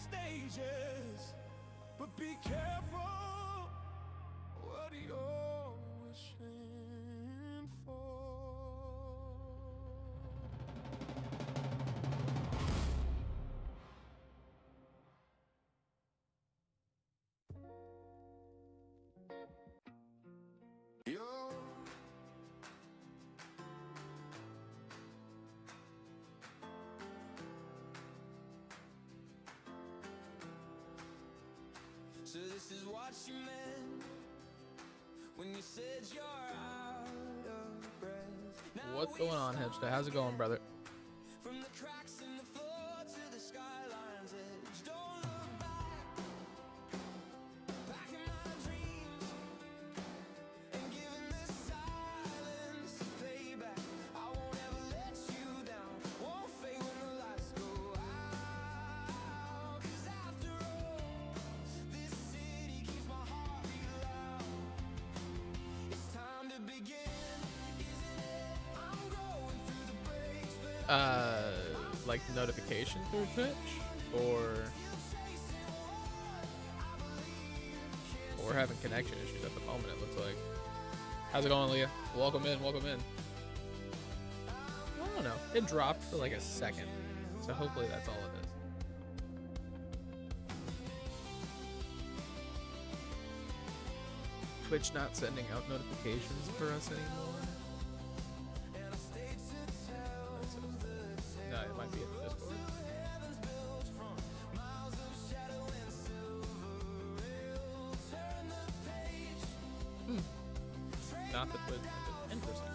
stages, but be careful what you're wishing for. So this is what you meant when you said you're out of breath. What's going on, hipster? How's it going, brother? From the cracks in the floor to the skyline's edge, don't look back in my dreams, and given this silence payback, I won't ever let you down, won't fade when the lights go out, 'cause after all, this city keeps my heart beat loud. It's time to begin, isn't it? I'm going through the breaks, but Like notification through Twitch, or we're having connection issues at the moment, it looks like. How's it going, Leah? Welcome in, welcome in. I don't know. It dropped for like a second, so hopefully that's all it is. Twitch not sending out notifications for us anymore. No, it might be in the Discord. Not the Twitch. Interesting.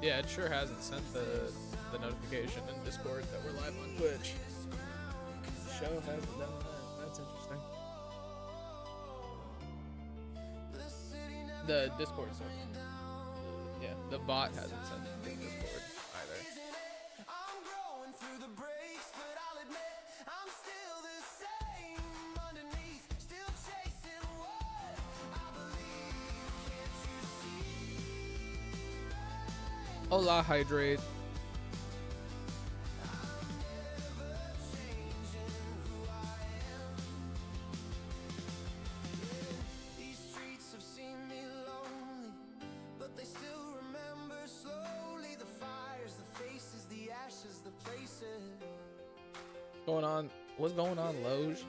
Yeah, it sure hasn't sent the notification in Discord that we're live on Twitch. Show hasn't done that. That's interesting. The Discord, sorry. Yeah, the bot hasn't sent the Discord either. I'm growing through the breaks, but I'll admit I'm still the same underneath, still chasing what I believe. Can't you see? Hola, Hydrate. These streets have seen me lonely, but they still remember slowly the fires, the faces, the ashes, the places. Going on? What's going on, Loge?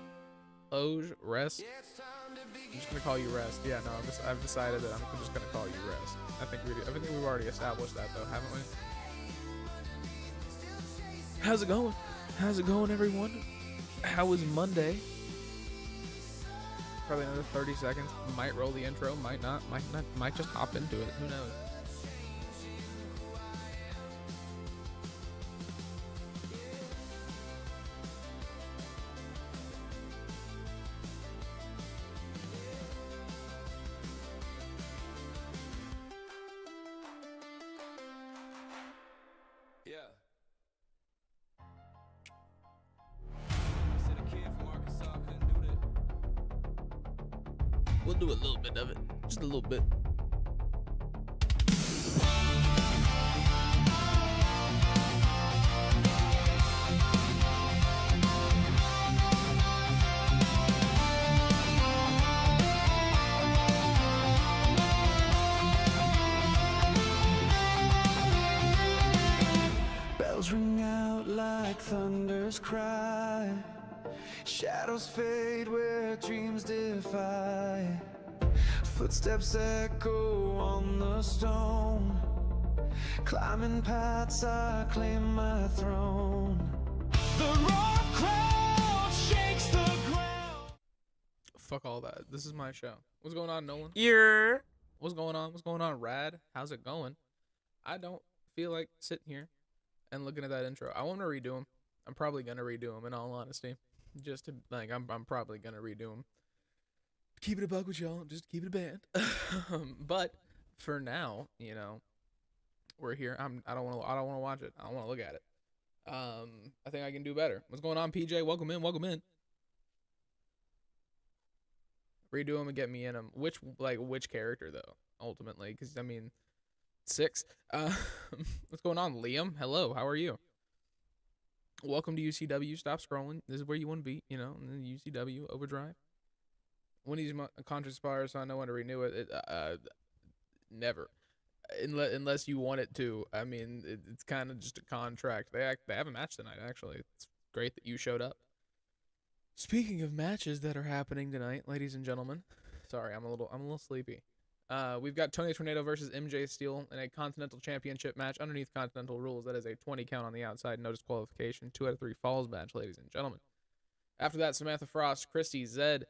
Loge, Rest. Yeah, it's time to I'm begin. just gonna call you Rest. Yeah, no, I've decided that I'm just gonna call you Rest. I think we've already established that though, haven't we? How's it going? How's it going, everyone? How was Monday? Probably another 30 seconds. Might roll the intro, might not, might just hop into it. Who knows? Yeah. Said a kid from Arkansas couldn't do that. We'll do a little bit of it. Just a little bit. Bells ring out like thunder's cry. Shadows fade where dreams defy. Footsteps echo on the stone. Climbing paths, I claim my throne. The rock crowd shakes the ground. Fuck all that. This is my show. What's going on, Nolan? Yeah. What's going on? What's going on, Rad? How's it going? I don't feel like sitting here and looking at that intro. I want to redo them. I'm probably gonna redo them in all honesty. Just to like, I'm probably gonna redo them. Keep it a buck with y'all. Just keep it a band. But for now, you know, we're here. I don't want to watch it. I don't want to look at it. I think I can do better. What's going on, PJ? Welcome in. Welcome in. Redo them and get me in them. Which character though? Ultimately, because I mean, 6. What's going on, Liam? Hello. How are you? welcome to UCW. Stop scrolling. This is where you want to be, you know, and then UCW Overdrive. When these contract expires, so I know when to renew it. Never. Unless you want it to. I mean, it's kind of just a contract. They have a match tonight, actually. It's great that you showed up. Speaking of matches that are happening tonight, ladies and gentlemen. Sorry, I'm a little sleepy. We've got Tony Tornado versus MJ Steel in a Continental Championship match underneath Continental rules. That is a 20 count on the outside, no disqualification, 2 out of 3 falls match, ladies and gentlemen. After that, Samantha Frost, Christy Zed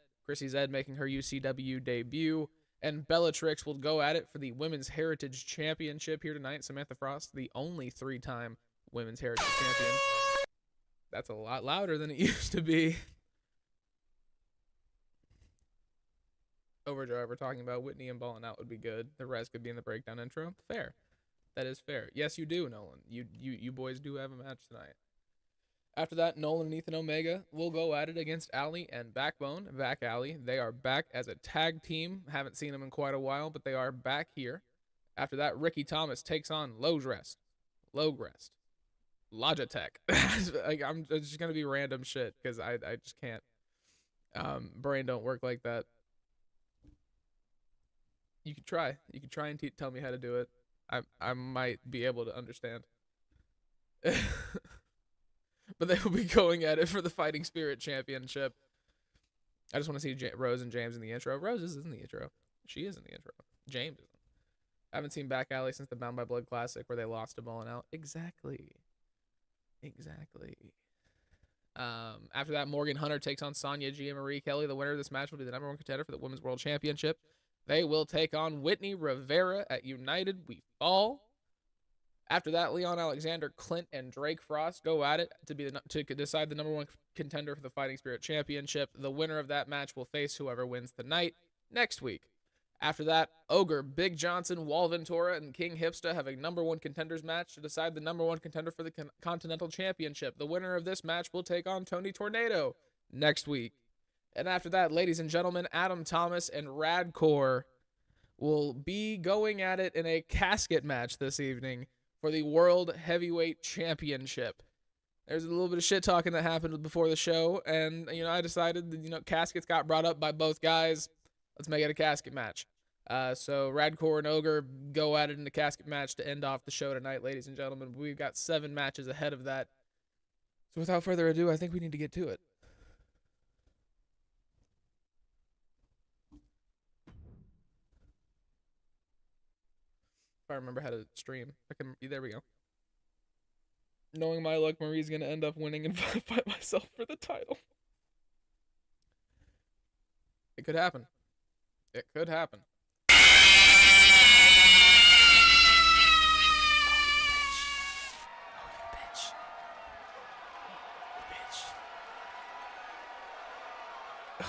making her UCW debut, and Bellatrix will go at it for the Women's Heritage Championship here tonight. Samantha Frost, the only 3-time Women's Heritage Champion. That's a lot louder than it used to be. Overdrive, we're talking about Whitney and Ballin out would be good. The rest could be in the breakdown intro. Fair. That is fair. Yes, you do, Nolan. You boys do have a match tonight. After that, Nolan and Ethan Omega will go at it against Allie and Backbone. Back Allie. They are back as a tag team. Haven't seen them in quite a while, but they are back here. After that, Ricky Thomas takes on Logres. Logitech. I'm just going to be random shit because I just can't. Brain don't work like that. You could try. You could try and tell me how to do it. I might be able to understand. But they will be going at it for the Fighting Spirit Championship. I just want to see Rose and James in the intro. Rose is in the intro. She is in the intro. James isn't. I haven't seen Back Alley since the Bound by Blood Classic where they lost to Ballin out. Exactly. After that, Morgan Hunter takes on Sonya G and Marie Kelly. The winner of this match will be the #1 contender for the Women's World Championship. They will take on Whitney Rivera at United We Fall. After that, Leon Alexander, Clint, and Drake Frost go at it to decide the #1 contender for the Fighting Spirit Championship. The winner of that match will face whoever wins the night next week. After that, Ogre, Big Johnson, Wal Ventura, and King Hipsta have a #1 contenders match to decide the #1 contender for the Continental Championship. The winner of this match will take on Tony Tornado next week. And after that, ladies and gentlemen, Adam Thomas and Radcore will be going at it in a casket match this evening for the World Heavyweight Championship. There's a little bit of shit talking that happened before the show, and, I decided that, caskets got brought up by both guys. Let's make it a casket match. So Radcore and Ogre go at it in a casket match to end off the show tonight, ladies and gentlemen. We've got 7 matches ahead of that. So without further ado, I think we need to get to it. If I remember how to stream. There we go. Knowing my luck, Marie's going to end up winning and fight myself for the title. It could happen. It could happen.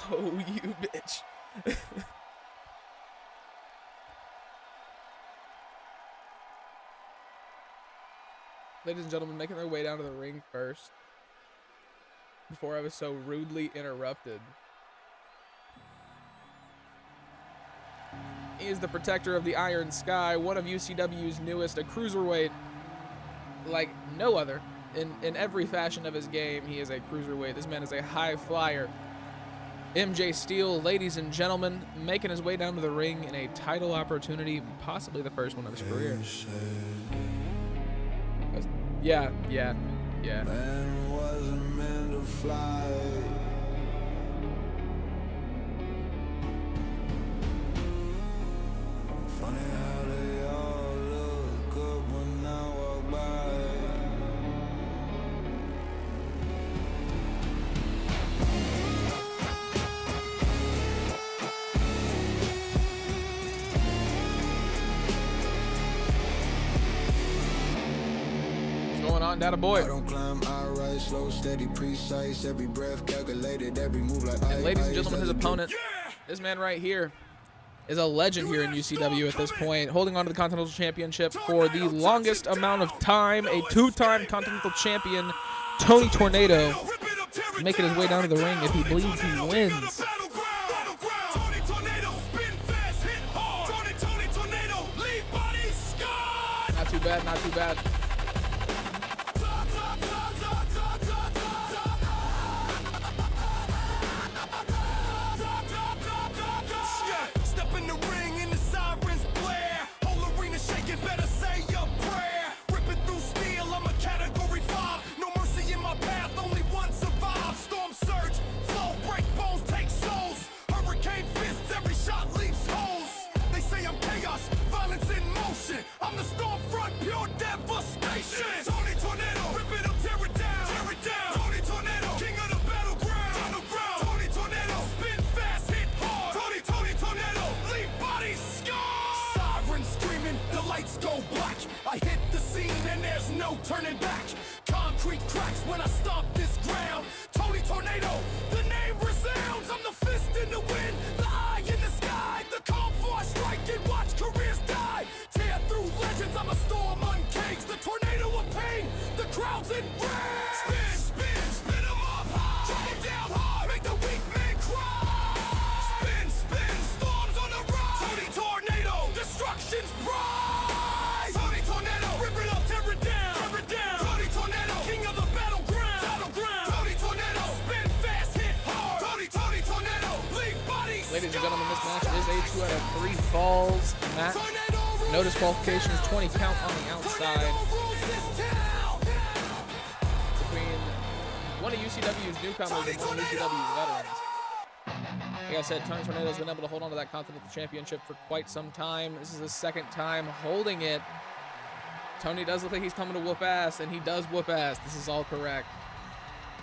Oh, you bitch. Ladies and gentlemen, making their way down to the ring first. Before I was so rudely interrupted. He is the protector of the Iron Sky, one of UCW's newest, a cruiserweight like no other. In every fashion of his game, he is a cruiserweight. This man is a high flyer. MJ Steel, ladies and gentlemen, making his way down to the ring in a title opportunity, possibly the first one of his career. Yeah. Man wasn't meant to fly. Funny how they all look good when I walk by. That a boy. I don't climb, I rise slow, steady, precise, every breath calculated, every move like and ladies and gentlemen, his opponent, this man right here, is a legend here in UCW at this point, holding on to the Continental Championship for the longest amount of time, a 2-time Continental Champion, Tony Tornado, making his way down to the ring if he believes he wins. Not too bad. when I stomp this ground. Tony Tornado, the name resounds. I'm the fist in the wind, the eye in the sky, the calm before I strike and watch careers die. Tear through legends, I'm a storm uncaged, the tornado of pain, the crowd's in rage. Spin, spin, spin 'em up high, drop 'em down hard, make the weak man cry. Spin, spin, storms on the rise. Tony Tornado, destruction's pride. Tony Tornado, rip it up, tear it down, tear it down. Tony Tornado, king of the battleground, battleground. Tony Tornado, spin fast, hit hard. Tony Tornado, leave bodies. Ladies and gentlemen, this match is a 2 out of 3 falls match. No disqualifications, 20 count on the outside. Between one of UCW's newcomers and one of UCW's veterans. Like I said, Tony Tornado's been able to hold on to that Continental Championship for quite some time. This is his second time holding it. Tony does look like he's coming to whoop ass, and he does whoop ass. This is all correct.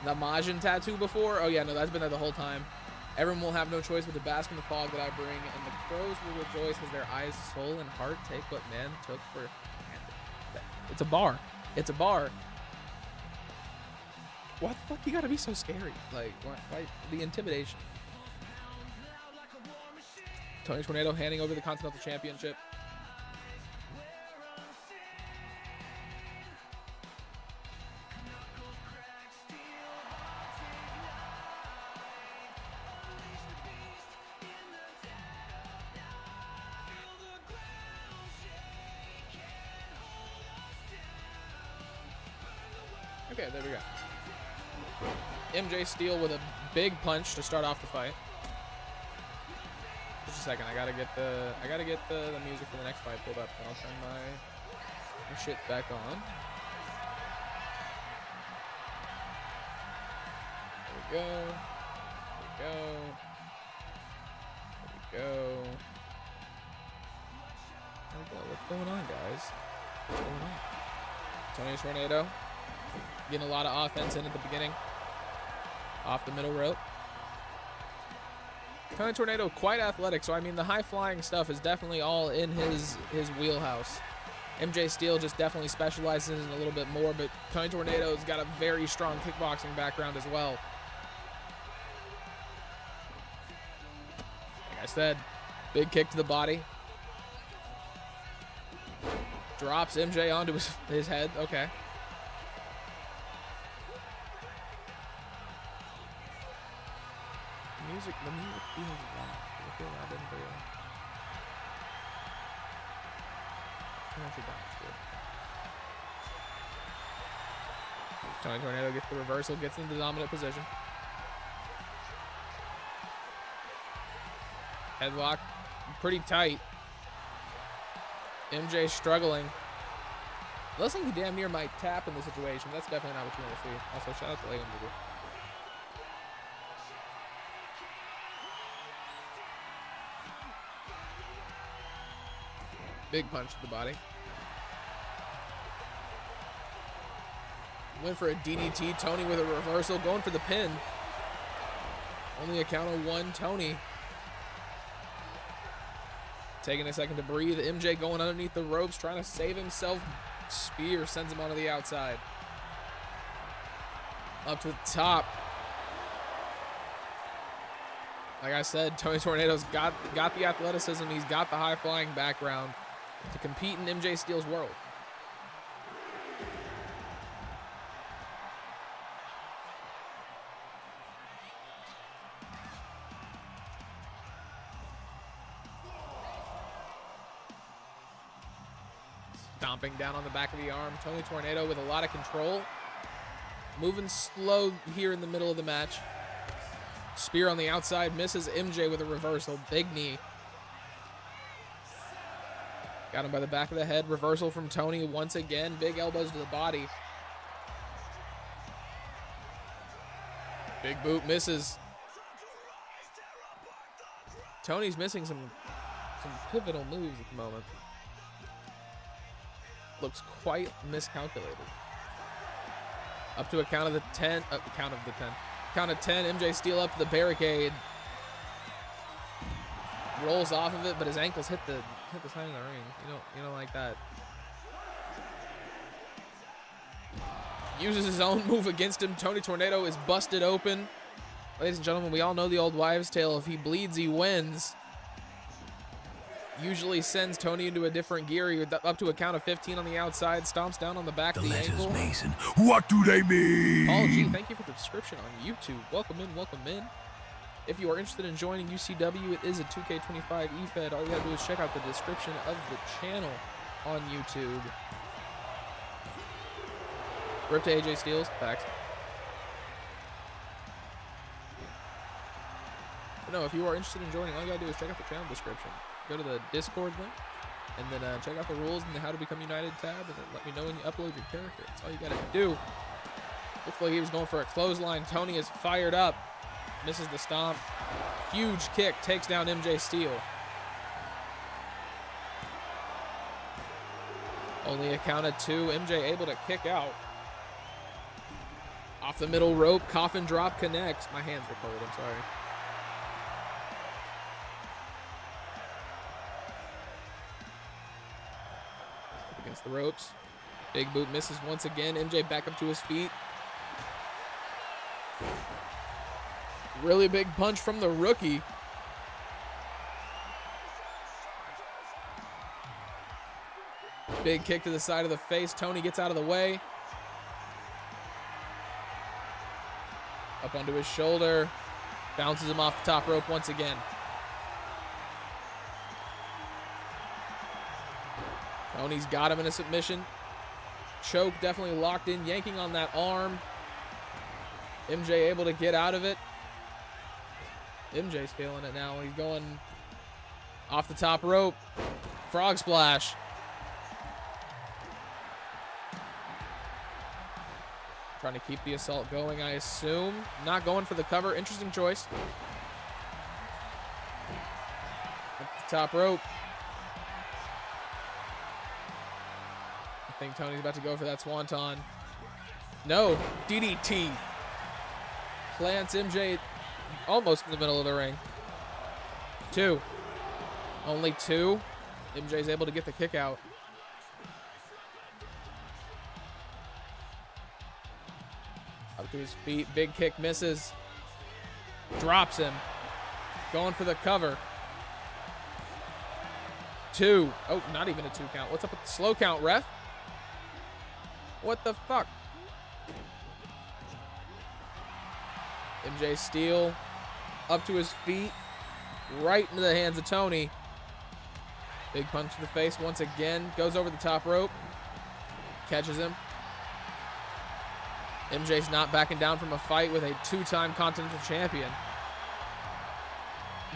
The Majin tattoo before? Oh yeah, no, that's been there the whole time. Everyone will have no choice but to bask in the fog that I bring, and the crows will rejoice as their eyes, soul, and heart take what man took for granted. It's a bar. It's a bar. Why the fuck you gotta be so scary? Like, why the intimidation? Tony Tornado handing over the Continental Championship. Okay, there we go. MJ Steele with a big punch to start off the fight. Just a second, I gotta get the music for the next fight pulled up, and I'll turn my shit back on. There we go. There we go. There we go. There we go. What's going on, guys? What's going on? Tony Tornado getting a lot of offense in at the beginning. Off the middle rope. Tony Tornado quite athletic, so I mean the high flying stuff is definitely all in his wheelhouse. MJ Steele just definitely specializes in a little bit more, but Tony Tornado's got a very strong kickboxing background as well. Like I said, big kick to the body. Drops MJ onto his head. Okay. The music feels loud. I feel loud in the Tony Tornado gets the reversal, gets into the dominant position. Headlock, pretty tight. MJ struggling. Looks like he damn near might tap in the situation. That's definitely not what you want to see. Also, shout out to Leon. Big punch to the body. Went for a DDT. Tony with a reversal. Going for the pin. Only a count of 1. Tony taking a second to breathe. MJ going underneath the ropes, trying to save himself. Spear sends him onto the outside. Up to the top. Like I said, Tony Tornado's got the athleticism. He's got the high-flying background to compete in MJ Steele's world. Stomping down on the back of the arm. Tony Tornado with a lot of control. Moving slow here in the middle of the match. Spear on the outside. Misses MJ with a reversal. Big knee. Got him by the back of the head. Reversal from Tony once again. Big elbows to the body. Big boot misses. Tony's missing some pivotal moves at the moment. Looks quite miscalculated. Up to a count of the 10. Count of 10. MJ Steele up to the barricade. Rolls off of it, but his ankles hit the side of the ring. You don't like that. Uses his own move against him. Tony Tornado is busted open. Ladies and gentlemen, we all know the old wives' tale. If he bleeds, he wins. Usually sends Tony into a different gear. He up to a count of 15 on the outside. Stomps down on the back of the ankle. Mason. What do they mean? Paul G, thank you for the subscription on YouTube. Welcome in, welcome in. If you are interested in joining UCW, it is a 2K25 EFED. All you gotta do is check out the description of the channel on YouTube. Rip to AJ Styles. Facts. But no, if you are interested in joining, all you gotta do is check out the channel description. Go to the Discord link, and then check out the rules in the How to Become United tab, and then let me know when you upload your character. That's all you gotta do. Looks like he was going for a clothesline. Tony is fired up. Misses the stomp. Huge kick. Takes down MJ Steele. Only a count of 2. MJ able to kick out. Off the middle rope. Coffin drop connects. My hands are cold. I'm sorry. Against the ropes. Big boot misses once again. MJ back up to his feet. Really big punch from the rookie. Big kick to the side of the face. Tony gets out of the way. Up onto his shoulder. Bounces him off the top rope once again. Tony's got him in a submission. Choke definitely locked in, yanking on that arm. MJ able to get out of it. MJ's feeling it now. He's going off the top rope. Frog splash. Trying to keep the assault going, I assume. Not going for the cover. Interesting choice. Up the top rope. I think Tony's about to go for that swanton. No. DDT. Plants MJ almost in the middle of the ring. 2. Only 2. MJ's able to get the kick out. Up to his feet. Big kick misses. Drops him. Going for the cover. 2. Oh, not even a 2 count. What's up with the slow count, ref? What the fuck? MJ Steele up to his feet, right into the hands of Tony. Big punch to the face once again. Goes over the top rope. Catches him. MJ's not backing down from a fight with a 2-time Continental Champion.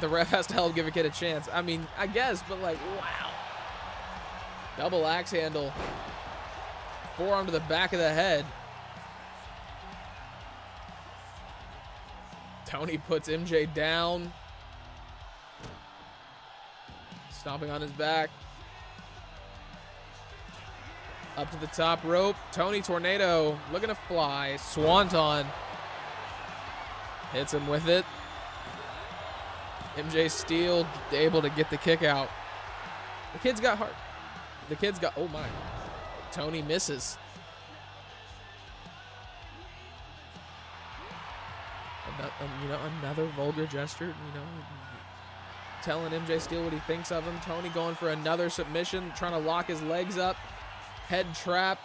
The ref has to help give a kid a chance. I mean, I guess, but like, wow. Double axe handle. Forearm to the back of the head. Tony puts MJ down. Stomping on his back. Up to the top rope. Tony Tornado looking to fly. Swanton. Hits him with it. MJ Steele able to get the kick out. The kid's got heart. The kid's got, oh my. Tony misses. Another vulgar gesture, telling MJ Steele what he thinks of him. Tony going for another submission, trying to lock his legs up. Head trap.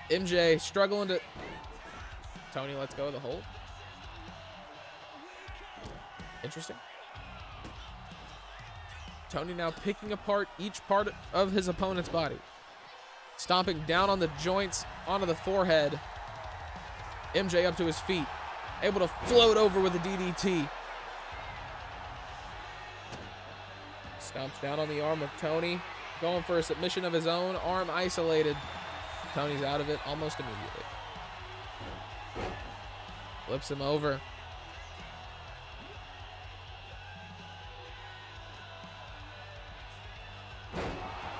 MJ struggling to... Tony lets go of the hold. Interesting. Tony now picking apart each part of his opponent's body. Stomping down on the joints, onto the forehead. MJ up to his feet. Able to float over with a DDT. Stomps down on the arm of Tony. Going for a submission of his own. Arm isolated. Tony's out of it almost immediately. Flips him over.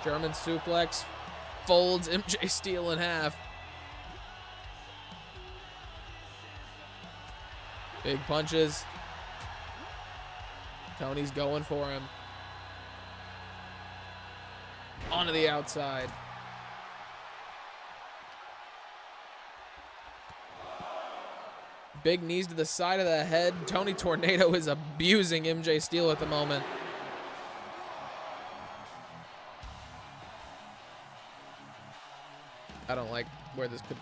German suplex. Folds MJ Steele in half. Big punches. Tony's going for him. Onto the outside. Big knees to the side of the head. Tony Tornado is abusing MJ Steel at the moment. I don't like where this could...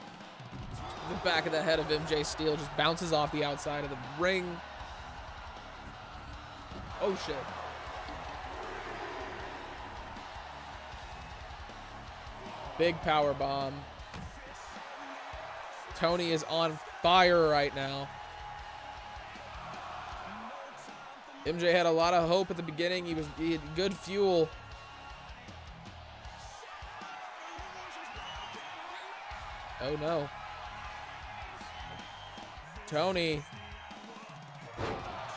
The back of the head of MJ Steel just bounces off the outside of the ring. Oh, shit. Big power bomb. Tony is on fire right now. MJ had a lot of hope at the beginning. He had good fuel. Oh no. Tony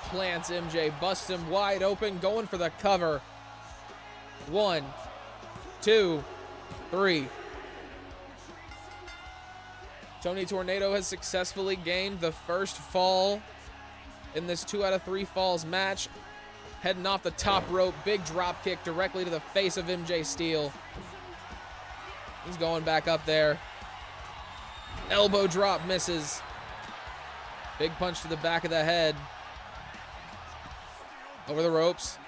plants MJ, busts him wide open, going for the cover. 1, 2, 3. Tony Tornado has successfully gained the first fall in this 2 out of 3 falls match. Heading off the top rope, big drop kick directly to the face of MJ Steel. He's going back up there. Elbow drop misses. Big punch to the back of the head. Over the ropes.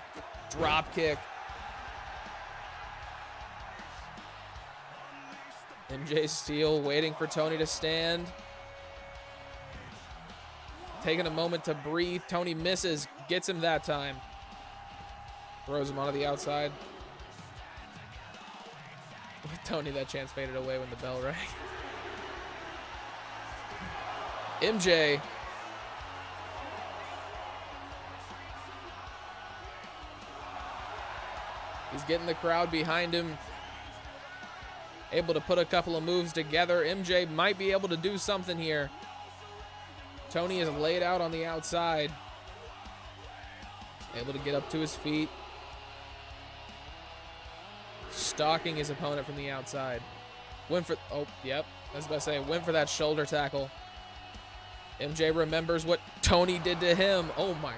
Drop kick. MJ Steel waiting for Tony to stand. Taking a moment to breathe. Tony misses. Gets him that time. Throws him onto the outside. With Tony, that chance faded away when the bell rang. MJ. He's getting the crowd behind him. Able to put a couple of moves together. MJ might be able to do something here. Tony is laid out on the outside. Able to get up to his feet. Stalking his opponent from the outside. Went for, oh, yep. I was about to say, went for that shoulder tackle. MJ remembers what Tony did to him. Oh my.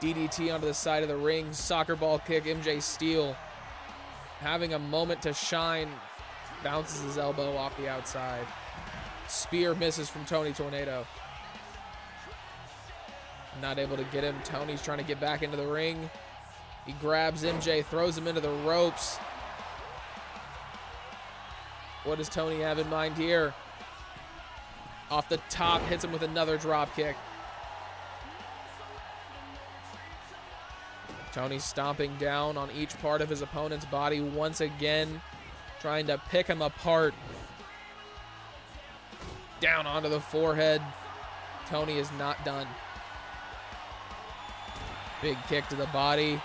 DDT onto the side of the ring. Soccer ball kick. MJ Steel having a moment to shine. Bounces his elbow off the outside. Spear misses from Tony Tornado. Not able to get him. Tony's trying to get back into the ring. He grabs MJ, throws him into the ropes. What does Tony have in mind here? Off the top, hits him with another drop kick. Tony stomping down on each part of his opponent's body once again, trying to pick him apart. Down onto the forehead. Tony is not done. Big kick to the body.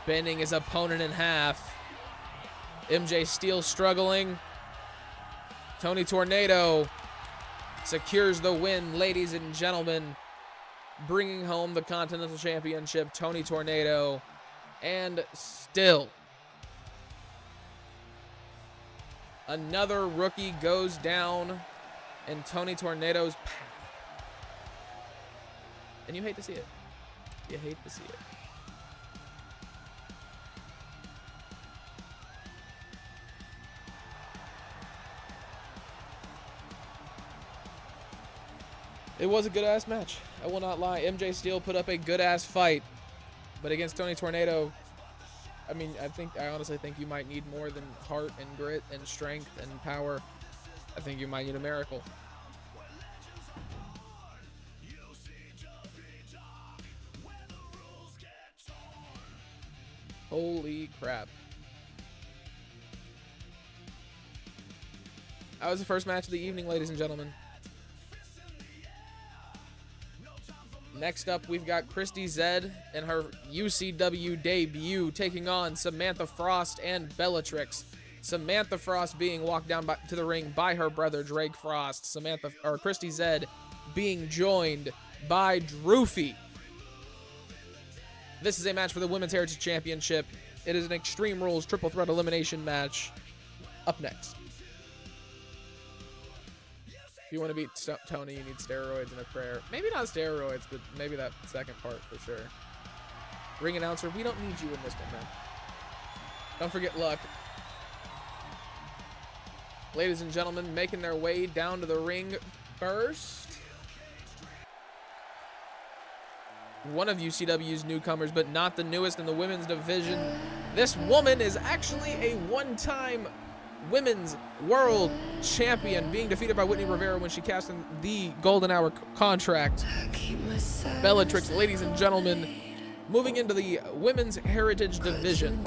Bending his opponent in half. MJ Steel struggling. Tony Tornado secures the win, ladies and gentlemen. Bringing home the Continental Championship, Tony Tornado. And still, another rookie goes down in Tony Tornado's path. And you hate to see it. You hate to see it. It was a good-ass match. I will not lie. MJ Steel put up a good-ass fight. But against Tony Tornado, I mean, I honestly think you might need more than heart and grit and strength and power. I think you might need a miracle. Holy crap. That was the first match of the evening, ladies and gentlemen. Next up, we've got Christy Zed in her UCW debut taking on Samantha Frost and Bellatrix. Samantha Frost being walked down to the ring by her brother Drake Frost. Christy Zed being joined by Drewfie. This is a match for the Women's Heritage Championship. It is an Extreme Rules triple threat elimination match. Up next. If you want to beat Tony, you need steroids and a prayer. Maybe not steroids, but maybe that second part for sure. Ring announcer, we don't need you in this one, man. Don't forget luck. Ladies and gentlemen, making their way down to the ring first. One of UCW's newcomers, but not the newest in the women's division. This woman is actually a one-time women's world champion, being defeated by Whitney Rivera when she cashed in the golden hour contract. Bellatrix, ladies and gentlemen, moving into the women's heritage division.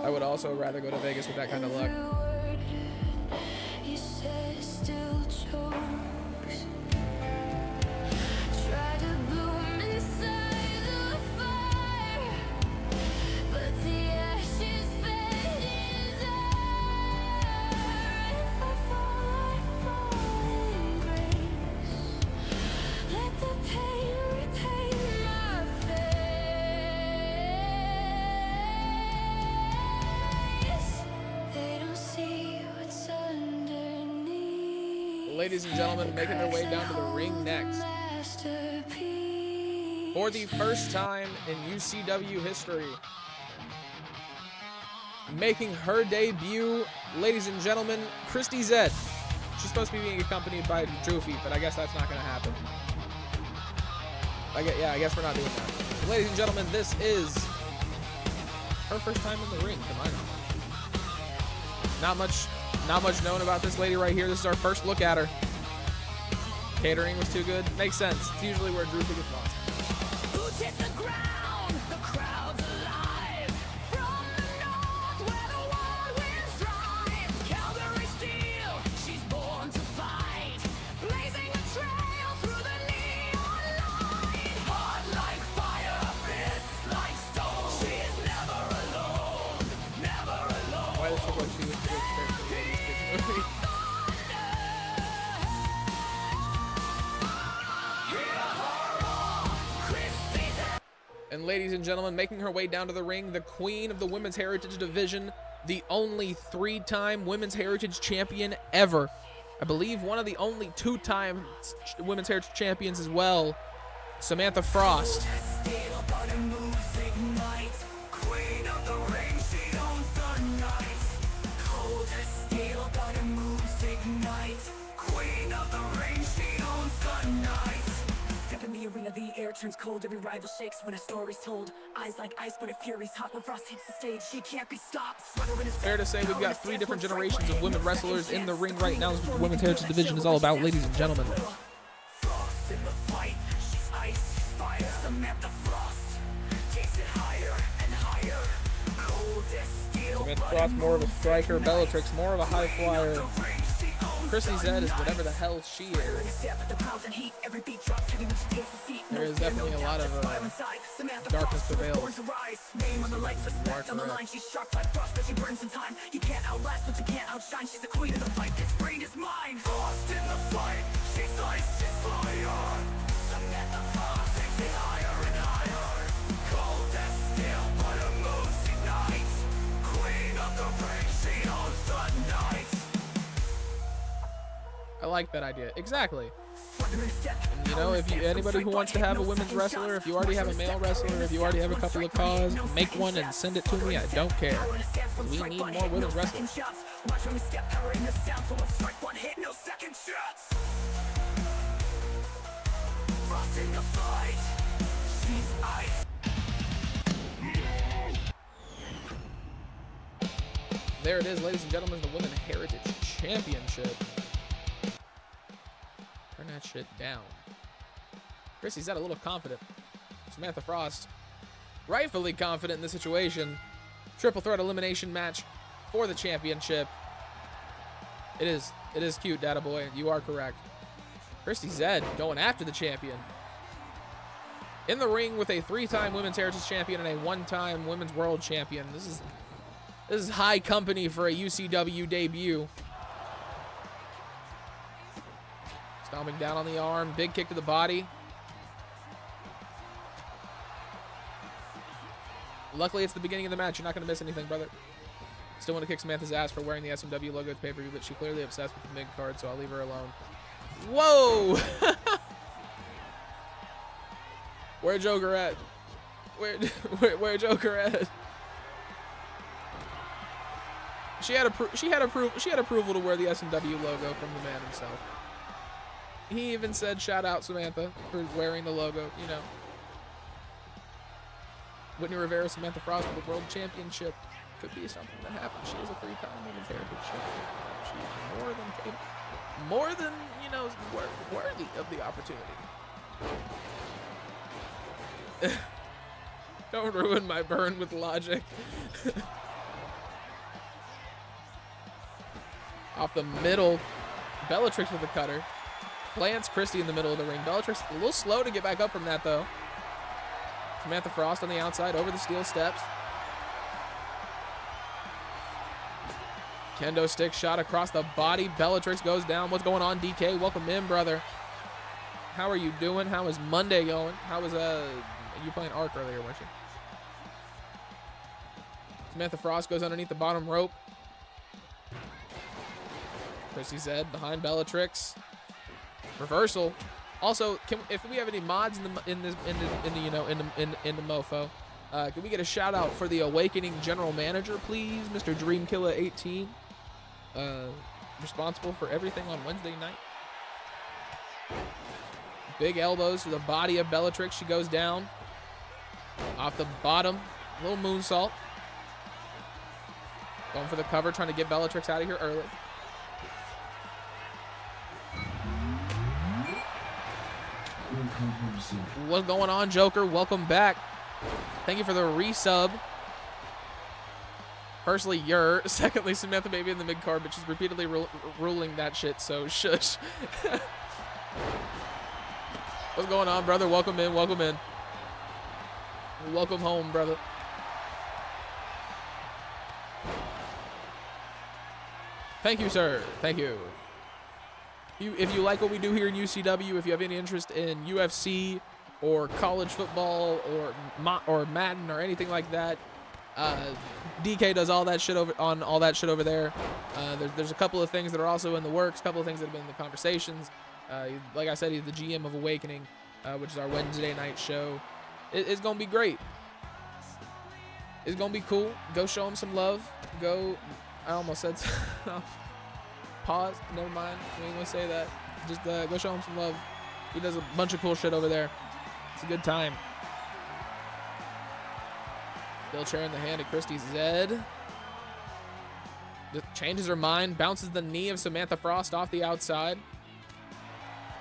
I would also rather go to Vegas with that kind of luck. Ladies and gentlemen, making their way down to the ring next. For the first time in UCW history, making her debut, ladies and gentlemen, Christy Zed. She's supposed to be being accompanied by Drewfie, but I guess that's not going to happen. I guess we're not doing that. Ladies and gentlemen, this is her first time in the ring, to my knowledge. Not much known about this lady right here. This is our first look at her. Catering was too good. Makes sense. It's usually where Drewfie gets lost. Boots hit the ground, the crowd's alive. From the north where the wild winds drive. Calgary steel, she's born to fight. Blazing a trail through the neon light. Hot like fire, fists like stone. She is never alone, never alone. Why does she look like she was good for the movie? And ladies and gentlemen, making her way down to the ring, the queen of the Women's Heritage Division, the only 3-time Women's Heritage Champion ever. I believe one of the only 2-time Women's Heritage Champions as well, Samantha Frost. The air turns cold, every rival shakes when a story's told. Eyes like ice, but a fury's hot when Frost hits the stage. She can't be stopped. Fair to say we've got 3 different generations of women wrestlers in the ring right now. This is what the Women's Heritage Division is all about, ladies and gentlemen. Frost in the fight, she's ice, fire. Samantha Frost takes it higher and higher. Cold as steel. Samantha Frost more of a striker, Bellatrix more of a high flyer. Christy Zed is whatever the hell she is. There is definitely a lot of darkness prevails. She's sharp like frost, but she burns in time. You can't outlast, but you can't outshine. She's the queen of the fight. This brain is mine. Frost in the fight. She's ice, she's fire. Samantha Frost takes it higher and higher. Cold as steel, but her moves ignite. Queen of the ring, she owns the night. I like that idea. Exactly. And you know, if you anybody who wants to have a women's wrestler, if you already have a male wrestler, if you already have a couple of cause, make one and send it to me. I don't care. We need more women's wrestlers. There it is, ladies and gentlemen, the Women's Heritage Championship. Turn that shit down. Chrissy's a little confident. Samantha Frost, rightfully confident in the situation. Triple threat elimination match for the championship. It is cute, Data Boy. You are correct. Christy Zed going after the champion. In the ring with a 3-time Women's Heritage Champion and a 1-time Women's World Champion. This is high company for a UCW debut. Stomping down on the arm, big kick to the body. Luckily, it's the beginning of the match. You're not going to miss anything, brother. Still want to kick Samantha's ass for wearing the SMW logo at the pay-per-view, but she's clearly obsessed with the mid-card, so I'll leave her alone. Whoa! Where Joker at? Where Joker at? She had approval to wear the S&W logo from the man himself. He even said, "Shout out Samantha for wearing the logo." You know, Whitney Rivera, Samantha Frost for the World Championship could be something that happens. She is a 3-time women's heritage champion. She's more than capable, more than worthy of the opportunity. Don't ruin my burn with logic. Off the middle, Bellatrix with the cutter. Plants Christie in the middle of the ring. Bellatrix a little slow to get back up from that, though. Samantha Frost on the outside, over the steel steps. Kendo stick shot across the body. Bellatrix goes down. What's going on, DK? Welcome in, brother. How are you doing? How is Monday going? How was you playing Arc earlier, weren't you? Samantha Frost goes underneath the bottom rope. Chrissy Zed behind Bellatrix. Reversal. Also, if we have any mods in the mofo, can we get a shout out for the Awakening general manager, please, Mr. Dreamkiller 18, responsible for everything on Wednesday night. Big elbows to the body of Bellatrix. She goes down off the bottom. Little moonsault. Going for the cover, trying to get Bellatrix out of here early. What's going on, Joker? Welcome back. Thank you for the resub. Firstly, you're. Secondly, Samantha may be in the mid-card, but she's repeatedly ruling that shit, so shush. What's going on, brother? Welcome in, welcome in. Welcome home, brother. Thank you, sir. Thank you. If you like what we do here in UCW, if you have any interest in UFC or college football or Madden or anything like that, DK does all that shit over there. There's a couple of things that are also in the works, a couple of things that have been in the conversations. Like I said, he's the GM of Awakening, which is our Wednesday night show. It's gonna be great. It's gonna be cool. Go show him some love. I almost said pause. Never mind. We ain't gonna say that. Just go show him some love. He does a bunch of cool shit over there. It's a good time. Wheelchair in the hand of Christy Zed. Just changes her mind. Bounces the knee of Samantha Frost off the outside.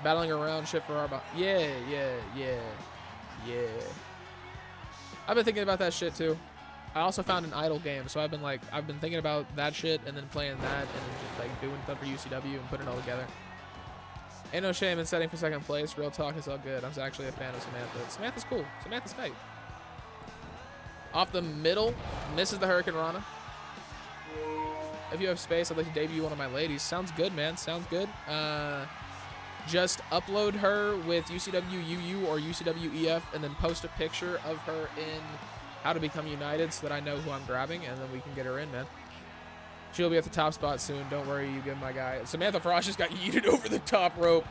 Battling around shit for Arba. Yeah. I've been thinking about that shit too. I also found an idle game, so I've been thinking about that shit and then playing that and then just like doing stuff for UCW and putting it all together. Ain't no shame in setting for second place. Real talk, is all good. I'm actually a fan of Samantha. Samantha's cool. Samantha's tight. Off the middle, misses the Hurricane Rana. If you have space, I'd like to debut one of my ladies. Sounds good, man. Sounds good. Just upload her with UCW UU or UCW EF and then post a picture of her in How to Become United so that I know who I'm grabbing, and then we can get her in, man. She'll be at the top spot soon. Don't worry, you good, my guy. Samantha Frost just got yeeted over the top rope.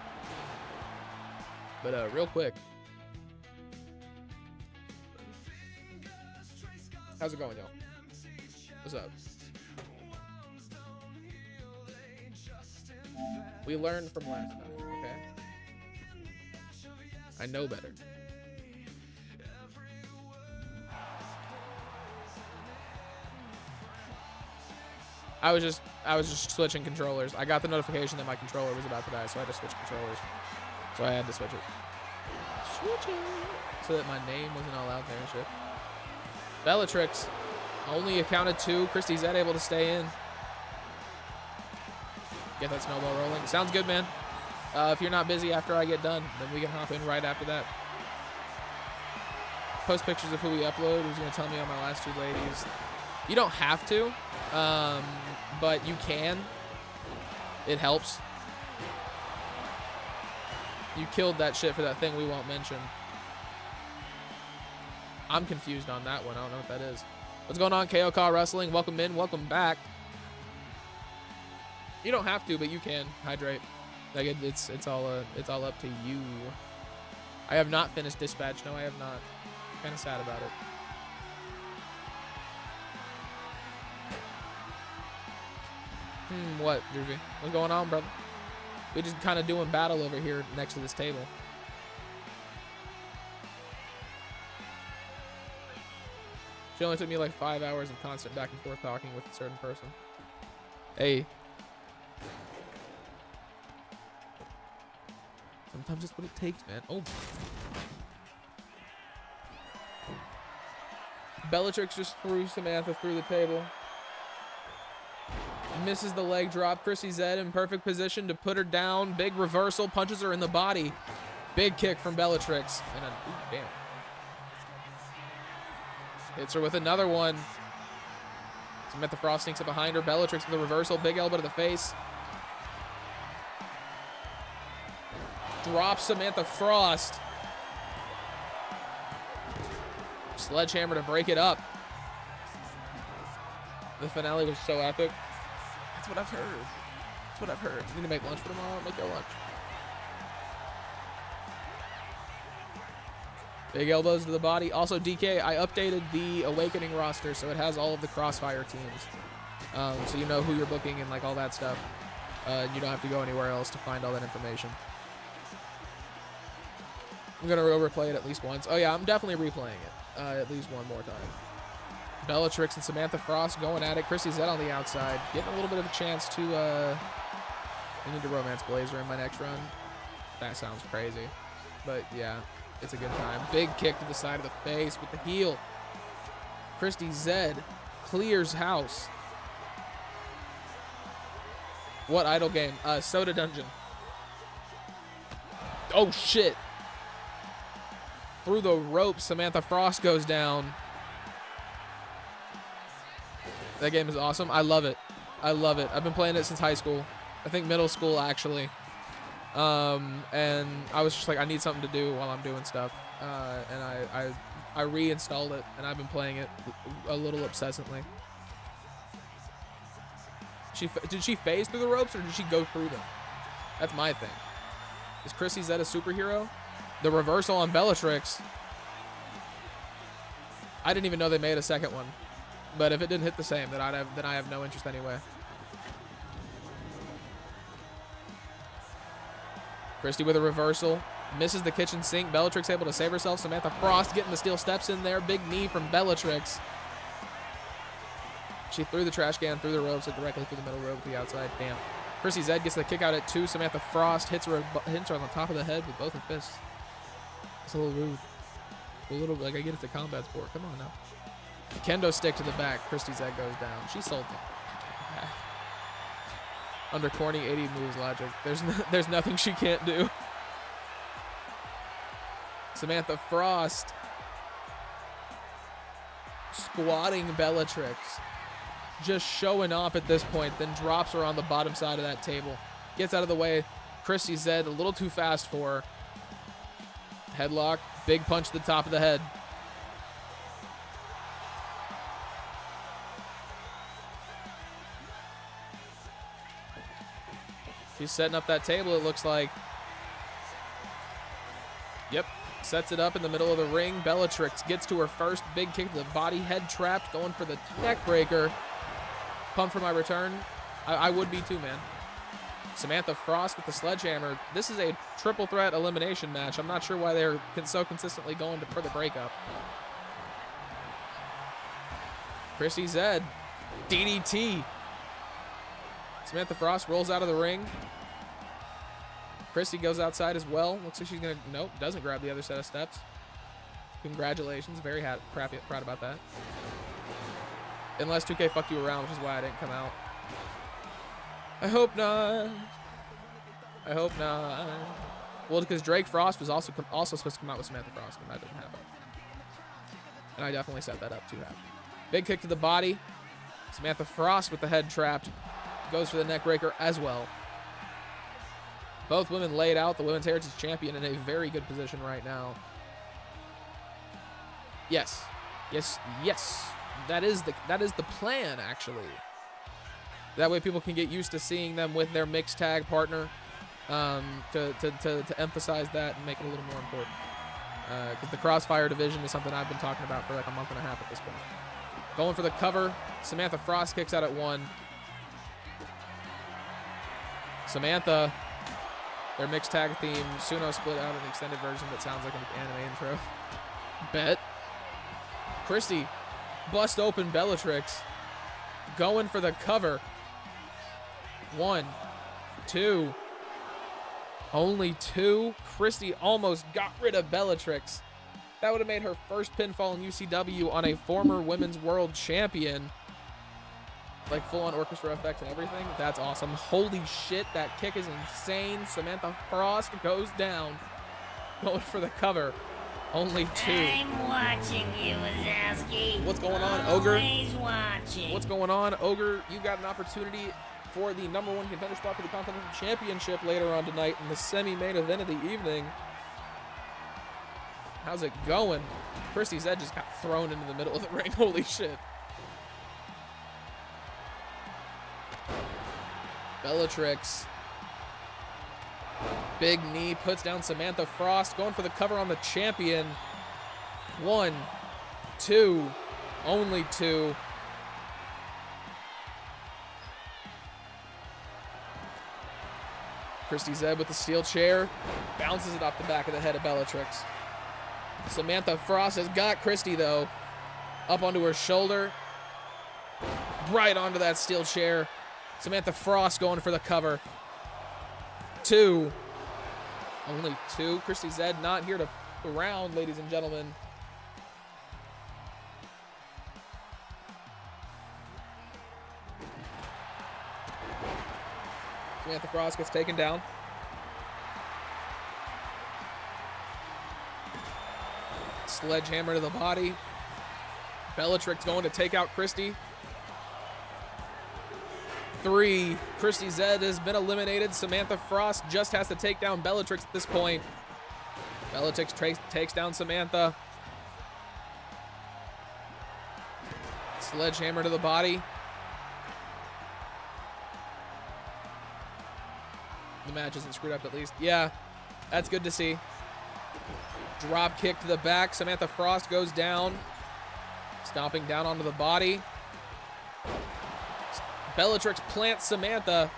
But real quick. How's it going, y'all? What's up? We learned from last time, okay? I know better. I was just switching controllers. I got the notification that my controller was about to die, so I had to switch controllers. So I had to switch it. Switch it. So that my name wasn't all out there and shit. Bellatrix only accounted 2. Christy Zed able to stay in. Get that snowball rolling. Sounds good, man. If you're not busy after I get done, then we can hop in right after that. Post pictures of who we upload. Who's going to tell me on my last 2 ladies. You don't have to, but you can. It helps. You killed that shit for that thing we won't mention. I'm confused on that one. I don't know what that is. What's going on, KO Car Wrestling? Welcome in. Welcome back. You don't have to, but you can. Hydrate. Like it's all up to you. I have not finished Dispatch. No, I have not. Kind of sad about it. What, Drewfie? What's going on, brother? We just kind of doing battle over here next to this table. She only took me like 5 hours of constant back and forth talking with a certain person. Hey. Sometimes it's what it takes, man. Oh. Bellatrix just threw Samantha through the table. Misses the leg drop. Chrissy Zed in perfect position to put her down. Big reversal. Punches her in the body. Big kick from Bellatrix. And a, ooh, damn. Hits her with another one. Samantha Frost sneaks up behind her. Bellatrix with a reversal. Big elbow to the face. Drops Samantha Frost. Sledgehammer to break it up. The finale was so epic. That's what I've heard. That's what I've heard. You need to make lunch for tomorrow? Make your lunch. Big elbows to the body. Also, DK, I updated the Awakening roster, so it has all of the Crossfire teams. So you know who you're booking and like all that stuff. You don't have to go anywhere else to find all that information. I'm going to replay it at least once. Oh, yeah, I'm definitely replaying it at least one more time. Bellatrix and Samantha Frost going at it. Chrissy Zed on the outside. Getting a little bit of a chance to... I need to Romance Blazer in my next run. That sounds crazy. But, yeah, it's a good time. Big kick to the side of the face with the heel. Chrissy Zed clears house. What idle game? Soda Dungeon. Oh, shit. Through the ropes, Samantha Frost goes down. That game is awesome. I love it. I love it. I've been playing it since high school. I think middle school, actually. And I was just like, I need something to do while I'm doing stuff. And I reinstalled it, and I've been playing it a little obsessively. Did she phase through the ropes, or did she go through them? That's my thing. Is Chrissy Zed a superhero? The reversal on Bellatrix. I didn't even know they made a second one. But if it didn't hit the same, then I have no interest anyway. Christy with a reversal. Misses the kitchen sink. Bellatrix able to save herself. Samantha Frost getting the steel steps in there. Big knee from Bellatrix. She threw the trash can through the ropes and directly through the middle rope to the outside. Damn. Chrissy Zed gets the kick out at 2. Samantha Frost hits her on the top of the head with both her fists. It's a little rude. A little, like, I get it's a combat sport. Come on now. Kendo stick to the back. Christy Zed goes down. She sold it. Under corny 80 moves logic. There's nothing she can't do. Samantha Frost squatting Bellatrix. Just showing off at this point. Then drops her on the bottom side of that table. Gets out of the way. Christy Zed a little too fast for her. Headlock. Big punch to the top of the head. She's setting up that table, it looks like. Yep. Sets it up in the middle of the ring. Bellatrix gets to her first big kick to the body. Head trapped. Going for the neck breaker. Pumped for my return. I would be too, man. Samantha Frost with the sledgehammer. This is a triple threat elimination match. I'm not sure why they're so consistently going for the breakup. Chrissy Zed. DDT. Samantha Frost rolls out of the ring. Chrissy goes outside as well. Looks like she's going to... Nope, doesn't grab the other set of steps. Congratulations. Very proud about that. Unless 2K fucked you around, which is why I didn't come out. I hope not. I hope not. Well, because Drake Frost was also supposed to come out with Samantha Frost, and that didn't happen. And I definitely set that up too happy. Big kick to the body. Samantha Frost with the head trapped. Goes for the neck breaker as well. Both women laid out. The Women's Heritage Champion in a very good position right now. Yes. Yes. Yes. That is the plan, actually. That way people can get used to seeing them with their mixed tag partner to emphasize that and make it a little more important. because the Crossfire division is something I've been talking about for like a month and a half at this point. Going for the cover. Samantha Frost kicks out at 1. Samantha, their mixed tag theme. Suno split out an extended version that sounds like an anime intro. Bet. Christy, bust open Bellatrix. Going for the cover. 1, 2. Only 2. Christy almost got rid of Bellatrix. That would have made her first pinfall in UCW on a former women's world champion. Like full-on orchestra effects and everything. That's awesome. Holy shit, that kick is insane. Samantha Frost goes down. Going for the cover. Only 2. I'm watching you, Wazowski. What's going on, Ogre? Always watching. What's going on, Ogre? You got an opportunity for the #1 contender spot for the Continental Championship later on tonight in the semi-main event of the evening. How's it going? Christy's Edge just got thrown into the middle of the ring. Holy shit. Bellatrix. Big knee puts down Samantha Frost. Going for the cover on the champion. 1, 2. Only 2. Christy Zed with the steel chair. Bounces it off the back of the head of Bellatrix. Samantha Frost has got Christy, though. Up onto her shoulder. Right onto that steel chair. Samantha Frost going for the cover. 2. Only 2. Christy Zed not here to round, ladies and gentlemen. Samantha Frost gets taken down. Sledgehammer to the body. Bellatrix going to take out Christy. 3. Christy Zed has been eliminated. Samantha Frost just has to take down Bellatrix at this point. Bellatrix takes down Samantha. Sledgehammer to the body. The match isn't screwed up at least. Yeah, that's good to see. Drop kick to the back. Samantha Frost goes down. Stomping down onto the body. Bellatrix plants Samantha.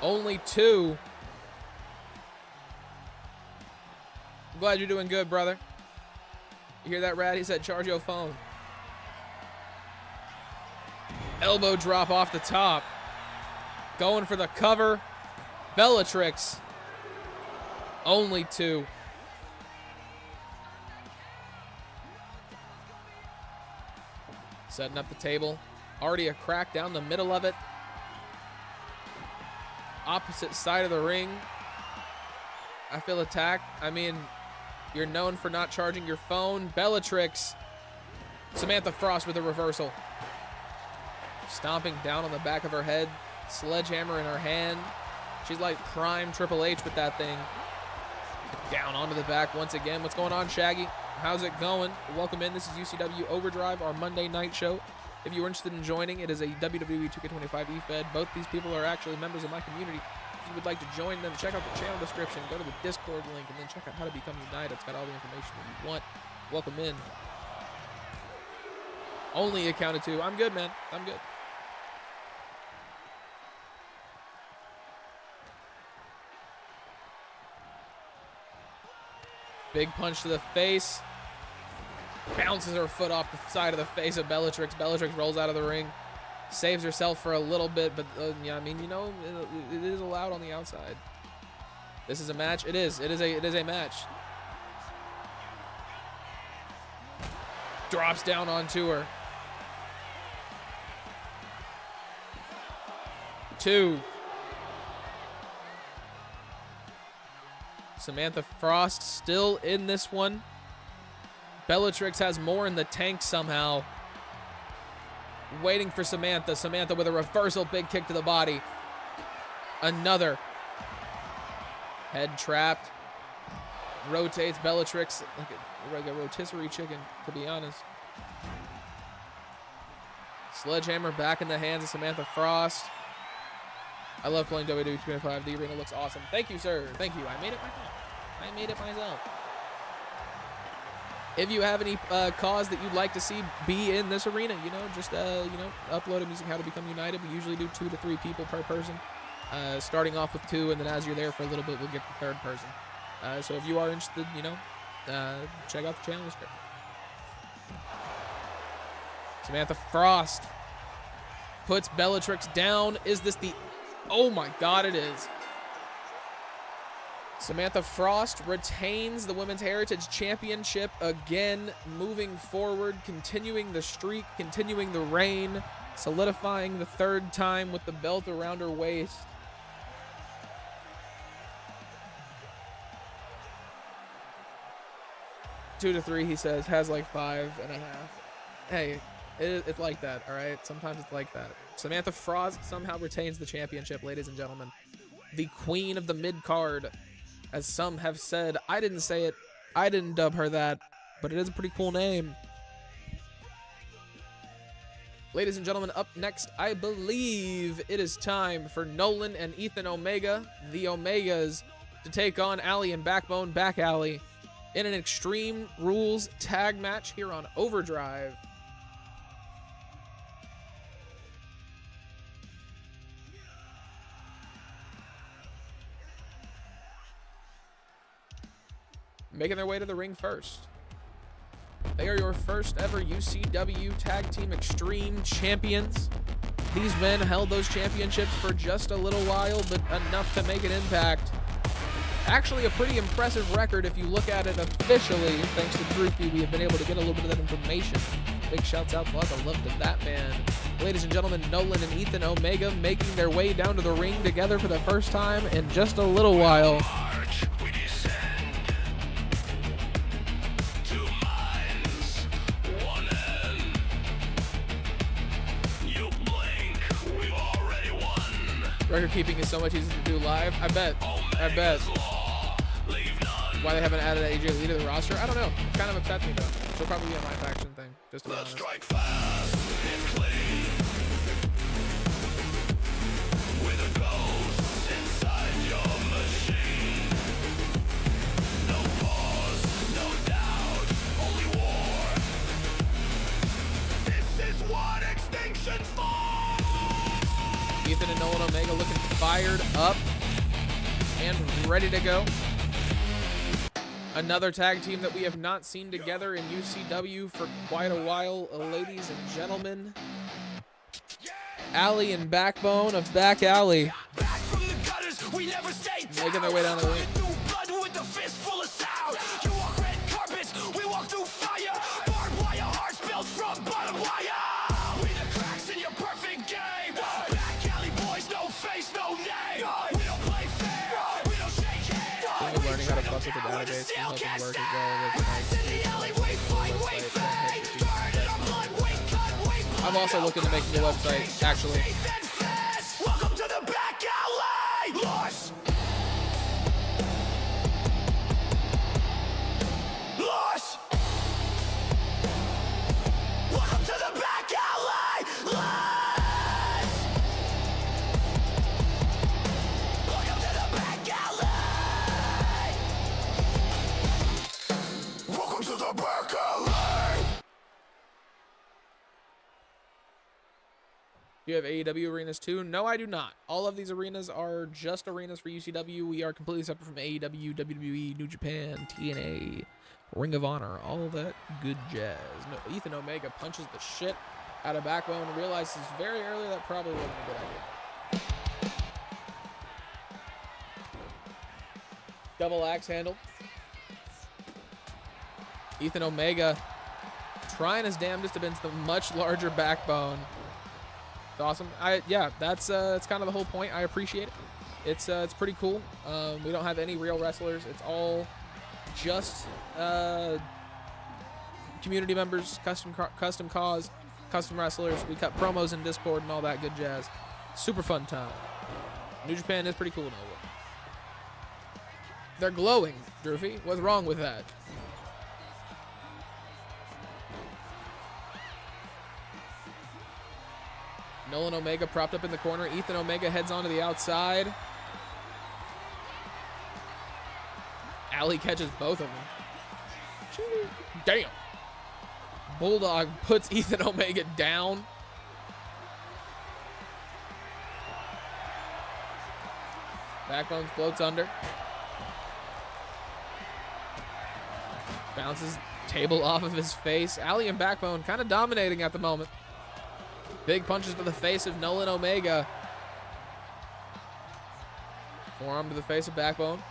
Only 2. I'm glad you're doing good, brother. You hear that, Rad? He said charge your phone. Elbow drop off the top. Going for the cover. Bellatrix. Only 2. Setting up the table. Already a crack down the middle of it. Opposite side of the ring. I feel attacked. I mean, you're known for not charging your phone. Bellatrix. Samantha Frost with a reversal. Stomping down on the back of her head. Sledgehammer in her hand. She's like prime Triple H with that thing. Down onto the back once again. What's going on, Shaggy? How's it going? Welcome in. This is UCW Overdrive, our Monday night show. If you're interested in joining, it is a WWE 2K25 EFED. Both these people are actually members of my community. If you would like to join them, check out the channel description, go to the Discord link, and then check out how to become United. It's got all the information that you want. Welcome in. Only accounted 2. I'm good, man. I'm good. Big punch to the face. Bounces her foot off the side of the face of Bellatrix. Bellatrix rolls out of the ring. Saves herself for a little bit, but yeah, I mean, you know, it is allowed on the outside. This is a match. It is. It is a match. Drops down onto her. 2. Samantha Frost still in this one. Bellatrix has more in the tank somehow. Waiting for Samantha. Samantha with a reversal. Big kick to the body. Another. Head trapped. Rotates Bellatrix like a rotisserie chicken, to be honest. Sledgehammer back in the hands of Samantha Frost. I love playing WWE 2K25. The arena looks awesome. Thank you, sir. Thank you. I made it my time. I made it myself. If you have any cause that you'd like to see be in this arena, you know, just, you know, upload a music How to Become United. We usually do 2 to 3 people per person, starting off with 2, and then as you're there for a little bit, we'll get the 3rd person. So if you are interested, you know, check out the channel description. Samantha Frost puts Bellatrix down. Is this the... Oh my God, it is. Samantha Frost retains the Women's Heritage Championship again, moving forward, continuing the streak, continuing the reign, solidifying the 3rd time with the belt around her waist. Two to 3, he says, has like 5.5. Hey, it's like that, all right? Sometimes it's like that. Samantha Frost somehow retains the championship, ladies and gentlemen. The queen of the mid-card. As some have said, I didn't say it, I didn't dub her that, but it is a pretty cool name. Ladies and gentlemen, up next, I believe it is time for Nolan and Ethan Omega, the Omegas, to take on Allie and Backbone, Back Allie, in an Extreme Rules tag match here on Overdrive. Making their way to the ring first. They are your first ever UCW Tag Team Extreme Champions. These men held those championships for just a little while, but enough to make an impact. Actually, a pretty impressive record if you look at it officially. Thanks to Drewfie, we have been able to get a little bit of that information. Big shouts out to the love to that man. Ladies and gentlemen, Nolan and Ethan Omega making their way down to the ring together for the first time in just a little while. Record keeping is so much easier to do live. I bet. Why they haven't added AJ Lee to the roster? I don't know. It kind of upsets me though. She'll probably be a my faction thing. Just to be honest. Strike fast and clean. With a ghost inside your machine. No pause, no doubt, only war. This is what extinction's for. Ethan and Nolan Omega looking fired up and ready to go. Another tag team that we have not seen together in UCW for quite a while, ladies and gentlemen. Allie and Backbone of Back Alley Back from the gutters, we never stay down. making their way down the ring. Through blood with a fist full of sound. You walk red carpets, we walk through fire. Barbed wire, hearts built from bottom wire. We the cracks in your perfect game. Back alley boys, no face, no name. We don't play fair, we don't shake hands. Speaking of learning how to fuck with the database and helping work as well with I'm also looking to make a new website, actually. Welcome to the back alley. Lost. Lost. Welcome to the back alley. Lost. Welcome to the back alley. Welcome to the back alley. Do you have AEW arenas too? No, I do not. All of these arenas are just arenas for UCW. We are completely separate from AEW, WWE, New Japan, TNA, Ring of Honor, all that good jazz. No, Ethan Omega punches the shit out of Backbone and realizes very early that probably wasn't a good idea. Double axe handle. Ethan Omega trying his damnedest against the much larger Backbone. It's awesome. That's kind of the whole point. I appreciate it. It's pretty cool. We don't have any real wrestlers. It's all just community members, custom cause, custom wrestlers. We cut promos in Discord and all that good jazz. Super fun time. New Japan is pretty cool now. They're glowing, Drewfie. What's wrong with that? Nolan Omega propped up in the corner. Ethan Omega heads onto the outside. Ali catches both of them. Damn. Bulldog puts Ethan Omega down. Backbone floats under. Bounces table off of his face. Ali and Backbone kind of dominating at the moment. Big punches to the face of Nolan Omega. Forearm to the face of Backbone.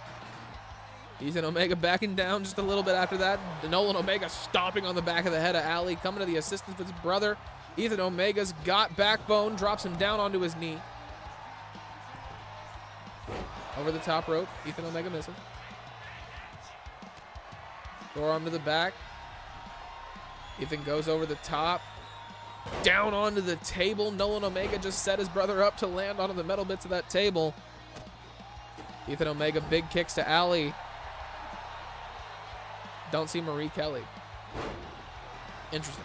Ethan Omega backing down just a little bit after that. Nolan Omega stomping on the back of the head of Ali, coming to the assistance of his brother. Ethan Omega's got Backbone, drops him down onto his knee. Over the top rope, Ethan Omega misses. Forearm to the back. Ethan goes over the top. Down onto the table. Nolan Omega just set his brother up to land onto the metal bits of that table. Ethan Omega big kicks to Ali. Don't see Marie Kelly. Interesting.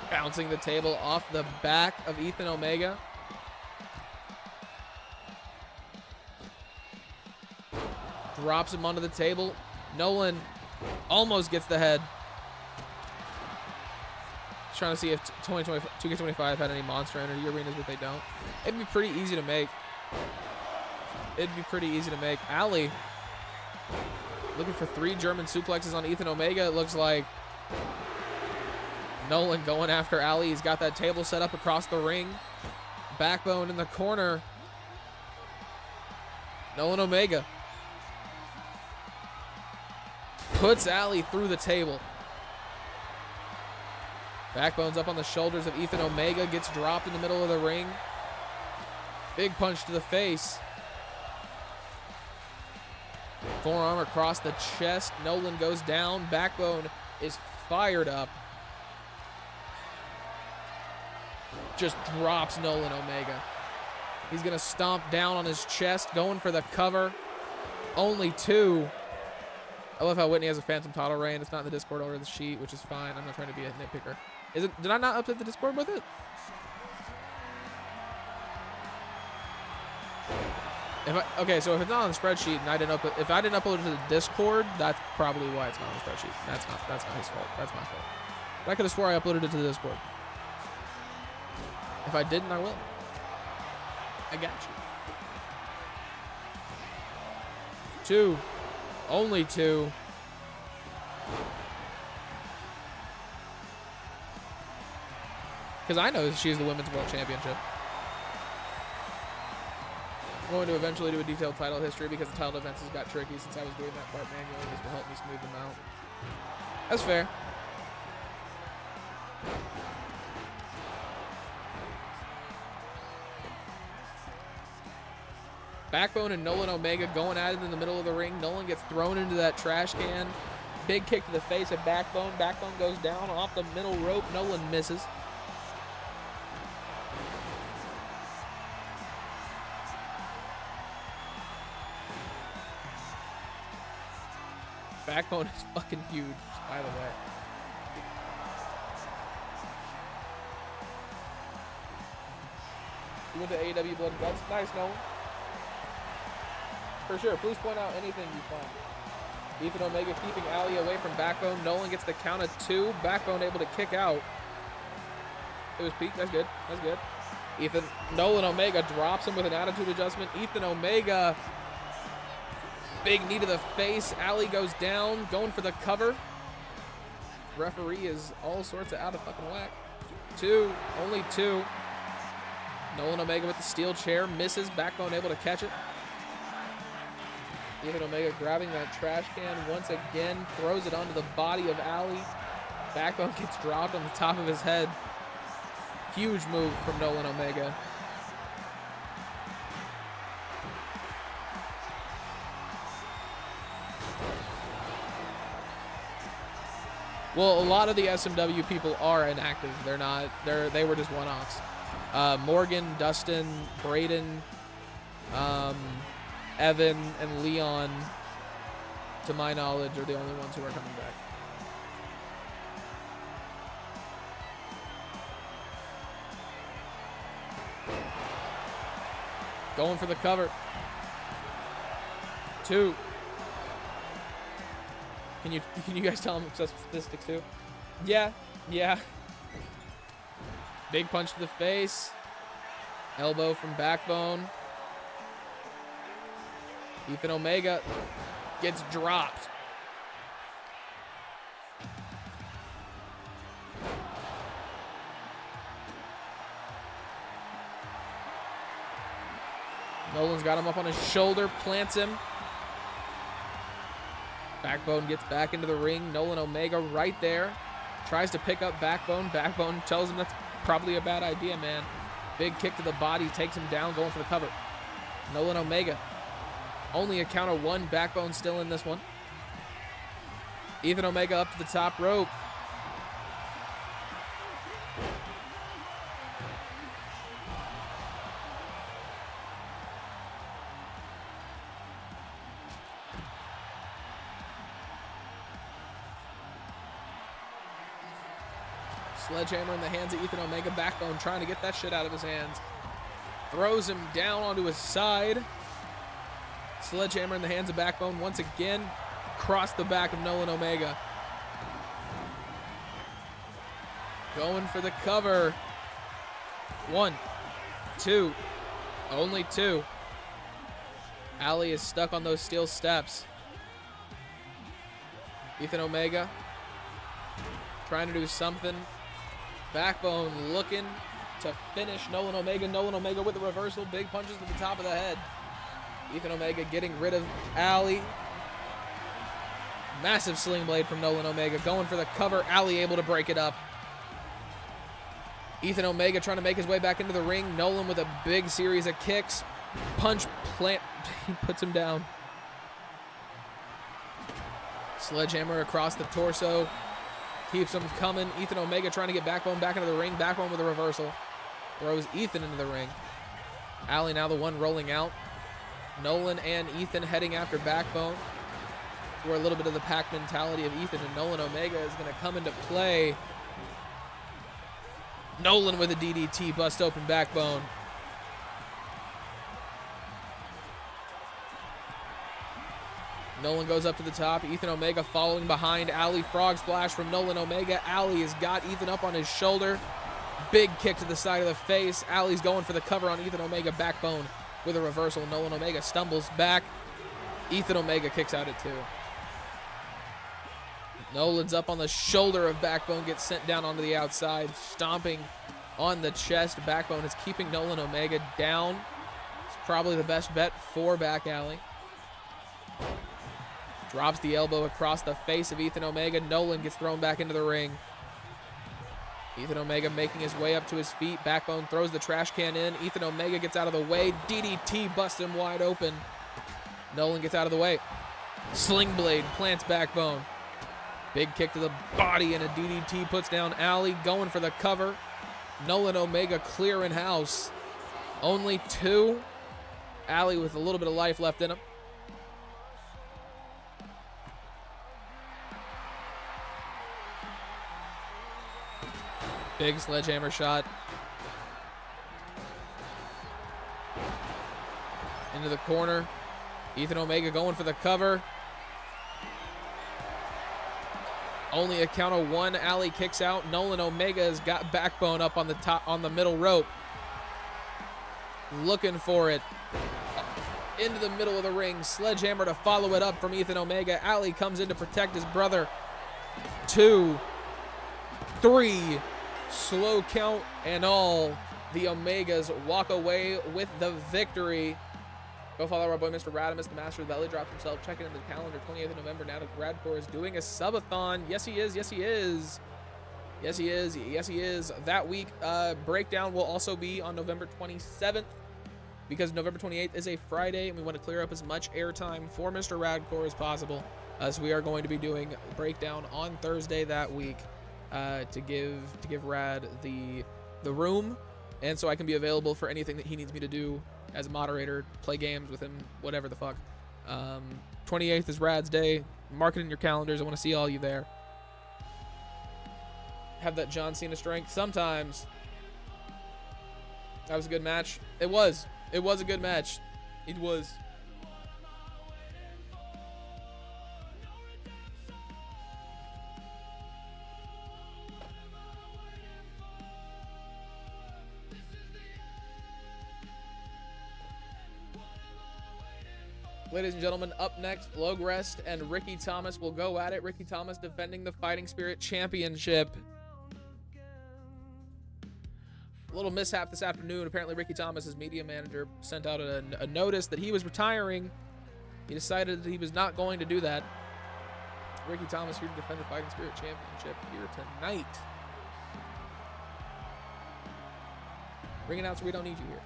Bouncing the table off the back of Ethan Omega. Drops him onto the table. Nolan almost gets the head. Trying to see if 2K25 had any Monster Energy arenas, but they don't. It'd be pretty easy to make. Ali looking for 3 German suplexes on Ethan Omega. It looks like Nolan going after Ali. He's got that table set up across the ring. Backbone in the corner. Nolan Omega puts Ali through the table. Backbone's up on the shoulders of Ethan Omega. Gets dropped in the middle of the ring. Big punch to the face. Forearm across the chest. Nolan goes down. Backbone is fired up. Just drops Nolan Omega. He's going to stomp down on his chest, going for the cover. Only 2. I love how Whitney has a phantom title reign. It's not in the Discord or the sheet, which is fine. I'm not trying to be a nitpicker. Is it? Did I not update the Discord with it? Okay, so if it's not on the spreadsheet and I didn't upload, if I didn't upload it to the Discord, that's probably why it's not on the spreadsheet. That's not his fault. That's my fault. But I could have swore I uploaded it to the Discord. If I didn't, I will. I got you. 2. Only 2. Because I know she's the Women's World Championship. I'm going to eventually do a detailed title history because the title events has got tricky since I was doing that part manually. This will help me smooth them out. That's fair. Backbone and Nolan Omega going at it in the middle of the ring. Nolan gets thrown into that trash can. Big kick to the face of Backbone. Backbone goes down off the middle rope. Nolan misses. Backbone is fucking huge, by the way. You went to AEW Blood and Guts. Nice, Nolan. For sure. Please point out anything you find. Ethan Omega keeping Ali away from Backbone. Nolan gets the count of 2. Backbone able to kick out. It was peak. That's good. That's good. Nolan Omega drops him with an attitude adjustment. Ethan Omega, big knee to the face. Ali goes down, going for the cover. Referee is all sorts of out of fucking whack. 2. Only 2. Nolan Omega with the steel chair. Misses. Backbone able to catch it. Ethan Omega grabbing that trash can once again, throws it onto the body of Ali. Backbone gets dropped on the top of his head. Huge move from Nolan Omega. Well, a lot of the SMW people are inactive. They're not. They were just one-offs. Morgan, Dustin, Brayden, Evan, and Leon, to my knowledge, are the only ones who are coming back. Going for the cover. 2. Can you guys tell I'm obsessed with statistics too? Yeah. Big punch to the face. Elbow from Backbone. Ethan Omega gets dropped. Nolan's got him up on his shoulder, plants him. Backbone gets back into the ring. Nolan Omega right there. Tries to pick up Backbone. Backbone tells him that's probably a bad idea, man. Big kick to the body, takes him down, going for the cover. Nolan Omega. Only a count of 1. Backbone still in this one. Ethan Omega up to the top rope. Sledgehammer in the hands of Ethan Omega. Backbone trying to get that shit out of his hands. Throws him down onto his side. Sledgehammer in the hands of Backbone once again. Across the back of Nolan Omega. Going for the cover. 1, 2. Only 2. Ali is stuck on those steel steps. Ethan Omega trying to do something. Backbone looking to finish Nolan Omega. Nolan Omega with the reversal. Big punches to the top of the head. Ethan Omega getting rid of Ali. Massive sling blade from Nolan Omega. Going for the cover. Ali able to break it up. Ethan Omega trying to make his way back into the ring. Nolan with a big series of kicks. Punch, plant. He puts him down. Sledgehammer across the torso. Keeps him coming. Ethan Omega trying to get Backbone back into the ring. Backbone with a reversal. Throws Ethan into the ring. Ali now the one rolling out. Nolan and Ethan heading after Backbone. Where a little bit of the pack mentality of Ethan and Nolan Omega is going to come into play. Nolan with a DDT, bust open Backbone. Nolan goes up to the top. Ethan Omega following behind. Ali frog splash from Nolan Omega. Ali has got Ethan up on his shoulder. Big kick to the side of the face. Ali's going for the cover on Ethan Omega. Backbone with a reversal. Nolan Omega stumbles back. Ethan Omega kicks out at 2. Nolan's up on the shoulder of Backbone, gets sent down onto the outside, stomping on the chest. Backbone is keeping Nolan Omega down. It's probably the best bet for Back Alley. Drops the elbow across the face of Ethan Omega. Nolan gets thrown back into the ring. Ethan Omega making his way up to his feet. Backbone throws the trash can in. Ethan Omega gets out of the way. DDT busts him wide open. Nolan gets out of the way. Sling blade plants Backbone. Big kick to the body and a DDT puts down Ali. Going for the cover. Nolan Omega clearing house. Only 2. Ali with a little bit of life left in him. Big sledgehammer shot. Into the corner. Ethan Omega going for the cover. Only a count of 1. Ali kicks out. Nolan Omega has got Backbone up on the top, on the middle rope. Looking for it. Into the middle of the ring. Sledgehammer to follow it up from Ethan Omega. Ali comes in to protect his brother. 2, 3. Slow count and all. The Omegas walk away with the victory. Go follow our boy Mr. Radimus, the master of the belly drops himself. Check it in the calendar. 28th of November. Now Radcore is doing a subathon. Yes, he is. Yes, he is. Yes, he is. Yes, he is. That week, Breakdown will also be on November 27th because November 28th is a Friday, and we want to clear up as much airtime for Mr. Radcore as possible. So we are going to be doing Breakdown on Thursday that week to give Rad the room, and so I can be available for anything that he needs me to do as a moderator, play games with him, whatever the fuck. 28th is Rad's day. Mark it in your calendars. I want to see all you there. Have that John Cena strength sometimes. That was a good match. It was. It was a good match. It was. Ladies and gentlemen, up next, Logrest and Ricky Thomas will go at it. Ricky Thomas defending the Fighting Spirit Championship. A little mishap this afternoon. Apparently, Ricky Thomas, his media manager, sent out a notice that he was retiring. He decided that he was not going to do that. Ricky Thomas here to defend the Fighting Spirit Championship here tonight. Ring announcer, we don't need you here.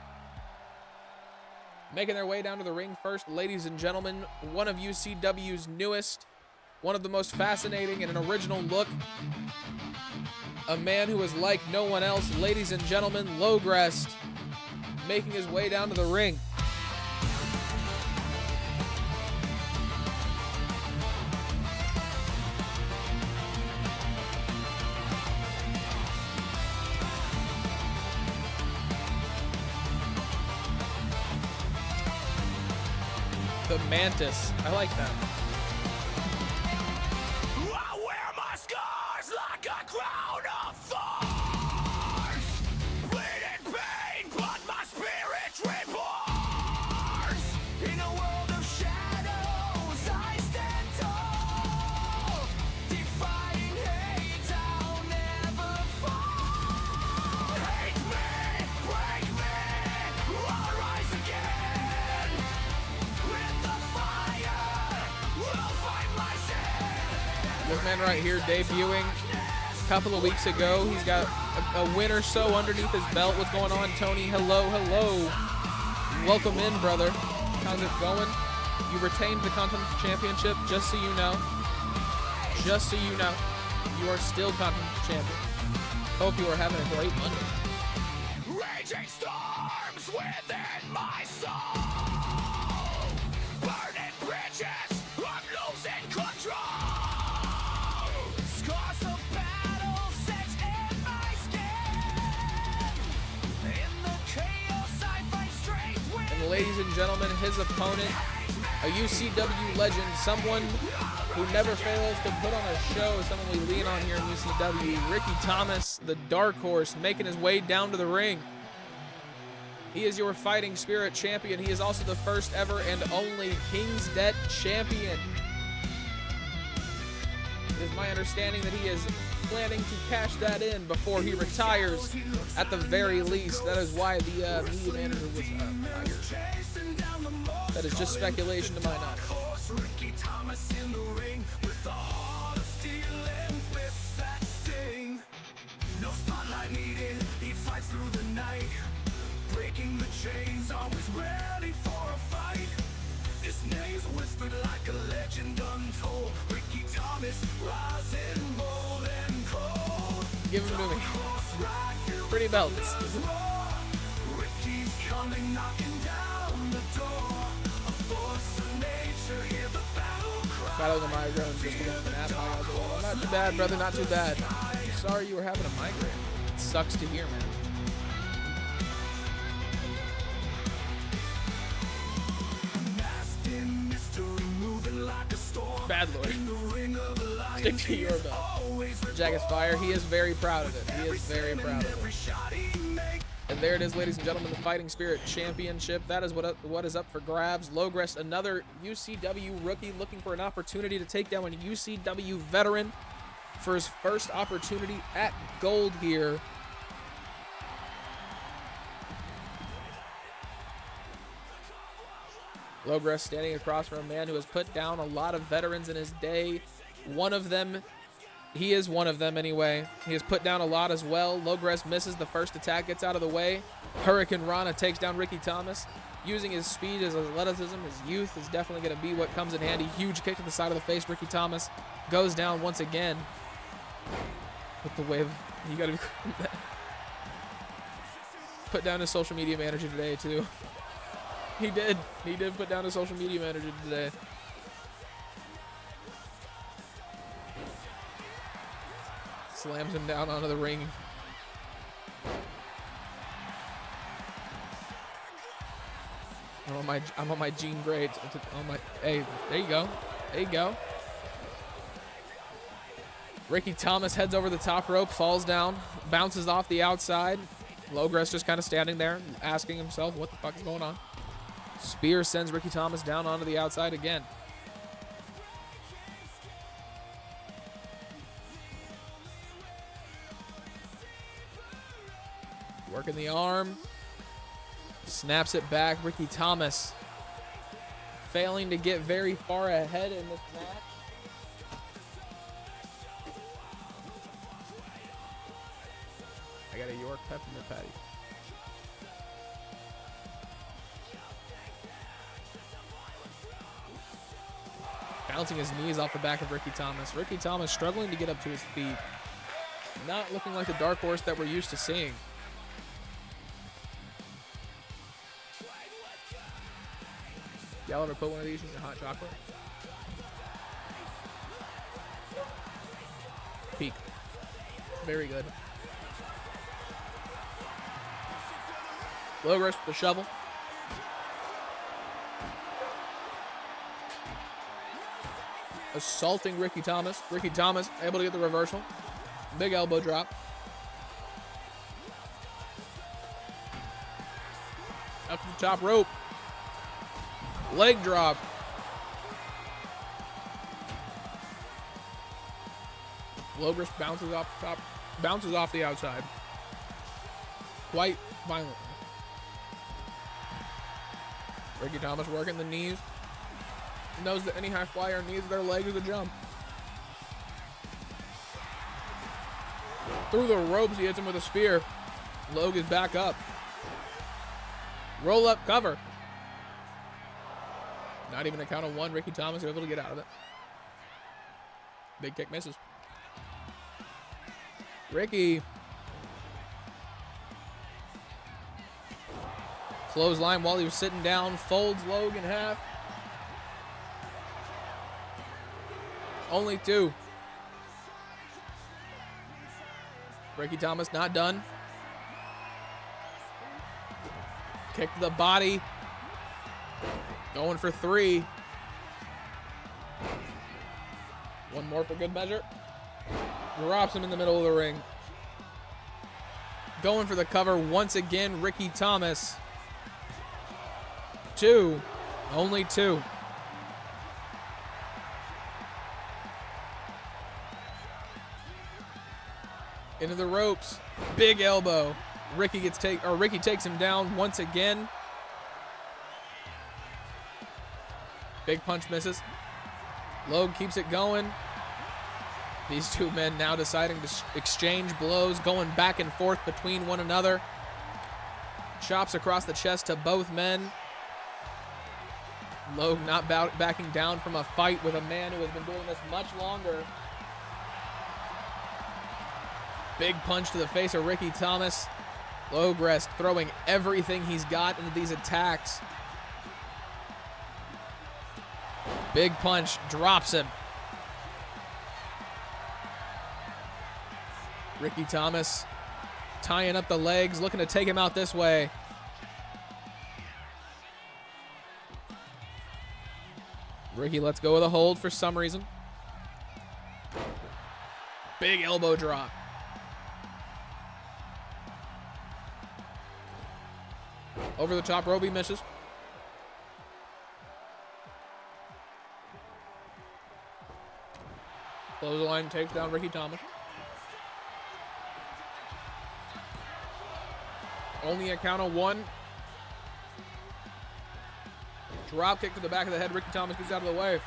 Making their way down to the ring first, ladies and gentlemen, one of UCW's newest, one of the most fascinating and an original look. A man who is like no one else, ladies and gentlemen, Logrest, making his way down to the ring. The Mantis. I like that. I wear my scars like a crown of thorns. Bleeding pain, but my spirit reborns. In a world of shadows, I stand tall. Defying hate, I'll never fall. Hate me, break me, I'll rise again. With the fire, we'll fight my sin. This man right here debuting a couple of weeks ago. He's got a win or so underneath his belt. What's going on, Tony? Hello, hello. Welcome in, brother. How's it going? You retained the Contender Championship, just so you know. Just so you know. You are still Contender Champion. Hope you are having a great Monday. Raging storms within my soul. Burning bridges, I'm losing control. Scars of battle set in my skin. In the chaos I fight straight with. And ladies and gentlemen, his opponent, a UCW legend, someone who never fails to put on a show, someone we lean on here in UCW, Ricky Thomas, the dark horse, making his way down to the ring. He is your Fighting Spirit champion. He is also the first ever and only King's Debt champion. It is my understanding that he is planning to cash that in before he retires, at the very least. That is why the media manager was hired. That is just speculation to my knowledge. Ricky Thomas in the ring with a heart of steel and fists that sting. No spotlight needed, he fights through the night. Breaking the chains, always ready for a fight. His name's whispered like a legend untold. Ricky Thomas, rising bold and cold. Give him to me. Pretty belts. Ricky's coming, knocking down the door. A force of nature, hear the battle cry. Battling a migraine, just looking for an app. Not too bad, brother, not too bad. Sorry you were having a migraine. It sucks to hear, man. Bad Lord. Stick to your belt. Jacket's fire. He is very proud of it. He is very proud of it. And there it is, ladies and gentlemen, the Fighting Spirit Championship. That is what is up for grabs. Logrest, another UCW rookie, looking for an opportunity to take down a UCW veteran for his first opportunity at gold here. Logrest standing across from a man who has put down a lot of veterans in his day. One of them, he is one of them anyway. He has put down a lot as well. Logrest misses the first attack, gets out of the way. Hurricane Rana takes down Ricky Thomas. Using his speed, his athleticism, his youth is definitely going to be what comes in handy. Huge kick to the side of the face. Ricky Thomas goes down once again. With the wave, you got to be put down his social media manager today too. He did put down his social media manager today. Slams him down onto the ring. I'm on my Gene grades. Hey, there you go. There you go. Ricky Thomas heads over the top rope, falls down, bounces off the outside. Logress just kind of standing there, asking himself what the fuck is going on. Spear sends Ricky Thomas down onto the outside again. Working the arm. Snaps it back. Ricky Thomas failing to get very far ahead in this match. I got a York peppermint patty. Bouncing his knees off the back of Ricky Thomas. Ricky Thomas struggling to get up to his feet. Not looking like the dark horse that we're used to seeing. Y'all ever put one of these in your hot chocolate? Peak. Very good. Low rush with the shovel. Assaulting Ricky Thomas. Ricky Thomas able to get the reversal. Big elbow drop. Up to the top rope. Leg drop. Logris bounces off the top, bounces off the outside. Quite violently. Ricky Thomas working the knees. He knows that any high flyer needs their leg as a jump. Through the ropes, he hits him with a spear. Logue is back up. Roll up cover. Not even a count of one. Ricky Thomas is able to get out of it. Big kick misses. Ricky. Clothesline while he was sitting down. Folds Logue in half. Only two. Ricky Thomas not done. Kick to the body. Going for three. One more for good measure. Drops him in the middle of the ring. Going for the cover once again, Ricky Thomas. Two. Only two. Into the ropes. Big elbow. Ricky takes him down once again. Big punch misses. Logue keeps it going. These two men now deciding to exchange blows, going back and forth between one another. Chops across the chest to both men. Logue not backing down from a fight with a man who has been doing this much longer. Big punch to the face of Ricky Thomas. Logrest throwing everything he's got into these attacks. Big punch, drops him. Ricky Thomas tying up the legs, looking to take him out this way. Ricky lets go of the hold for some reason. Big elbow drop. Over the top rope, he misses. Clothesline takes down Ricky Thomas. Only a count of one. Drop kick to the back of the head. Ricky Thomas gets out of the way.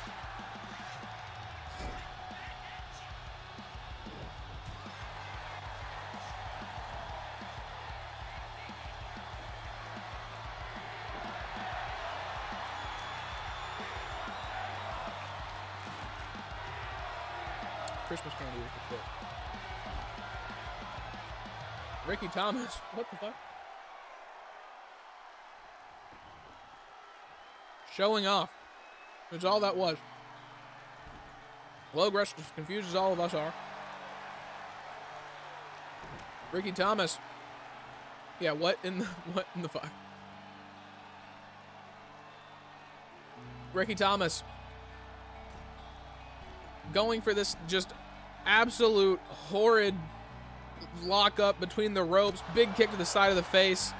Christmas candy is the shit. Ricky Thomas, what the fuck? Showing off. That's all that was. Logue rush, as confused as all of us are. Ricky Thomas. Yeah, what in the fuck? Ricky Thomas going for this just absolute horrid lockup between the ropes. Big kick to the side of the face.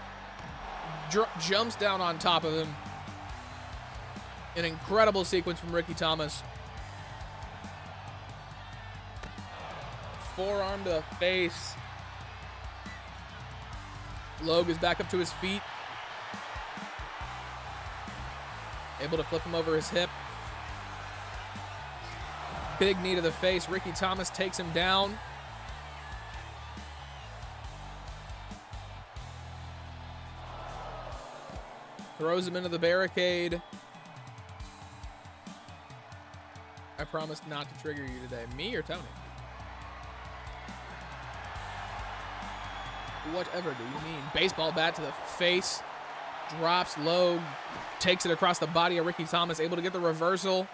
Jumps down on top of him. An incredible sequence from Ricky Thomas. Forearm to the face. Logue is back up to his feet. Able to flip him over his hip. Big knee to the face. Ricky Thomas takes him down. Throws him into the barricade. I promised not to trigger you today. Me or Tony? Whatever do you mean? Baseball bat to the face. Drops low. Takes it across the body of Ricky Thomas. Able to get the reversal.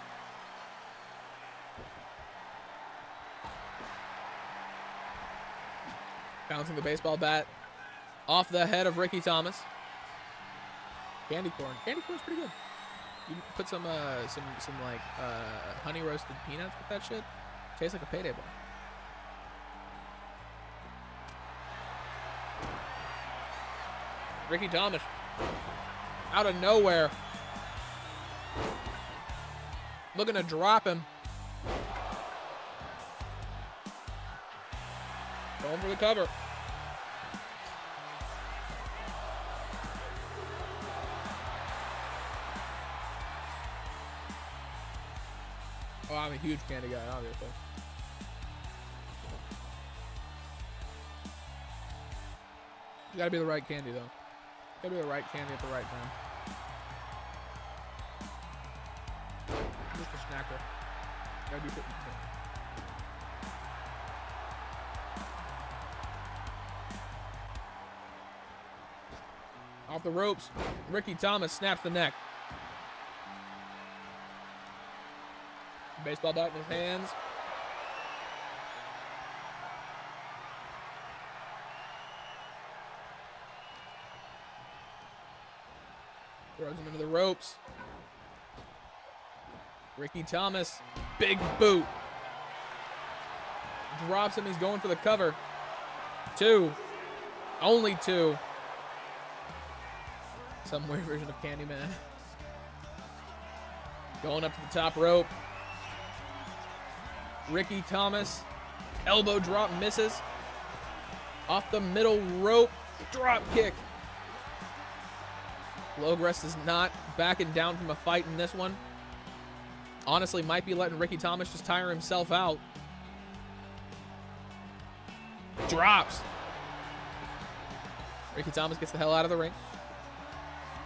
Bouncing the baseball bat off the head of Ricky Thomas. Candy corn. Candy corn's pretty good. You can put some like honey roasted peanuts with that shit. Tastes like a payday bar. Ricky Thomas out of nowhere looking to drop him. Going for the cover. Oh, I'm a huge candy guy, obviously. You gotta be the right candy, though. Gotta be the right candy at the right time. Just a snacker. Gotta be putting off the ropes. Ricky Thomas snaps the neck. Baseball bat in his hands. Throws him into the ropes. Ricky Thomas, big boot. Drops him, he's going for the cover. 2. Only 2. Some weird version of Candyman. Going up to the top rope. Ricky Thomas, elbow drop, misses. Off the middle rope, drop kick. Logrest is not backing down from a fight in this one. Honestly, might be letting Ricky Thomas just tire himself out. Drops. Ricky Thomas gets the hell out of the ring.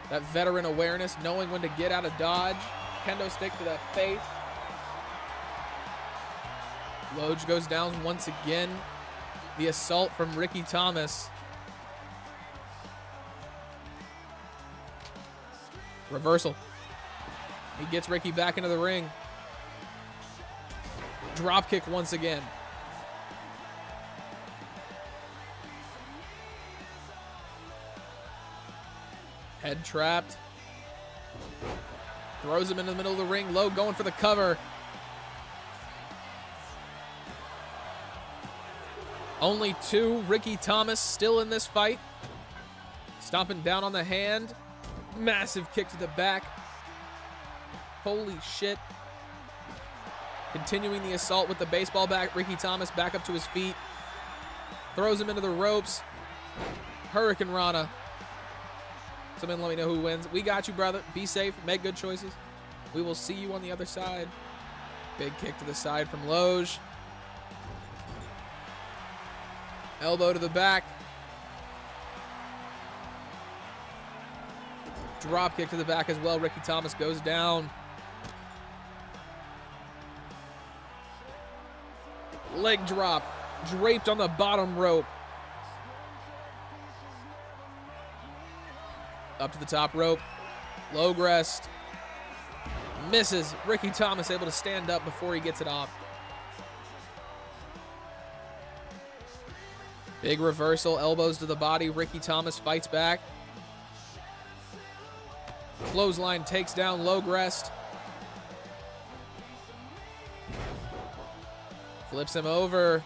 That veteran awareness, knowing when to get out of dodge. Kendo stick to the face. Loge goes down once again. The assault from Ricky Thomas. Reversal. He gets Ricky back into the ring. Drop kick once again. Head trapped. Throws him into the middle of the ring. Low going for the cover. Only 2. Ricky Thomas still in this fight. Stomping down on the hand. Massive kick to the back. Holy shit. Continuing the assault with the baseball bat. Ricky Thomas back up to his feet. Throws him into the ropes. Hurricane Rana. Someone let me know who wins. We got you, brother. Be safe. Make good choices. We will see you on the other side. Big kick to the side from Loge. Elbow to the back. Drop kick to the back as well. Ricky Thomas goes down. Leg drop. Draped on the bottom rope. Up to the top rope. Low rest. Misses. Ricky Thomas able to stand up before he gets it off. Big reversal. Elbows to the body. Ricky Thomas fights back. Clothesline takes down Logrest. Flips him over.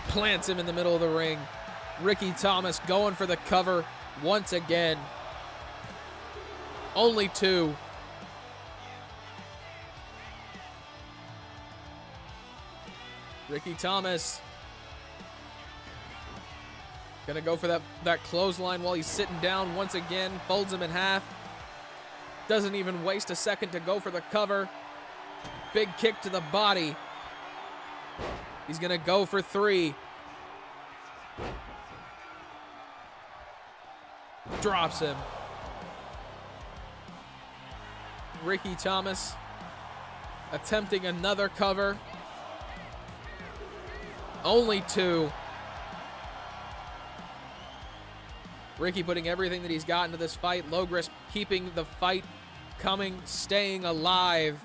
Plants him in the middle of the ring. Ricky Thomas going for the cover once again. Only 2. Ricky Thomas gonna go for that clothesline while he's sitting down once again. Folds him in half. Doesn't even waste a second to go for the cover. Big kick to the body. He's gonna go for 3. Drops him. Ricky Thomas attempting another cover. Only 2. Ricky putting everything that he's got into this fight. Logris keeping the fight coming, staying alive.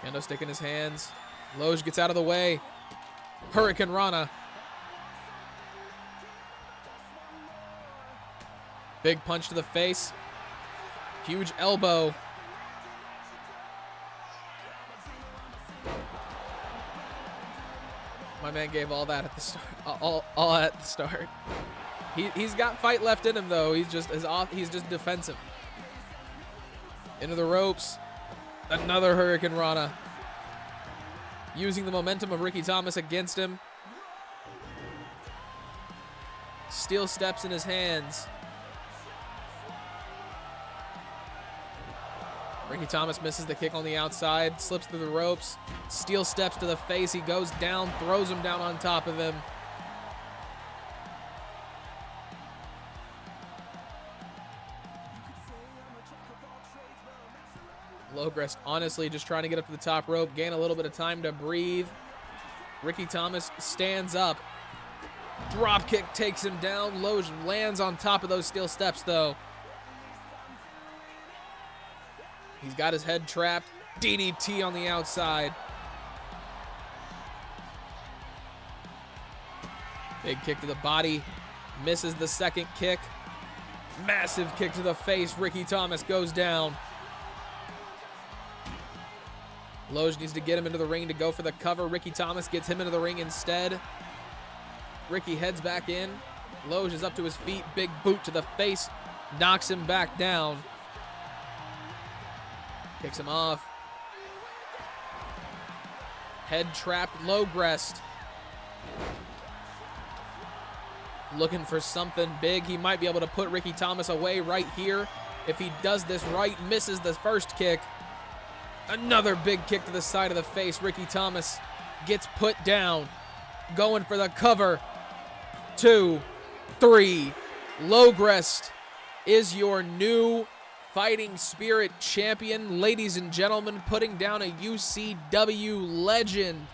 Kendo stick in his hands. Loge gets out of the way. Hurricane Rana. Big punch to the face. Huge elbow. My man gave all that at the start. All at the start. He's got fight left in him though. He's just defensive. Into the ropes. Another Hurricane Rana. Using the momentum of Ricky Thomas against him. Steel steps in his hands. Ricky Thomas misses the kick on the outside, slips through the ropes, steel steps to the face, he goes down, throws him down on top of him. Logrest honestly just trying to get up to the top rope, gain a little bit of time to breathe. Ricky Thomas stands up. Drop kick takes him down. Loge lands on top of those steel steps though. He's got his head trapped. DDT on the outside. Big kick to the body. Misses the second kick. Massive kick to the face. Ricky Thomas goes down. Loge needs to get him into the ring to go for the cover. Ricky Thomas gets him into the ring instead. Ricky heads back in. Loge is up to his feet. Big boot to the face. Knocks him back down. Kicks him off. Head trapped Logrest. Looking for something big. He might be able to put Ricky Thomas away right here. If he does this right, misses the first kick. Another big kick to the side of the face. Ricky Thomas gets put down. Going for the cover. 2, 3. Logrest is your new Fighting Spirit champion. Ladies and gentlemen, putting down a UCW legend.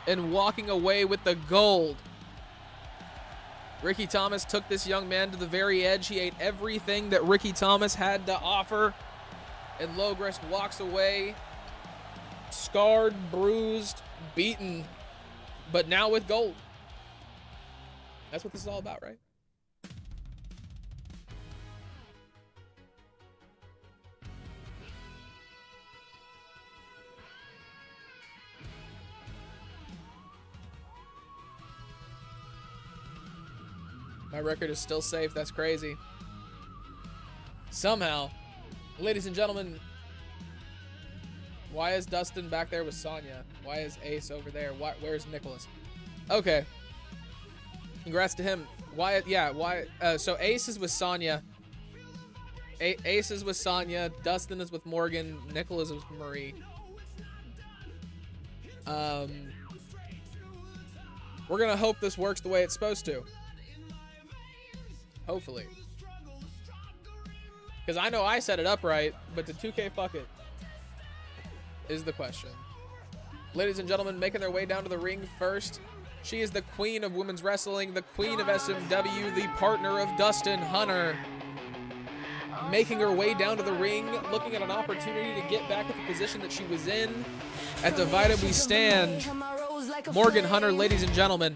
And walking away with the gold. Ricky Thomas took this young man to the very edge. He ate everything that Ricky Thomas had to offer. And Logrest walks away scarred, bruised, beaten, but now with gold. That's what this is all about, right? My record is still safe. That's crazy. Somehow, ladies and gentlemen, why is Dustin back there with Sonya? Why is Ace over there? Where's Nicholas? Okay. Congrats to him. Why? Yeah. Why? So Ace is with Sonya. Ace is with Sonya. Dustin is with Morgan. Nicholas is with Marie. We're gonna hope this works the way it's supposed to. Hopefully. Because I know I set it up right, but the 2K fuck it is the question. Ladies and gentlemen, making their way down to the ring first. She is the queen of women's wrestling, the queen of SMW, the partner of Dustin Hunter. Making her way down to the ring, looking at an opportunity to get back at the position that she was in. At Divided We Stand. Morgan Hunter, ladies and gentlemen.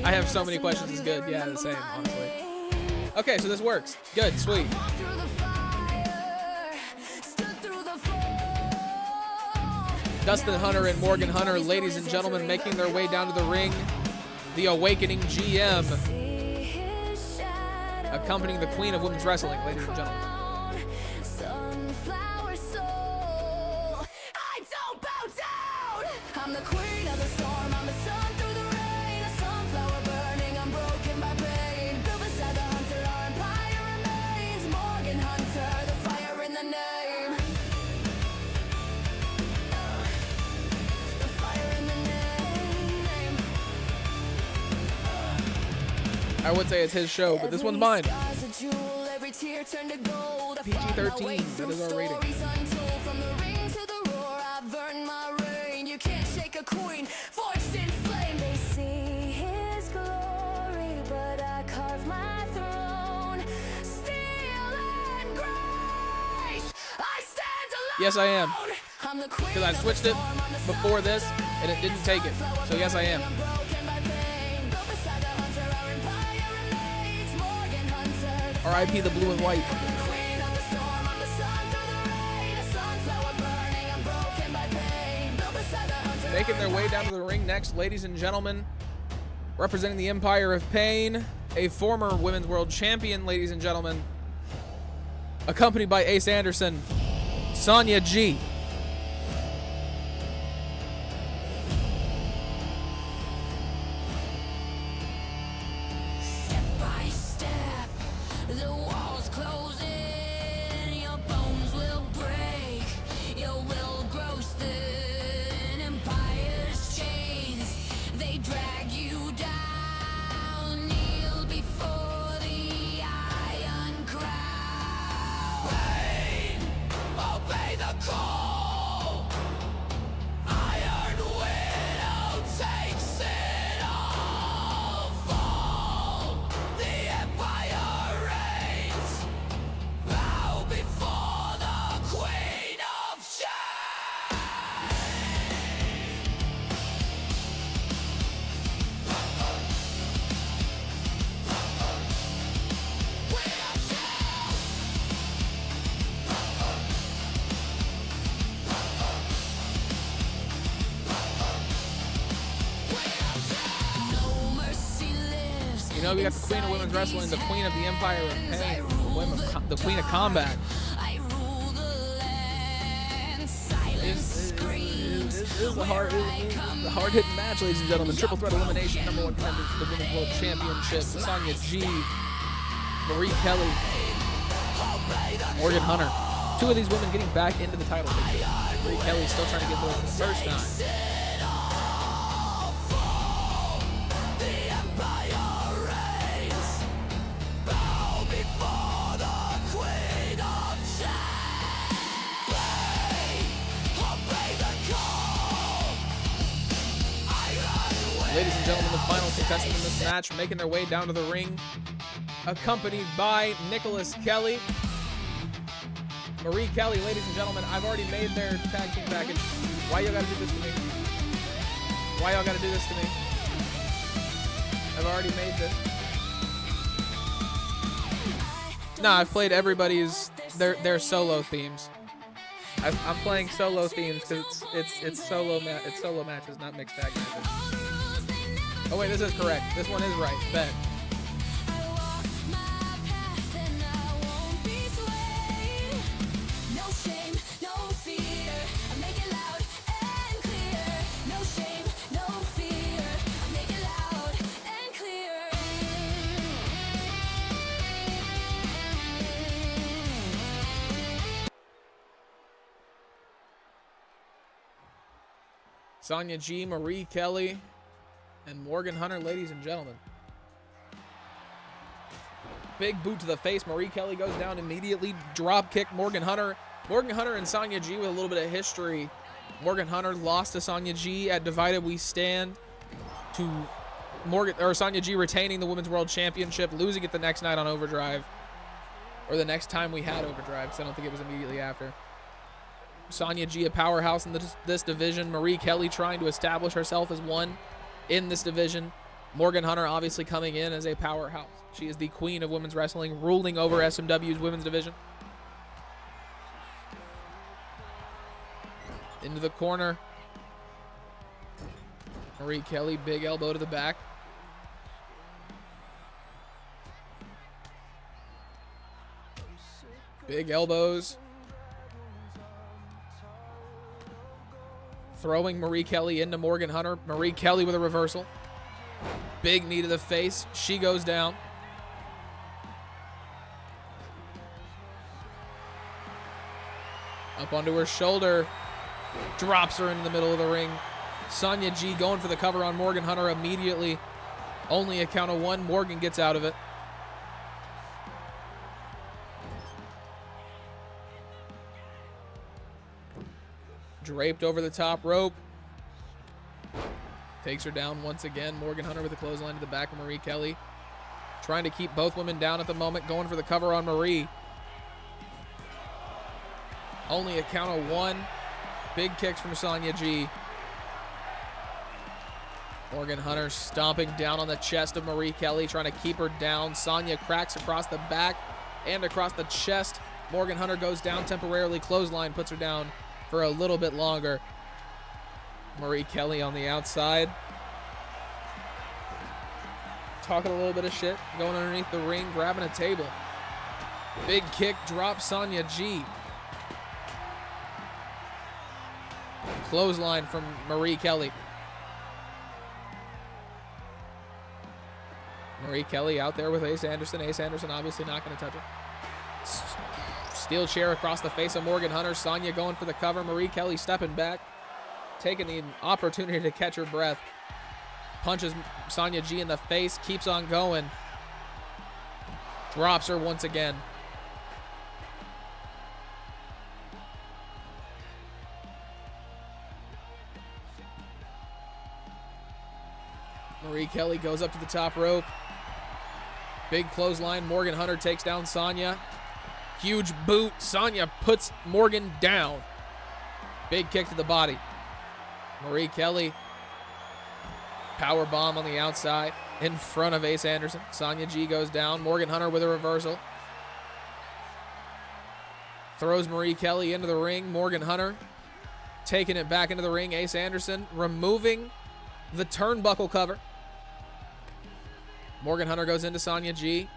I have so many questions. It's good. Yeah, the same, honestly. Okay, so this works. Good, sweet. Walked through the fire, stood through the fall. Dustin Hunter and Morgan Hunter, ladies and gentlemen, making their way down to the ring. The Awakening GM, See his shadow accompanying the Queen of Women's Wrestling, ladies and gentlemen. sunflower soul. I don't bow down. I'm the queen of the storm. I'm the sun through the rain. A sunflower burning, unbroken by pain. Built beside the hunter, our empire remains. Morgan Hunter, the fire in the name. The fire in the name. I would say it's his show, but this one's mine. Scar's a jewel, every tear turned to gold. I PG-13, fought my way that through is our rating. stories untold. From the ring to the roar, I've earned my reign. You can't shake a queen, forged in flame. They see his glory, but I carve my throne. Steel and grace, I stand alone. Yes, I am. I'm the queen Because I of the switched it storm, I'm the before sun this, through the and it didn't take it. So yes, I am. unbroken by pain. Built beside the hunter, our empire remains. Morgan Hunter, R.I.P. the blue and white. queen of the storm, I'm the sun through the rain. A sunflower burning, unbroken by pain. Built beside the hunter, Making their way down to the ring next, ladies and gentlemen, representing the Empire of Pain, a former Women's World Champion, ladies and gentlemen, accompanied by Ace Anderson, Sonya G. step by step, the walls closing. Your bones will break, your will grows thin. Empire's chains, they drag you down. Kneel before the iron crown. Pain, obey the call. Iron Widow takes it all. Fall, the Empire reigns. Bow before the Queen of Change. No mercy lives. You know, we got the Queen of Women's Wrestling, the Queen of the Empire of Pain, the Queen of Combat. I rule the land. Silence screams. This is a hard-hitting match, ladies and gentlemen. Triple threat elimination, #1 contender for the Women's World Championship. Sonya G, Marie Kelly, Morgan Hunter. Two of these women getting back into the title picture. Marie Kelly still trying to get more for the first time. Ladies and gentlemen, the final contestant in this match, making their way down to the ring, accompanied by Nicholas Kelly. Marie Kelly, ladies and gentlemen, I've already made their tag team package. Why y'all gotta do this to me? Why y'all gotta do this to me? I've already made this. Nah, I've played everybody's their solo themes. I'm playing solo themes because it's solo matches, not mixed tag matches. Oh wait, this is correct. This one is right. Bet. Sonya G, Marie Kelly, and Morgan Hunter, ladies and gentlemen. Big boot to the face. Marie Kelly goes down immediately. Drop kick Morgan Hunter. Morgan Hunter and Sonya G with a little bit of history. Morgan Hunter lost to Sonya G at Divided We Stand, to Sonya G retaining the Women's World Championship, losing it the next night on Overdrive, or the next time we had Overdrive, because I don't think it was immediately after. Sonya G, a powerhouse in this division. Marie Kelly trying to establish herself as one in this division. Morgan Hunter obviously coming in as a powerhouse. She is the queen of women's wrestling, ruling over SMW's women's division. Into the corner. Marie Kelly, big elbow to the back. Big elbows. Throwing Marie Kelly into Morgan Hunter. Marie Kelly with a reversal. Big knee to the face. She goes down. Up onto her shoulder. Drops her into the middle of the ring. Sonya G going for the cover on Morgan Hunter immediately. Only a count of one. Morgan gets out of it. Draped over the top rope. Takes her down once again. Morgan Hunter with a clothesline to the back of Marie Kelly. Trying to keep both women down at the moment. Going for the cover on Marie. Only a count of one. Big kicks from Sonya G. Morgan Hunter stomping down on the chest of Marie Kelly, trying to keep her down. Sonya cracks across the back and across the chest. Morgan Hunter goes down temporarily. Clothesline puts her down for a little bit longer. Marie Kelly on the outside. Talking a little bit of shit. Going underneath the ring, grabbing a table. Big kick, drop Sonya G. Clothesline from Marie Kelly. Marie Kelly out there with Ace Anderson. Ace Anderson obviously not going to touch her. Steel chair across the face of Morgan Hunter. Sonya going for the cover. Marie Kelly stepping back. Taking the opportunity to catch her breath. Punches Sonya G in the face. Keeps on going. Drops her once again. Marie Kelly goes up to the top rope. Big clothesline. Morgan Hunter takes down Sonya. Huge boot. Sonya puts Morgan down. Big kick to the body. Marie Kelly. Power bomb on the outside in front of Ace Anderson. Sonya G goes down. Morgan Hunter with a reversal. Throws Marie Kelly into the ring. Morgan Hunter taking it back into the ring. Ace Anderson removing the turnbuckle cover. Morgan Hunter goes into Sonya G.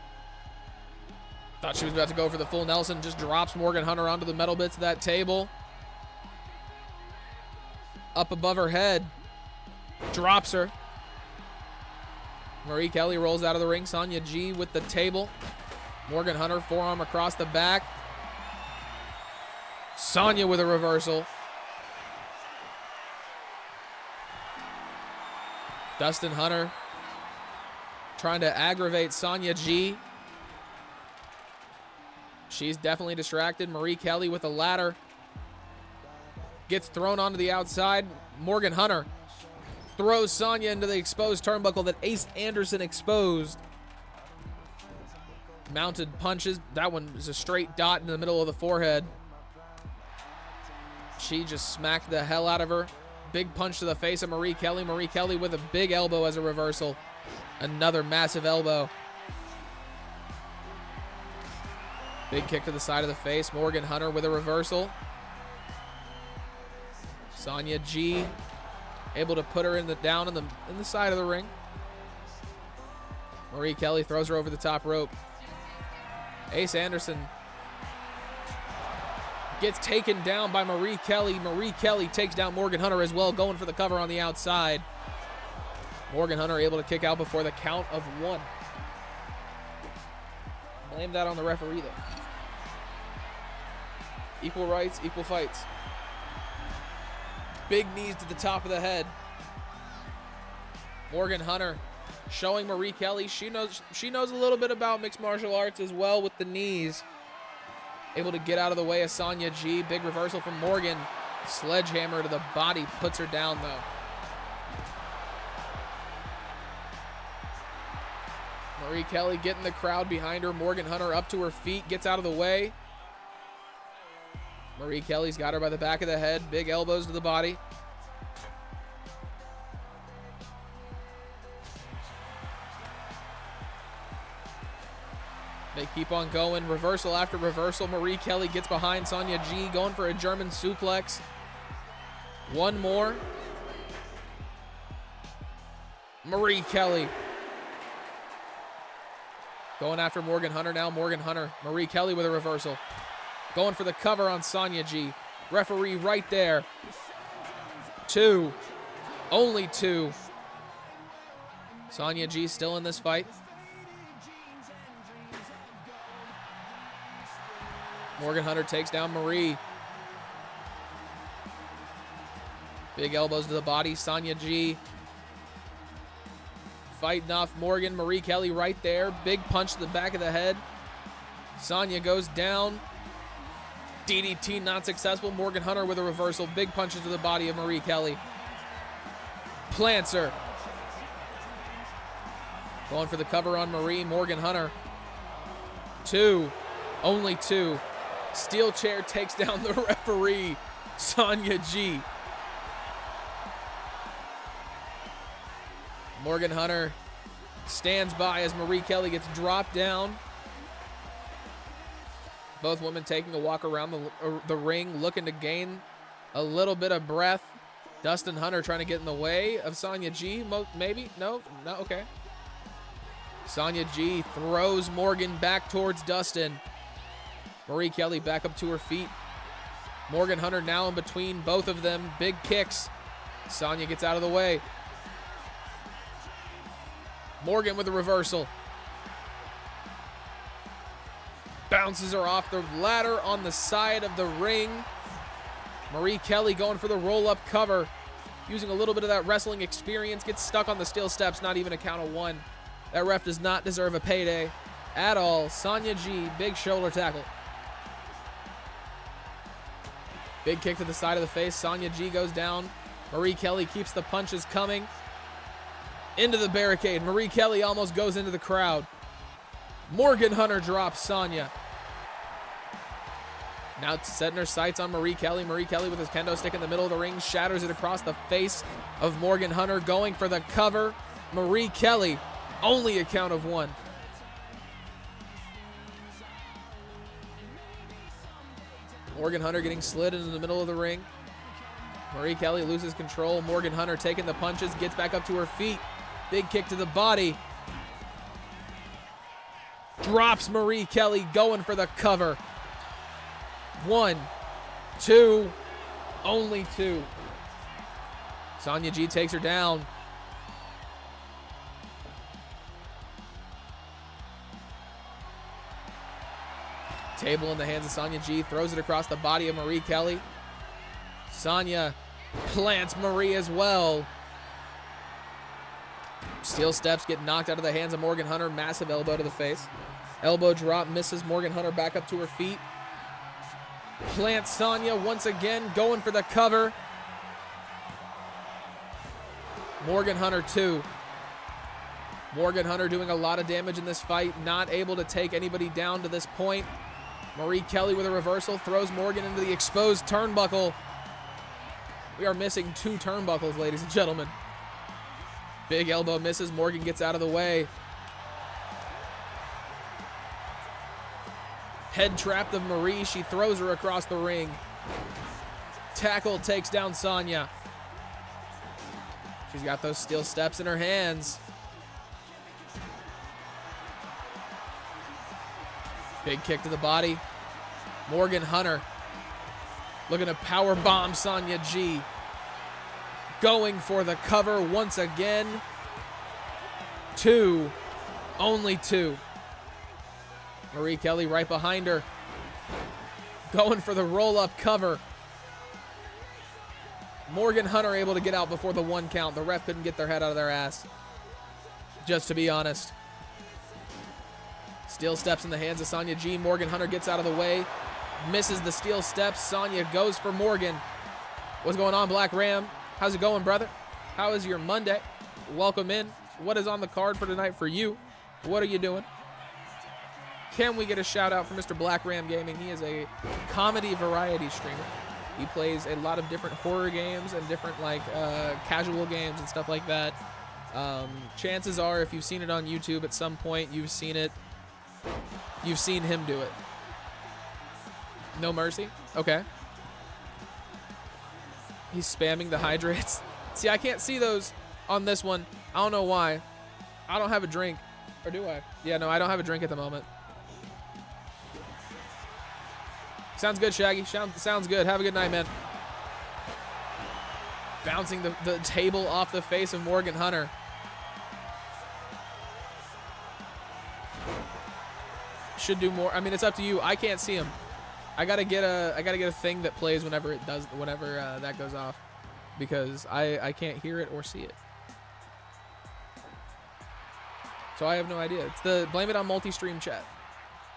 Thought she was about to go for the full Nelson. Just drops Morgan Hunter onto the metal bits of that table. Up above her head. Drops her. Marie Kelly rolls out of the ring. Sonya G with the table. Morgan Hunter forearm across the back. Sonya with a reversal. Dustin Hunter trying to aggravate Sonya G. She's definitely distracted. Marie Kelly with a ladder. Gets thrown onto the outside. Morgan Hunter throws Sonya into the exposed turnbuckle that Ace Anderson exposed. Mounted punches. That one was a straight dot in the middle of the forehead. She just smacked the hell out of her. Big punch to the face of Marie Kelly. Marie Kelly with a big elbow as a reversal. Another massive elbow. Big kick to the side of the face. Morgan Hunter with a reversal. Sonya G able to put her in the side of the ring. Marie Kelly throws her over the top rope. Ace Anderson gets taken down by Marie Kelly. Marie Kelly takes down Morgan Hunter as well, going for the cover on the outside. Morgan Hunter able to kick out before the count of one. Blame that on the referee, though. Equal rights, equal fights. Big knees to the top of the head. Morgan Hunter showing Marie Kelly she knows a little bit about mixed martial arts as well with the knees. Able to get out of the way of Sonya G. Big reversal from Morgan. Sledgehammer to the body puts her down, though. Marie Kelly getting the crowd behind her. Morgan Hunter up to her feet, gets out of the way. Marie Kelly's got her by the back of the head. Big elbows to the body. They keep on going. Reversal after reversal. Marie Kelly gets behind Sonya G, going for a German suplex. One more. Marie Kelly. Going after Morgan Hunter now. Morgan Hunter. Marie Kelly with a reversal. Going for the cover on Sonya G. Referee right there. 2. Only 2. Sonya G still in this fight. Morgan Hunter takes down Marie. Big elbows to the body. Sonya G fighting off Morgan. Marie Kelly right there. Big punch to the back of the head. Sonya goes down. DDT not successful. Morgan Hunter with a reversal. Big punches to the body of Marie Kelly. Plants her. Going for the cover on Marie. Morgan Hunter. 2. Only 2. Steel chair takes down the referee. Sonya G. Morgan Hunter stands by as Marie Kelly gets dropped down. Both women taking a walk around the ring, looking to gain a little bit of breath. Dustin Hunter trying to get in the way of Sonya G. Maybe? No, okay. Sonya G throws Morgan back towards Dustin. Marie Kelly back up to her feet. Morgan Hunter now in between both of them. Big kicks. Sonya gets out of the way. Morgan with a reversal. Bounces her off the ladder on the side of the ring. Marie Kelly going for the roll-up cover. Using a little bit of that wrestling experience. Gets stuck on the steel steps. Not even a count of 1. That ref does not deserve a payday at all. Sonya G, big shoulder tackle. Big kick to the side of the face. Sonya G goes down. Marie Kelly keeps the punches coming. Into the barricade. Marie Kelly almost goes into the crowd. Morgan Hunter drops Sonya. Now setting her sights on Marie Kelly. Marie Kelly with his kendo stick in the middle of the ring. Shatters it across the face of Morgan Hunter. Going for the cover. Marie Kelly. Only a count of 1. Morgan Hunter getting slid into the middle of the ring. Marie Kelly loses control. Morgan Hunter taking the punches. Gets back up to her feet. Big kick to the body. Drops Marie Kelly. Going for the cover. 1, 2. Only 2. Sonya G takes her down. Table in the hands of Sonya G. Throws it across the body of Marie Kelly. Sonya plants Marie as well. Steel steps get knocked out of the hands of Morgan Hunter. Massive elbow to the face. Elbow drop misses Morgan Hunter back up to her feet. Plants Sonya once again. Going for the cover. Morgan Hunter 2. Morgan Hunter doing a lot of damage in this fight. Not able to take anybody down to this point. Marie Kelly with a reversal throws Morgan into the exposed turnbuckle. We are missing 2 turnbuckles, ladies and gentlemen. Big elbow misses. Morgan gets out of the way. Head trapped of Marie. She throws her across the ring. Tackle takes down Sonya. She's got those steel steps in her hands. Big kick to the body. Morgan Hunter looking to power bomb Sonya G. Going for the cover once again. 2. Only 2. Marie Kelly right behind her. Going for the roll-up cover. Morgan Hunter able to get out before the 1 count. The ref couldn't get their head out of their ass. Just to be honest. Steel steps in the hands of Sonya G. Morgan Hunter gets out of the way. Misses the steel steps. Sonya goes for Morgan. What's going on, Black Ram? How's it going, brother? How is your Monday? Welcome in. What is on the card for tonight for you? What are you doing? Can we get a shout out for Mr. Black Ram Gaming? He is a comedy variety streamer. He plays a lot of different horror games and different casual games and stuff like that. Chances are, if you've seen it on YouTube at some point, you've seen it You've seen him do it. No mercy? Okay. He's spamming the hydrates. See, I can't see those on this one. I don't know why. I don't have a drink. Or do I? Yeah, no, I don't have a drink at the moment. Sounds good, Shaggy. Sounds good. Have a good night, man. Bouncing the table off the face of Morgan Hunter. Should do more. I mean, it's up to you. I can't see him. I gotta get a thing that plays whenever that goes off, because I can't hear it or see it. So I have no idea. It's the blame it on multi-stream chat.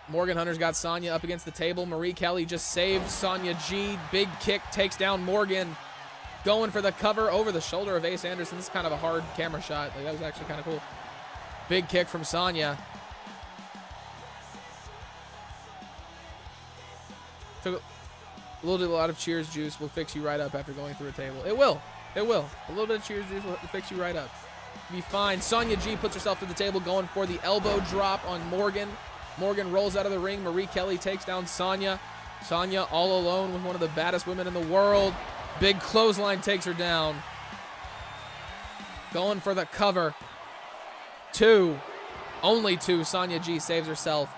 Morgan Hunter's got Sonya up against the table. Marie Kelly just saved Sonya G. Big kick takes down Morgan. Going for the cover over the shoulder of Ace Anderson. This is kind of a hard camera shot. Like, that was actually kind of cool. Big kick from Sonya. Took a lot of cheers juice will fix you right up after going through a table. It will. It will. A little bit of cheers juice will fix you right up. Be fine. Sonya G puts herself to the table, going for the elbow drop on Morgan. Morgan rolls out of the ring. Marie Kelly takes down Sonya. Sonya all alone with one of the baddest women in the world. Big clothesline takes her down. Going for the cover. 2. Only 2. Sonya G saves herself.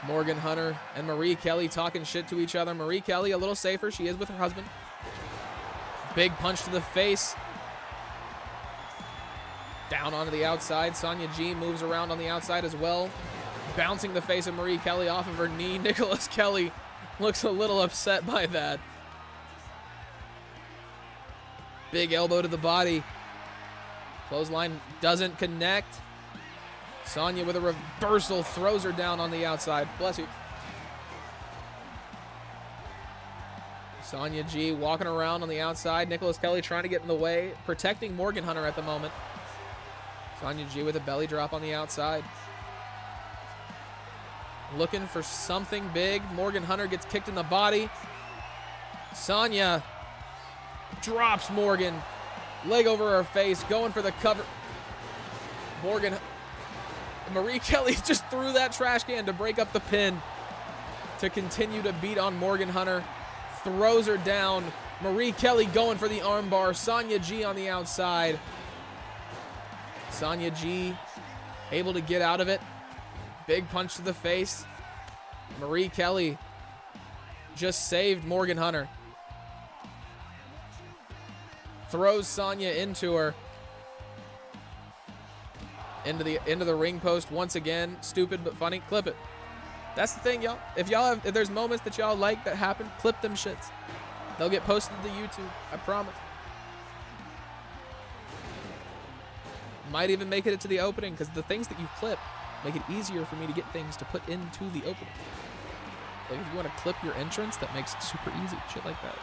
Morgan Hunter and Marie Kelly talking shit to each other. Marie Kelly a little safer. She is with her husband. Big punch to the face. Down onto the outside. Sonya G moves around on the outside as well. Bouncing the face of Marie Kelly off of her knee. Nicholas Kelly looks a little upset by that. Big elbow to the body. Clothesline doesn't connect. Sonya with a reversal throws her down on the outside. Bless you. Sonya G walking around on the outside. Nicholas Kelly trying to get in the way, protecting Morgan Hunter at the moment. Sonya G with a belly drop on the outside. Looking for something big. Morgan Hunter gets kicked in the body. Sonya drops Morgan. Leg over her face, going for the cover. Marie Kelly just threw that trash can to break up the pin to continue to beat on Morgan Hunter. Throws her down. Marie Kelly going for the armbar. Sonya G on the outside. Sonya G able to get out of it. Big punch to the face. Marie Kelly just saved Morgan Hunter. Throws Sonya into her. Into the ring post once again. Stupid but funny. Clip it. That's the thing, y'all. If there's moments that y'all like that happen, clip them shits. They'll get posted to YouTube. I promise. Might even make it to the opening, because the things that you clip make it easier for me to get things to put into the opening. Like if you want to clip your entrance, that makes it super easy. Shit like that.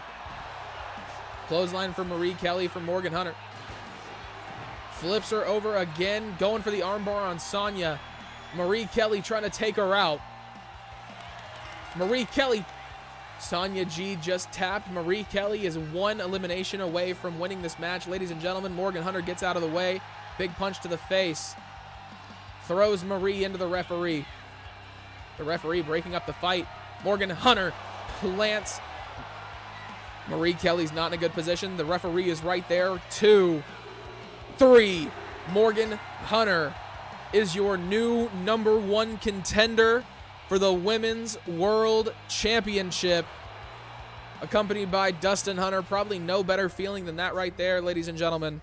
Clothesline for Marie Kelly from Morgan Hunter. Flips her over again, going for the armbar on Sonya. Marie Kelly trying to take her out. Marie Kelly. Sonya G just tapped. Marie Kelly is 1 elimination away from winning this match. Ladies and gentlemen, Morgan Hunter gets out of the way. Big punch to the face. Throws Marie into the referee. The referee breaking up the fight. Morgan Hunter plants. Marie Kelly's not in a good position. The referee is right there. 2, 3. Morgan Hunter is your new #1 contender for the Women's World Championship. Accompanied by Dustin Hunter. Probably no better feeling than that right there, ladies and gentlemen.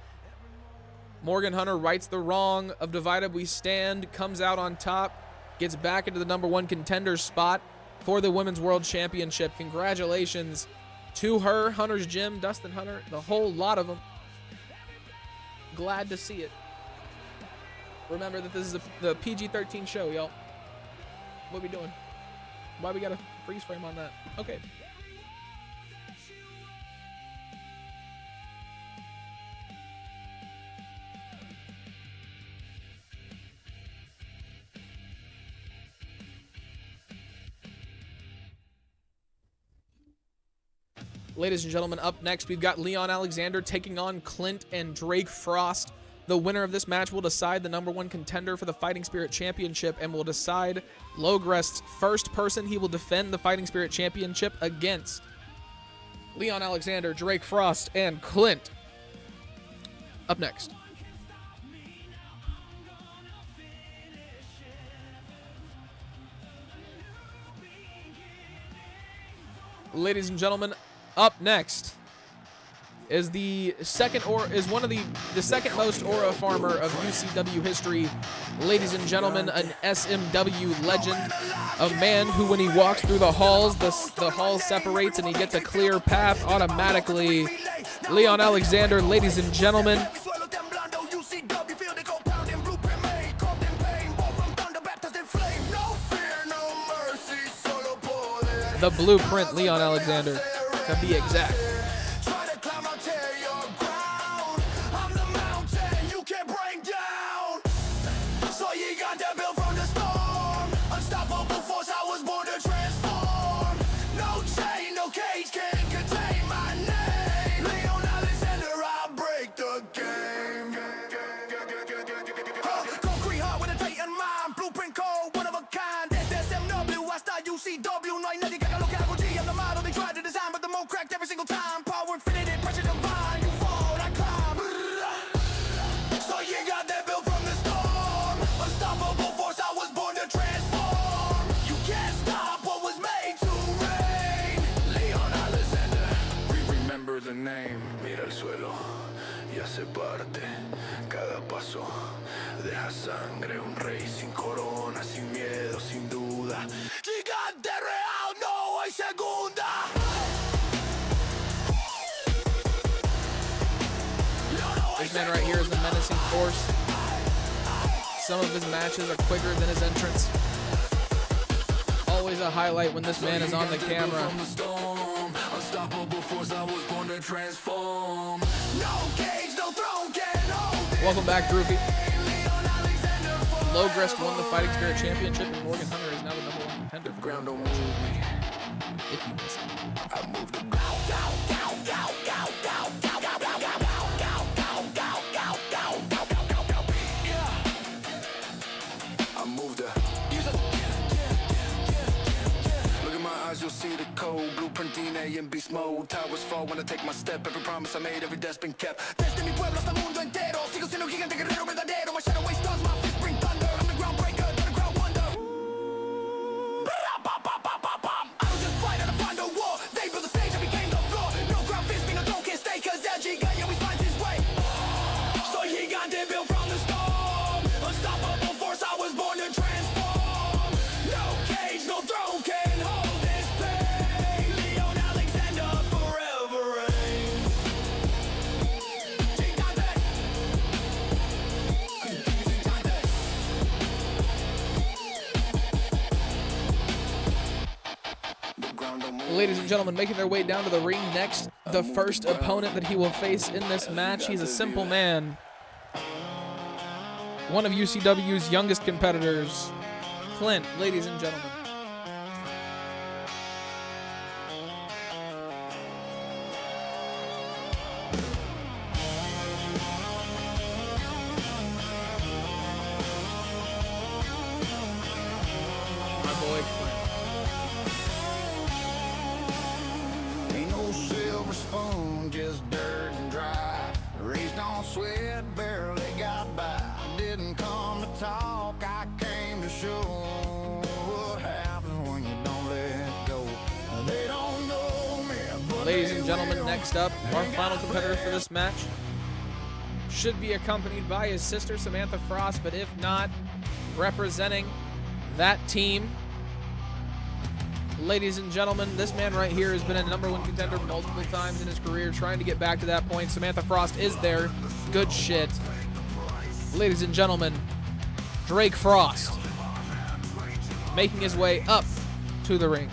Morgan Hunter rights the wrong of Divided We Stand. Comes out on top. Gets back into the #1 contender spot for the Women's World Championship. Congratulations to her, Hunter's Gym, Dustin Hunter, the whole lot of them. Glad to see it. Remember that this is the PG-13 show, y'all. What we doing? Why we got a freeze frame on that? Okay. Ladies and gentlemen, up next, we've got Leon Alexander taking on Clint and Drake Frost. The winner of this match will decide the #1 contender for the Fighting Spirit Championship and will decide Logrest's first person he will defend the Fighting Spirit Championship against. Leon Alexander, Drake Frost, and Clint. Up next. Ladies and gentlemen, up next is the second most aura farmer of UCW history. Ladies and gentlemen, an SMW legend, a man who, when he walks through the halls, the hall separates and he gets a clear path automatically. Leon Alexander, ladies and gentlemen. The blueprint, Leon Alexander, to be exact. UCW, no hay nadie que haga lo que hago. G, I'm the model they tried to design, but the mo cracked every single time. Power infinite, pressure divine. You fall, I climb. So you got that built from the storm. Unstoppable force, I was born to transform. You can't stop what was made to reign. Leon Alexander, we remember the name. Mira el suelo, y hace parte. Cada paso deja sangre. Un rey sin corona, sin miedo, sin duda. Gigante real, no hay segunda. This man right here is the menacing force. Some of his matches are quicker than his entrance. Always a highlight when this man is on the camera. Unstoppable force, I was born to transform. No cage, no throne can hold it. Welcome back, Drewfie. Logrest won the Fighting Spirit Championship, and Morgan Hunter is now the #1 contender. The ground don't move me. If you miss it. I move the I move the Look at my eyes, you'll see the code. Blueprint DNA in beast mode. Towers fall when I take my step. Every promise I made, every debt's been kept. Desde mi pueblo hasta el mundo entero. Sigo siendo un gigante guerrero verdadero. My shadow waste stars, my fist bring thunder. I'm the groundbreaker, the crowd wonder. I don't just fight, I don't find a war. They built the stage, I became the floor. No ground fist, me no throne can't stay. Cause that gigante always finds his way. So gigante built from the storm. Unstoppable force, I was born to transform. No cage, no throne can hold this pain. Leon Alexander forever reign. Gigante. Ladies and gentlemen, making their way down to the ring next, the first opponent that he will face in this match. He's a simple man. One of UCW's youngest competitors, Clint, ladies and gentlemen. My boy, Clint. Ain't no silver spoon, just dirt and dry. Raised on sweat, barely got by. Didn't come to talk, I came to show what happens when you don't let go. They don't know me, but Ladies they and gentlemen, will. next up, our final competitor for this match should be accompanied by his sister, Samantha Frost, but if not, representing that team. Ladies and gentlemen, this man right here has been a #1 contender multiple times in his career, trying to get back to that point. Samantha Frost is there. Good shit. Ladies and gentlemen, Drake Frost making his way up to the ring.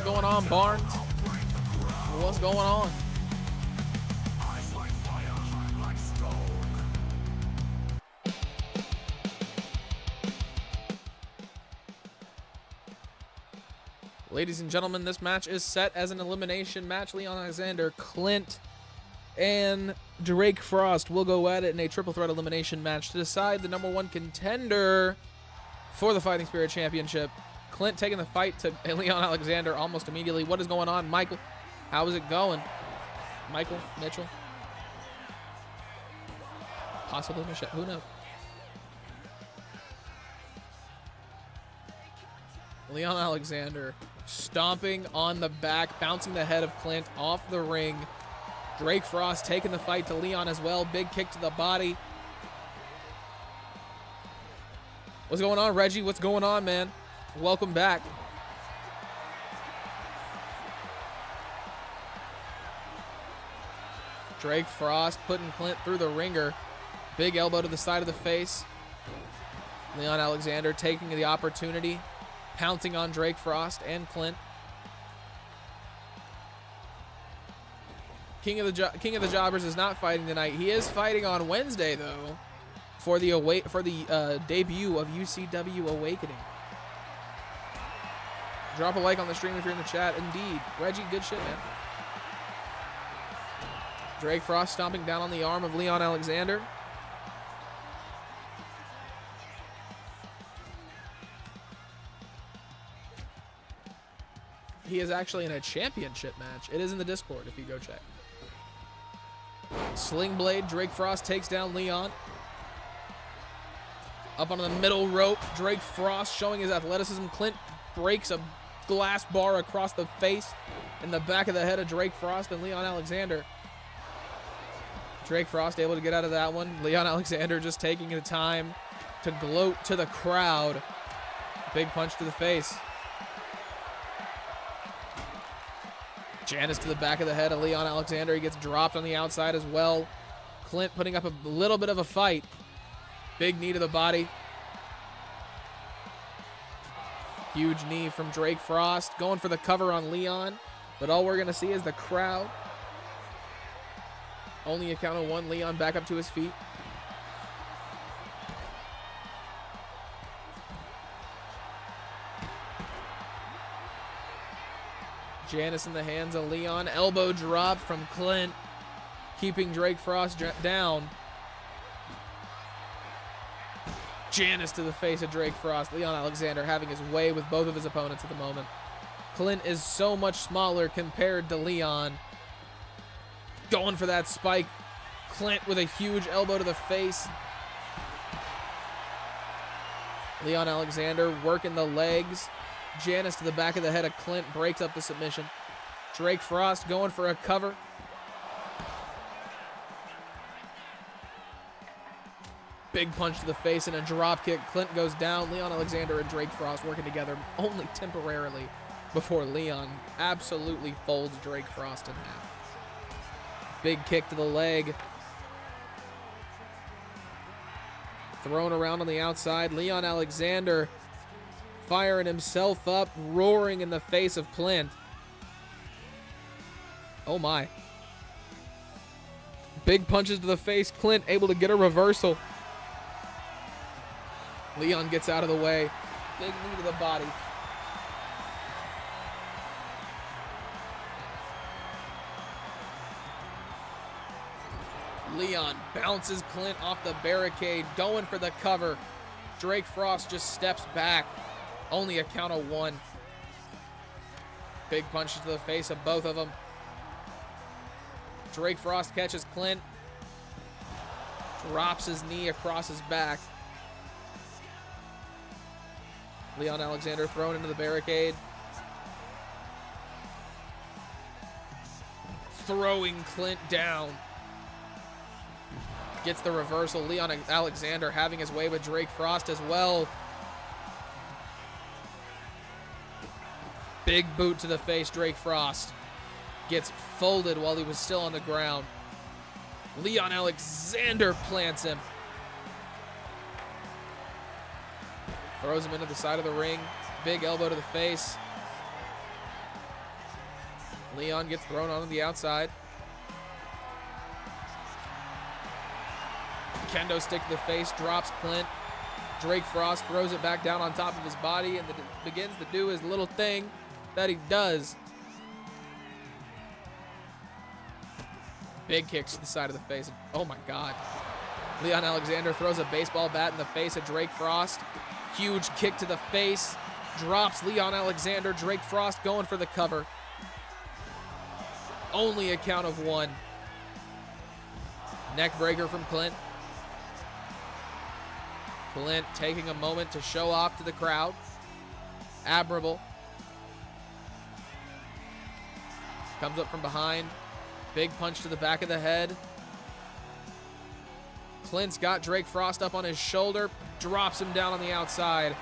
going on, Barnes? What's going on? Ladies and gentlemen, this match is set as an elimination match. Leon Alexander, Clint, and Drake Frost will go at it in a triple threat elimination match to decide the #1 contender for the Fighting Spirit Championship. Clint taking the fight to Leon Alexander almost immediately. What is going on, Michael? How is it going? Michael, Mitchell? Possibly Michelle, who knows? Leon Alexander stomping on the back, bouncing the head of Clint off the ring. Drake Frost taking the fight to Leon as well. Big kick to the body. What's going on, Reggie? What's going on, man? Welcome back. Drake Frost putting Clint through the ringer. Big elbow to the side of the face. Leon Alexander taking the opportunity, pouncing on Drake Frost and Clint. King of the Jobbers is not fighting tonight. He is fighting on Wednesday though, for the debut of UCW Awakening. Drop a like on the stream if you're in the chat. Indeed, Reggie, good shit, man. Drake Frost stomping down on the arm of Leon Alexander. He is actually in a championship match. It is in the Discord if you go check. Sling Blade, Drake Frost takes down Leon. Up on the middle rope, Drake Frost showing his athleticism. Clint breaks a glass bar across the face in the back of the head of Drake Frost and Leon Alexander. Drake Frost able to get out of that one. Leon Alexander just taking the time to gloat to the crowd. Big punch to the face. Janice to the back of the head of Leon Alexander. He gets dropped on the outside as well. Clint putting up a little bit of a fight. Big knee to the body. Huge knee from Drake Frost. Going for the cover on Leon. But all we're going to see is the crowd. Only a count of one. Leon back up to his feet. Janice in the hands of Leon. Elbow drop from Clint, keeping Drake Frost down. Janice to the face of Drake Frost. Leon Alexander having his way with both of his opponents at the moment. Clint is so much smaller compared to Leon. Going for that spike. Clint with a huge elbow to the face. Leon Alexander working the legs. Janice to the back of the head of Clint, breaks up the submission. Drake Frost going for a cover. Big punch to the face and a drop kick. Clint goes down. Leon Alexander and Drake Frost working together only temporarily before Leon absolutely folds Drake Frost in half. Big kick to the leg. Thrown around on the outside. Leon Alexander firing himself up, roaring in the face of Clint. Oh my. Big punches to the face. Clint able to get a reversal. Leon gets out of the way. Big knee to the body. Leon bounces Clint off the barricade, going for the cover. Drake Frost just steps back. Only a count of one. Big punches to the face of both of them. Drake Frost catches Clint. Drops his knee across his back. Leon Alexander thrown into the barricade. Throwing Clint down. Gets the reversal. Leon Alexander having his way with Drake Frost as well. Big boot to the face, Drake Frost. Gets folded while he was still on the ground. Leon Alexander plants him. Throws him into the side of the ring. Big elbow to the face. Leon gets thrown onto the outside. Kendo stick to the face, drops Clint. Drake Frost throws it back down on top of his body and begins to do his little thing that he does. Big kicks to the side of the face. Oh my God. Leon Alexander throws a baseball bat in the face of Drake Frost. Huge kick to the face. Drops Leon Alexander. Drake Frost going for the cover. Only a count of 1. Neck breaker from Clint. Clint taking a moment to show off to the crowd. Admirable. Comes up from behind. Big punch to the back of the head. Clint's got Drake Frost up on his shoulder. Drops him down on the outside.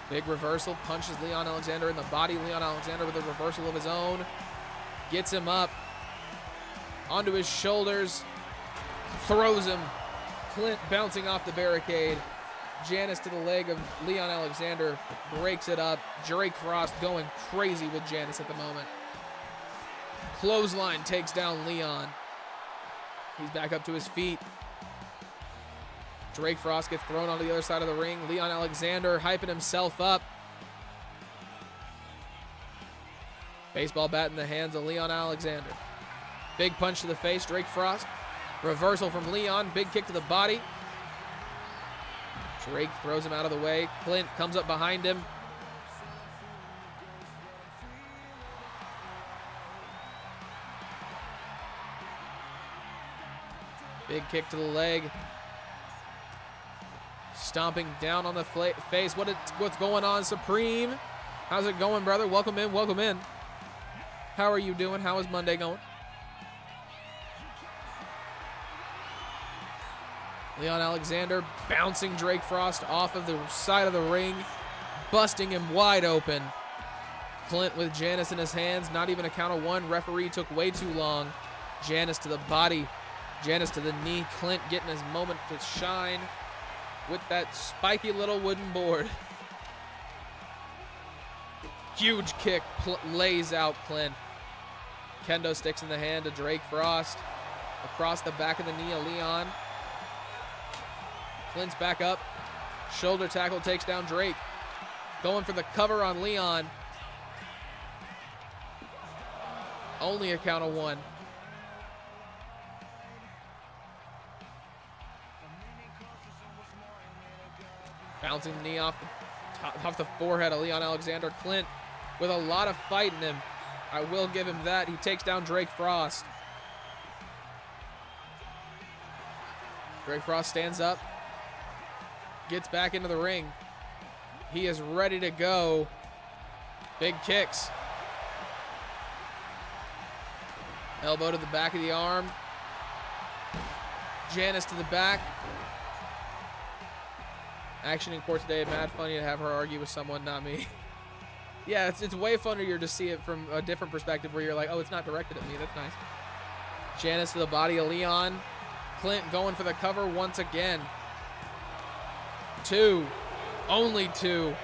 Big reversal. Punches Leon Alexander in the body. Leon Alexander with a reversal of his own. Gets him up. Onto his shoulders. Throws him. Clint bouncing off the barricade. Janice to the leg of Leon Alexander. Breaks it up. Drake Frost going crazy with Janice at the moment. Clothesline takes down Leon. He's back up to his feet. Drake Frost gets thrown onto the other side of the ring. Leon Alexander hyping himself up. Baseball bat in the hands of Leon Alexander. Big punch to the face, Drake Frost. Reversal from Leon, big kick to the body. Drake throws him out of the way. Clint comes up behind him. Big kick to the leg. Stomping down on the face. What's going on, Supreme? How's it going, brother? Welcome in, welcome in. How are you doing? How is Monday going? Leon Alexander bouncing Drake Frost off of the side of the ring, busting him wide open. Clint with Janice in his hands, not even a count of 1. Referee took way too long. Janice to the body, Janice to the knee. Clint getting his moment to shine with that spiky little wooden board. Huge kick lays out Clint. Kendo sticks in the hand of Drake Frost. Across the back of the knee of Leon. Clint's back up. Shoulder tackle takes down Drake. Going for the cover on Leon. Only a count of 1. Bouncing the knee off the forehead of Leon Alexander. Clint with a lot of fight in him. I will give him that. He takes down Drake Frost. Drake Frost stands up. Gets back into the ring. He is ready to go. Big kicks. Elbow to the back of the arm. Janice to the back. Action in court today. Mad funny to have her argue with someone, not me. Yeah, it's way funnier to see it from a different perspective where you're like, oh, it's not directed at me. That's nice. Janice to the body of Leon. Clint going for the cover once again. 2. Only 2.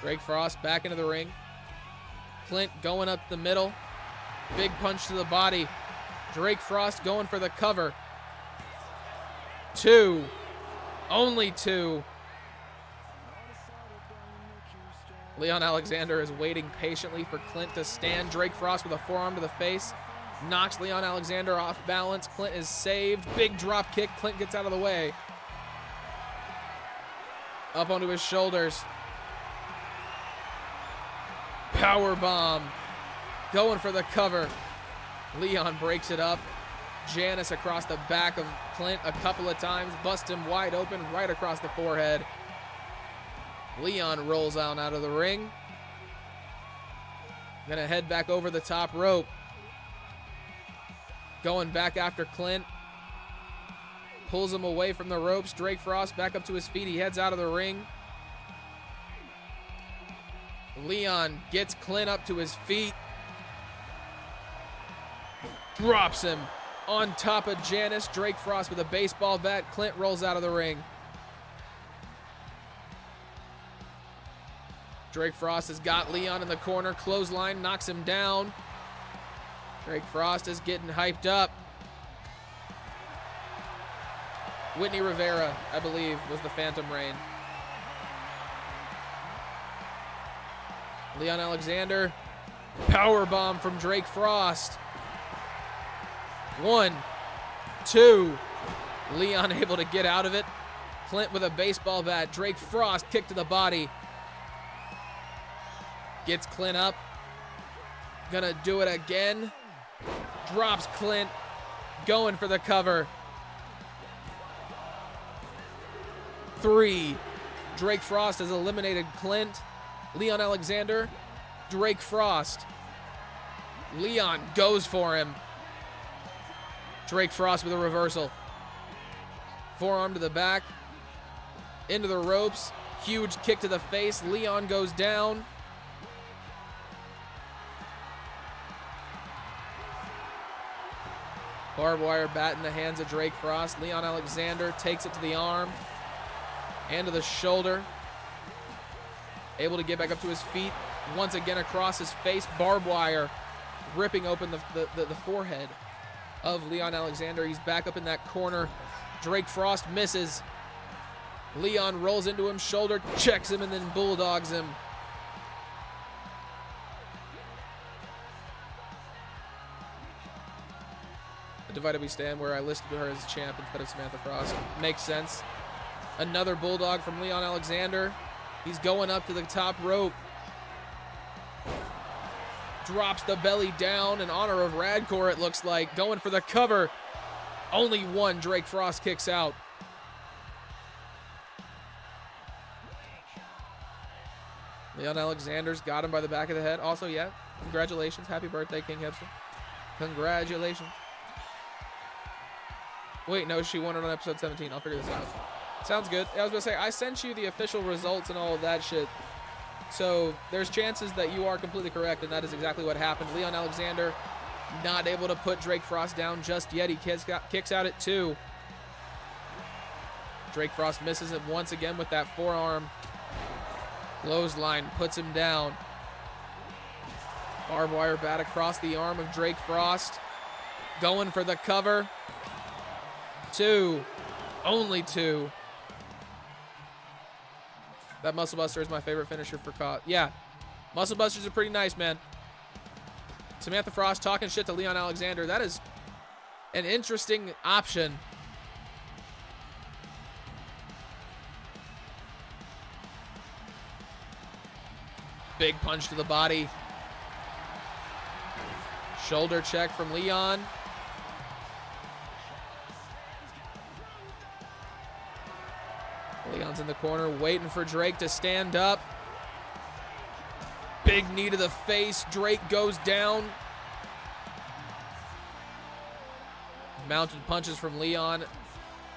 Drake Frost back into the ring. Clint going up the middle. Big punch to the body. Drake Frost going for the cover. 2. Only 2. Leon Alexander is waiting patiently for Clint to stand. Drake Frost with a forearm to the face. Knocks Leon Alexander off balance. Clint is saved. Big drop kick. Clint gets out of the way. Up onto his shoulders. Power bomb. Going for the cover. Leon breaks it up. Janice across the back of Clint a couple of times. Bust him wide open right across the forehead. Leon rolls out of the ring. Gonna head back over the top rope. Going back after Clint. Pulls him away from the ropes. Drake Frost back up to his feet. He heads out of the ring. Leon gets Clint up to his feet. Drops him on top of Janice. Drake Frost with a baseball bat. Clint rolls out of the ring. Drake Frost has got Leon in the corner. Clothesline knocks him down. Drake Frost is getting hyped up. Whitney Rivera, I believe, was the Phantom Reign. Leon Alexander. Powerbomb from Drake Frost. 1, 2. Leon able to get out of it. Clint with a baseball bat. Drake Frost kick to the body. Gets Clint up. Gonna do it again. Drops Clint. Going for the cover. 3. Drake Frost has eliminated Clint. Leon Alexander. Drake Frost. Leon goes for him. Drake Frost with a reversal. Forearm to the back. Into the ropes. Huge kick to the face. Leon goes down. Barbed wire bat in the hands of Drake Frost. Leon Alexander takes it to the arm and to the shoulder. Able to get back up to his feet. Once again across his face. Barbed wire ripping open the forehead of Leon Alexander. He's back up in that corner. Drake Frost misses. Leon rolls into him, shoulder checks him, and then bulldogs him. Divided we stand where I listed her as champ instead of Samantha Frost. Makes sense. Another bulldog from Leon Alexander. He's going up to the top rope. Drops the belly down in honor of Radcore, it looks like. Going for the cover. Only one. Drake Frost kicks out. Leon Alexander's got him by the back of the head. Also, yeah, congratulations. Happy birthday, King Hipster. Congratulations. Wait, no, she won it on episode 17. I'll figure this out. Sounds good. I was going to say, I sent you the official results and all of that shit. So there's chances that you are completely correct, and that is exactly what happened. Leon Alexander not able to put Drake Frost down just yet. He kicks out at 2. Drake Frost misses it once again with that forearm. Clothesline puts him down. Barbed wire bat across the arm of Drake Frost. Going for the cover. 2. Only 2. That Muscle Buster is my favorite finisher for COD. Yeah, Muscle Busters are pretty nice, man. Samantha Frost talking shit to Leon Alexander. That is an interesting option. Big punch to the body. Shoulder check from Leon. Leon's in the corner waiting for Drake to stand up. Big knee to the face. Drake goes down. Mounted punches from Leon.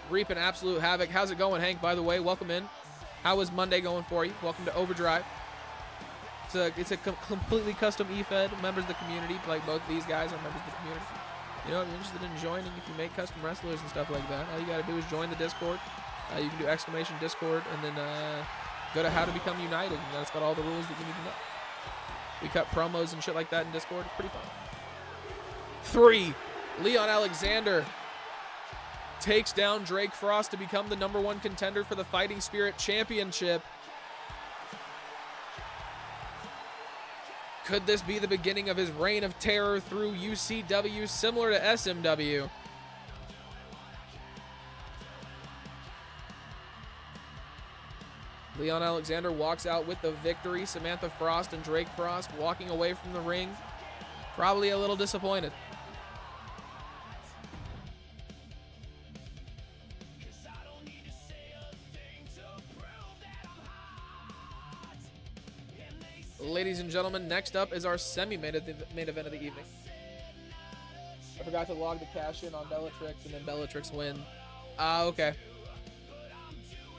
Reaping absolute havoc. How's it going, Hank, by the way? Welcome in. How is Monday going for you? Welcome to Overdrive. It's a completely custom EFED. Members of the community, like both these guys are members of the community. You know, if you're interested in joining, if you make custom wrestlers and stuff like that, all you got to do is join the Discord. You can do exclamation Discord and then go to how to become united, and that's got all the rules that you need to know. We cut promos and shit like that in Discord. Pretty fun. 3. Leon Alexander takes down Drake Frost to become the #1 contender for the Fighting Spirit Championship. Could this be the beginning of his reign of terror through UCW, similar to SMW? Leon Alexander walks out with the victory. Samantha Frost and Drake Frost walking away from the ring, probably a little disappointed. Ladies and gentlemen, next up is our semi-main event of the evening. I forgot to log the cash in on Bellatrix, and then Bellatrix win. Okay.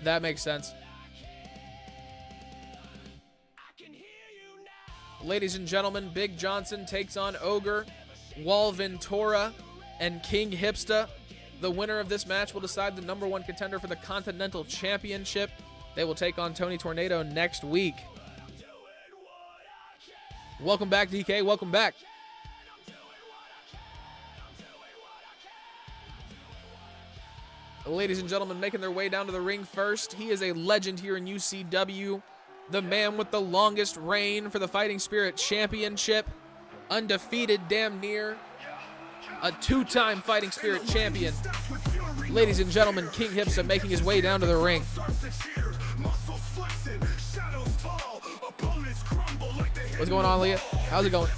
That makes sense. Ladies and gentlemen, Big Johnson takes on Ogre, Wal Ventura, and King Hipsta. The winner of this match will decide the #1 contender for the Continental Championship. They will take on Tony Tornado next week. Welcome back, DK. Welcome back. Ladies and gentlemen, making their way down to the ring first. He is a legend here in UCW. The man with the longest reign for the Fighting Spirit Championship. Undefeated, damn near. A two-time Fighting Spirit champion. Ladies and gentlemen, King Hipsta making his way down to the ring. What's going on, Leah? How's it going?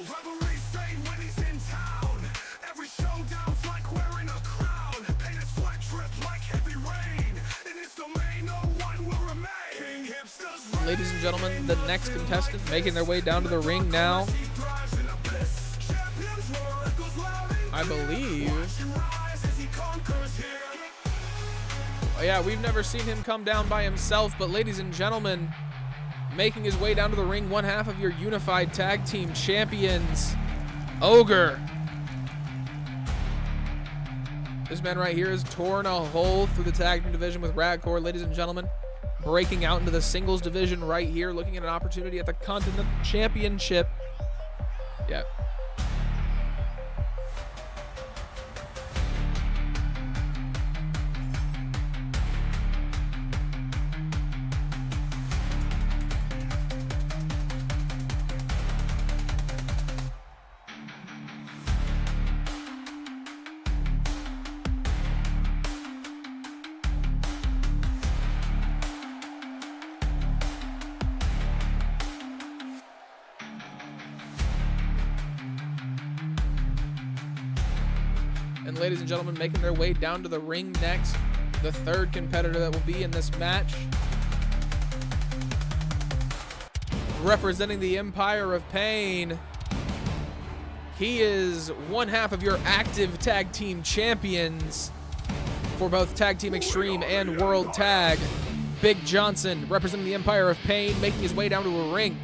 Rivalries fade when he's in town. Every showdown's like wearing a crown. Paint his sweat drip like heavy rain. In his domain, no one will remain. King Hipsta's Ladies and gentlemen, the next contestant making their way down to the ring now. I believe. Oh yeah, we've never seen him come down by himself, but ladies and gentlemen, making his way down to the ring, one half of your unified tag team champions, Ogre. This man right here has torn a hole through the tag team division with Radcore, ladies and gentlemen. Breaking out into the singles division right here, looking at an opportunity at the Continental Championship. Yeah. And ladies and gentlemen, making their way down to the ring next, the third competitor that will be in this match. Representing the Empire of Pain, he is one half of your active tag team champions for both Tag Team Extreme and World Tag. Big Johnson, representing the Empire of Pain, making his way down to a ring.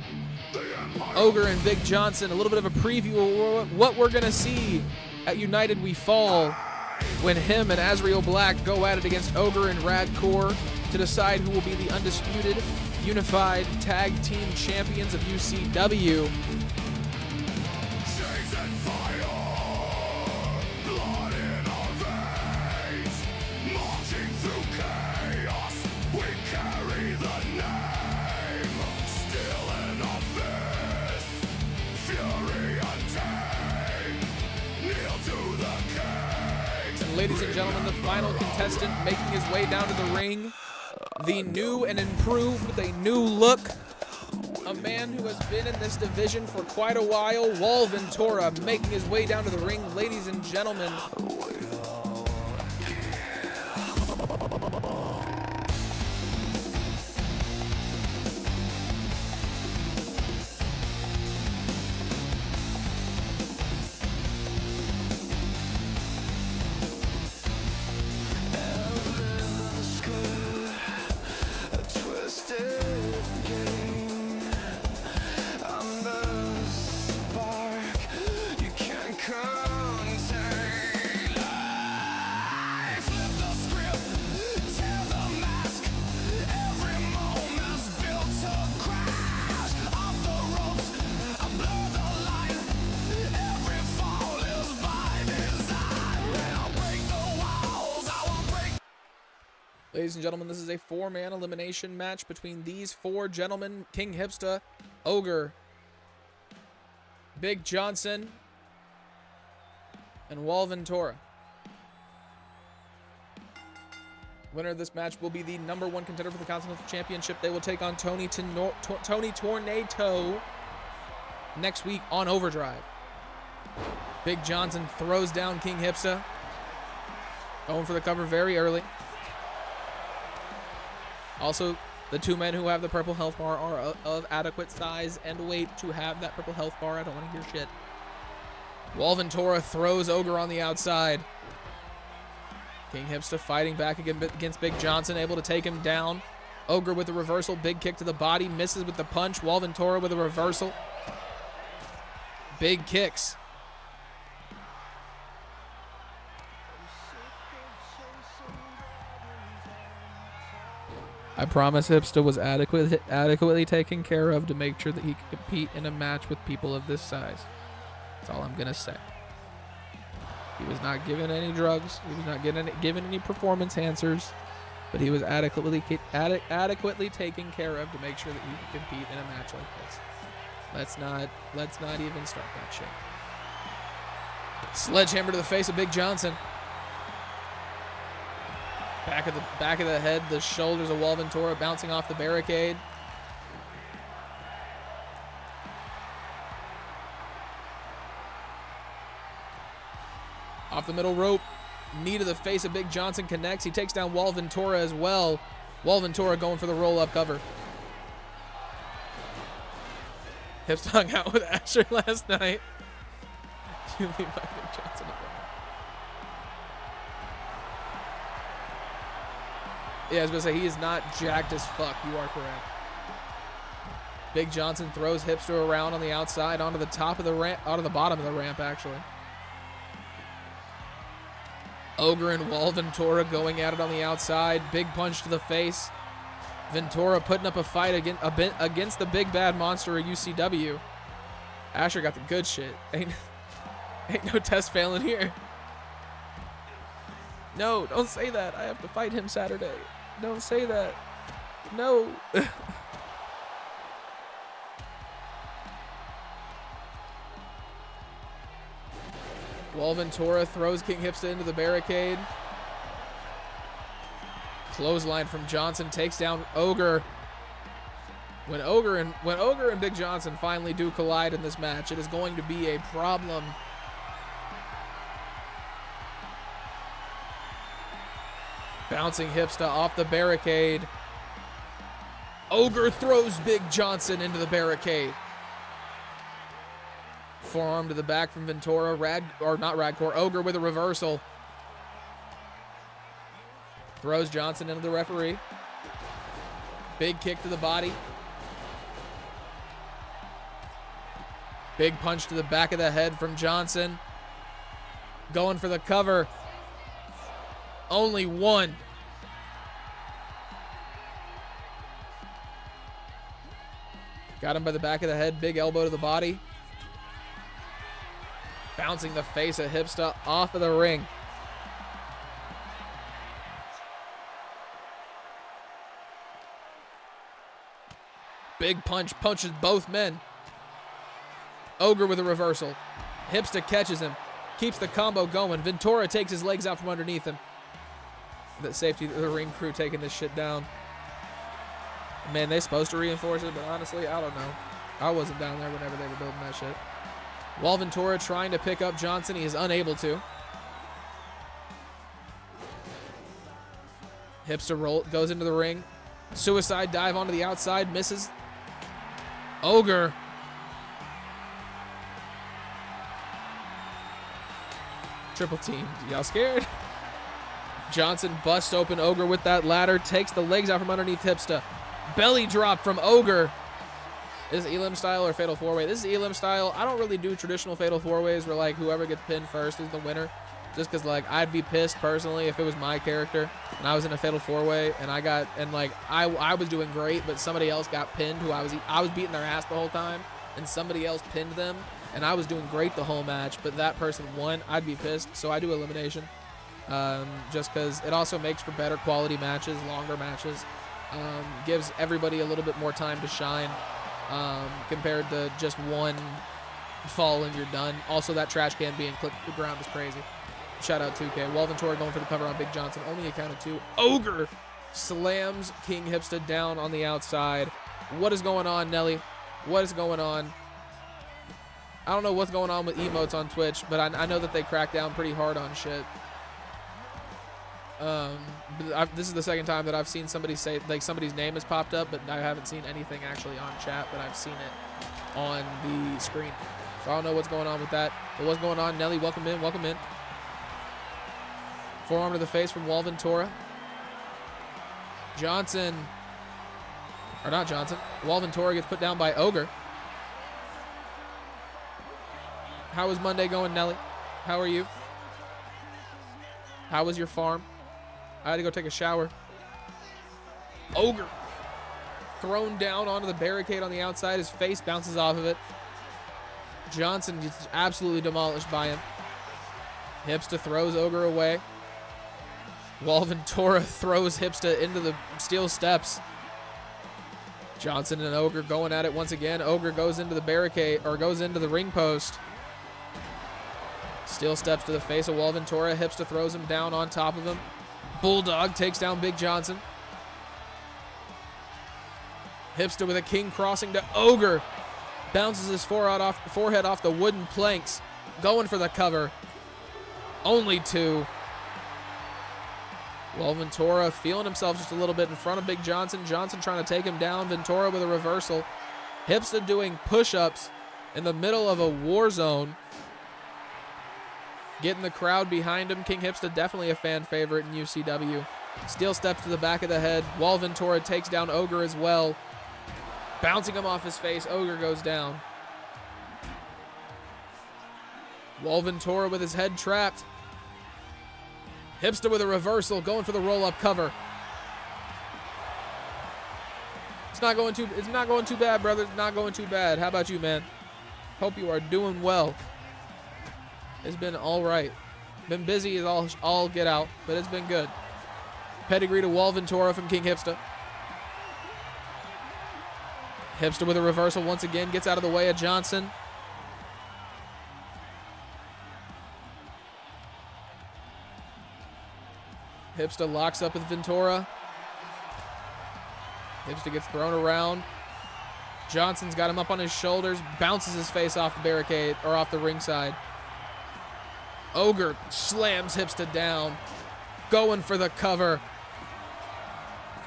Ogre and Big Johnson, a little bit of a preview of what we're going to see at United We Fall when him and Azrael Black go at it against Ogre and Radcore to decide who will be the undisputed unified tag team champions of UCW. Ladies and gentlemen, the final contestant making his way down to the ring, the new and improved with a new look, a man who has been in this division for quite a while, Ventura, making his way down to the ring. Ladies and gentlemen, Ladies and gentlemen, this is a four-man elimination match between these four gentlemen: King Hipsta, Ogre, Big Johnson, and Ventura. Winner of this match will be the #1 contender for the Continental Championship. They will take on Tony Tornado next week on Overdrive. Big Johnson throws down King Hipsta, going for the cover very early. Also, The two men who have the purple health bar are of adequate size and weight to have that purple health bar. I don't want to hear shit. Walventura throws Ogre on the outside. King Hipsta fighting back against Big Johnson, able to take him down. Ogre with a reversal, big kick to the body, misses with the punch. Walventura with a reversal. Big kicks. I promise Hipsta was adequately taken care of to make sure that he could compete in a match with people of this size. That's all I'm going to say. He was not given any drugs. He was not given any performance enhancers, but he was adequately taken care of to make sure that he could compete in a match like this. Let's not even start that shit. Sledgehammer to the face of Big Johnson. Back of the head, the shoulders of Walventura bouncing off the barricade. Off the middle rope, knee to the face of Big Johnson connects. He takes down Walventura as well. Walventura going for the roll-up cover. Hips hung out with Asher last night. You leave my Big Johnson alone. Yeah, I was gonna say he is not jacked as fuck. You are correct. Big Johnson throws Hipster around on the outside onto the top of the ramp, onto the bottom of the ramp actually. Ogre and Walventura going at it on the outside. Big punch to the face. Ventura putting up a fight against the big bad monster of UCW. Asher got the good shit. Ain't no test failing here. No, don't say that. I have to fight him Saturday. Don't say that. No. Walventura throws King Hipsta into the barricade. Clothesline from Johnson takes down Ogre. When Ogre and Big Johnson finally do collide in this match, it is going to be a problem. Bouncing Hipsta off the barricade. Ogre throws Big Johnson into the barricade. Forearm to the back from Ventura. Ogre with a reversal. Throws Johnson into the referee. Big kick to the body. Big punch to the back of the head from Johnson. Going for the cover. Only one. Got him by the back of the head. Big elbow to the body. Bouncing the face of Hipsta off of the ring. Big punch punches both men. Ogre with a reversal. Hipsta catches him. Keeps the combo going. Ventura takes his legs out from underneath him. The safety of the ring crew taking this shit down. Man, they're supposed to reinforce it, but honestly, I don't know. I wasn't down there whenever they were building that shit. Walventura trying to pick up Johnson. He is unable to. Hipster goes into the ring. Suicide dive onto the outside. Misses. Ogre. Triple team. Y'all scared? Johnson busts open Ogre with that ladder. Takes the legs out from underneath Hipsta. Belly drop from Ogre. Is it Elim style or Fatal 4-Way? This is Elim style. I don't really do traditional Fatal 4-Ways where like whoever gets pinned first is the winner. Just because like I'd be pissed personally if it was my character and I was in a Fatal 4-Way and I was doing great, but somebody else got pinned who I was beating their ass the whole time and somebody else pinned them and I was doing great the whole match, but that person won. I'd be pissed. So I do elimination. Just because it also makes for better quality matches, longer matches. Gives everybody a little bit more time to shine. Compared to just one fall and you're done. Also, that trash can being clipped to the ground is crazy. Shout out 2K. Walventura going for the cover on Big Johnson. Only a count of two. Ogre slams King Hipsta down on the outside. What is going on, Nelly? What is going on? I don't know what's going on with emotes on Twitch, but I know that they crack down pretty hard on shit. This is the second time that I've seen somebody say, like, somebody's name has popped up, but I haven't seen anything actually on chat, but I've seen it on the screen. So I don't know what's going on with that. But what's going on? Nelly, welcome in, welcome in. Forearm to the face from Walventura. Johnson, or not Johnson, Walventura gets put down by Ogre. How was Monday going, Nelly? How are you? How was your farm? I had to go take a shower. Ogre thrown down onto the barricade on the outside. His face bounces off of it. Johnson gets absolutely demolished by him. Hipsta throws Ogre away. Walventura throws Hipsta into the steel steps. Johnson and Ogre going at it once again. Ogre goes into the barricade, or goes into the ring post. Steel steps to the face of Walventura. Hipsta throws him down on top of him. Bulldog takes down Big Johnson. Hipsta with a king crossing to Ogre. Bounces his forehead off the wooden planks. Going for the cover. Only two. Walventura feeling himself just a little bit in front of Big Johnson. Johnson trying to take him down. Ventura with a reversal. Hipsta doing push-ups in the middle of a war zone. Getting the crowd behind him. King Hipsta definitely a fan favorite in UCW. Steel steps to the back of the head. Walventura takes down Ogre as well. Bouncing him off his face. Ogre goes down. Walventura with his head trapped. Hipsta with a reversal, going for the roll-up cover. It's not going too bad, brother. It's not going too bad. How about you, man? Hope you are doing well. It's been all right. Been busy as all get out, but it's been good. Pedigree to Walventura from King Hipsta. Hipsta with a reversal once again, gets out of the way of Johnson. Hipsta locks up with Ventura. Hipsta gets thrown around. Johnson's got him up on his shoulders, bounces his face off the barricade, or off the ringside. Ogre slams Hipsta down, going for the cover.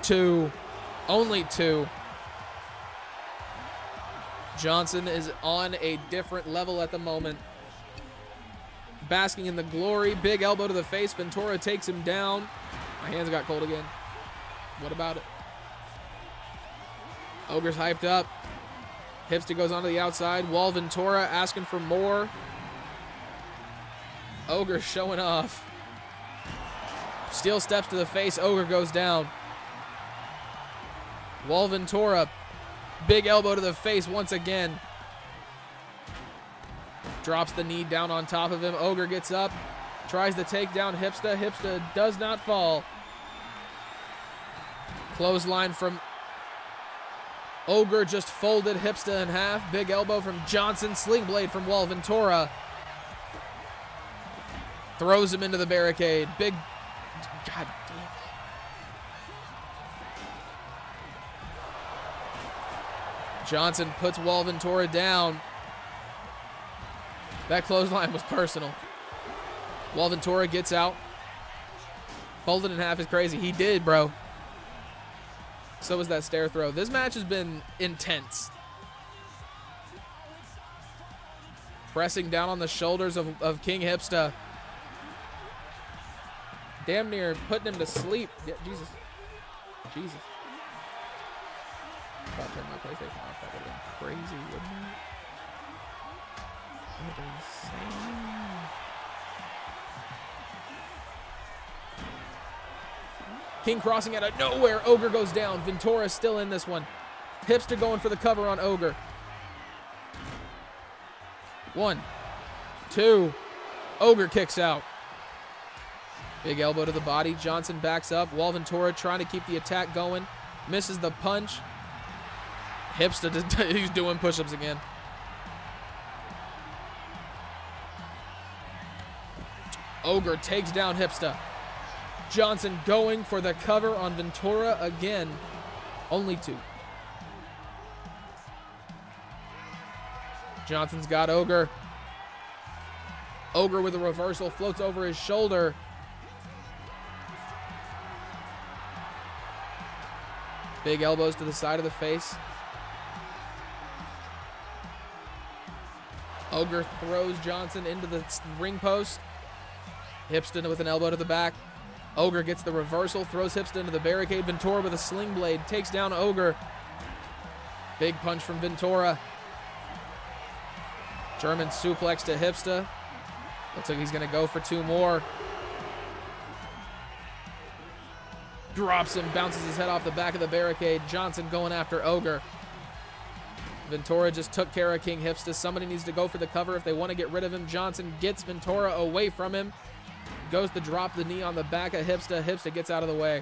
Two. Only two. Johnson is on a different level at the moment. Basking in the glory. Big elbow to the face. Ventura takes him down. My hands got cold again. What about it? Ogre's hyped up. Hipsta goes onto the outside. Walventura asking for more. Ogre showing off. Steel steps to the face. Ogre goes down. Walventura. Big elbow to the face once again. Drops the knee down on top of him. Ogre gets up. Tries to take down Hipsta. Hipsta does not fall. Clothesline from Ogre just folded Hipsta in half. Big elbow from Johnson. Sling blade from Walventura. Throws him into the barricade. Big... God damn. Johnson puts Walventura down. That clothesline was personal. Walventura gets out. Folded in half is crazy. He did, bro. So was that stair throw. This match has been intense. Pressing down on the shoulders of King Hipsta. Damn near putting him to sleep. Yeah, Jesus. Jesus. If I turn my PlayStation off, that would have been crazy, wouldn't it? That would have been insane. King crossing out of nowhere. Ogre goes down. Ventura still in this one. Hipsta going for the cover on Ogre. 1, 2. Ogre kicks out. Big elbow to the body. Johnson backs up. Walventura trying to keep the attack going. Misses the punch. Hipsta, he's doing push-ups again. Ogre takes down Hipsta. Johnson going for the cover on Ventura again. Only 2. Johnson's got Ogre. Ogre with a reversal, floats over his shoulder. Big elbows to the side of the face. Ogre throws Johnson into the ring post. Hipsta with an elbow to the back. Ogre gets the reversal, throws Hipsta into the barricade. Ventura with a sling blade takes down Ogre. Big punch from Ventura. German suplex to Hipsta. Looks like he's going to go for 2 more. Drops him, bounces his head off the back of the barricade. Johnson going after Ogre. Ventura just took care of King Hipsta. Somebody needs to go for the cover if they want to get rid of him. Johnson gets Ventura away from him. Goes to drop the knee on the back of Hipsta. Hipsta gets out of the way.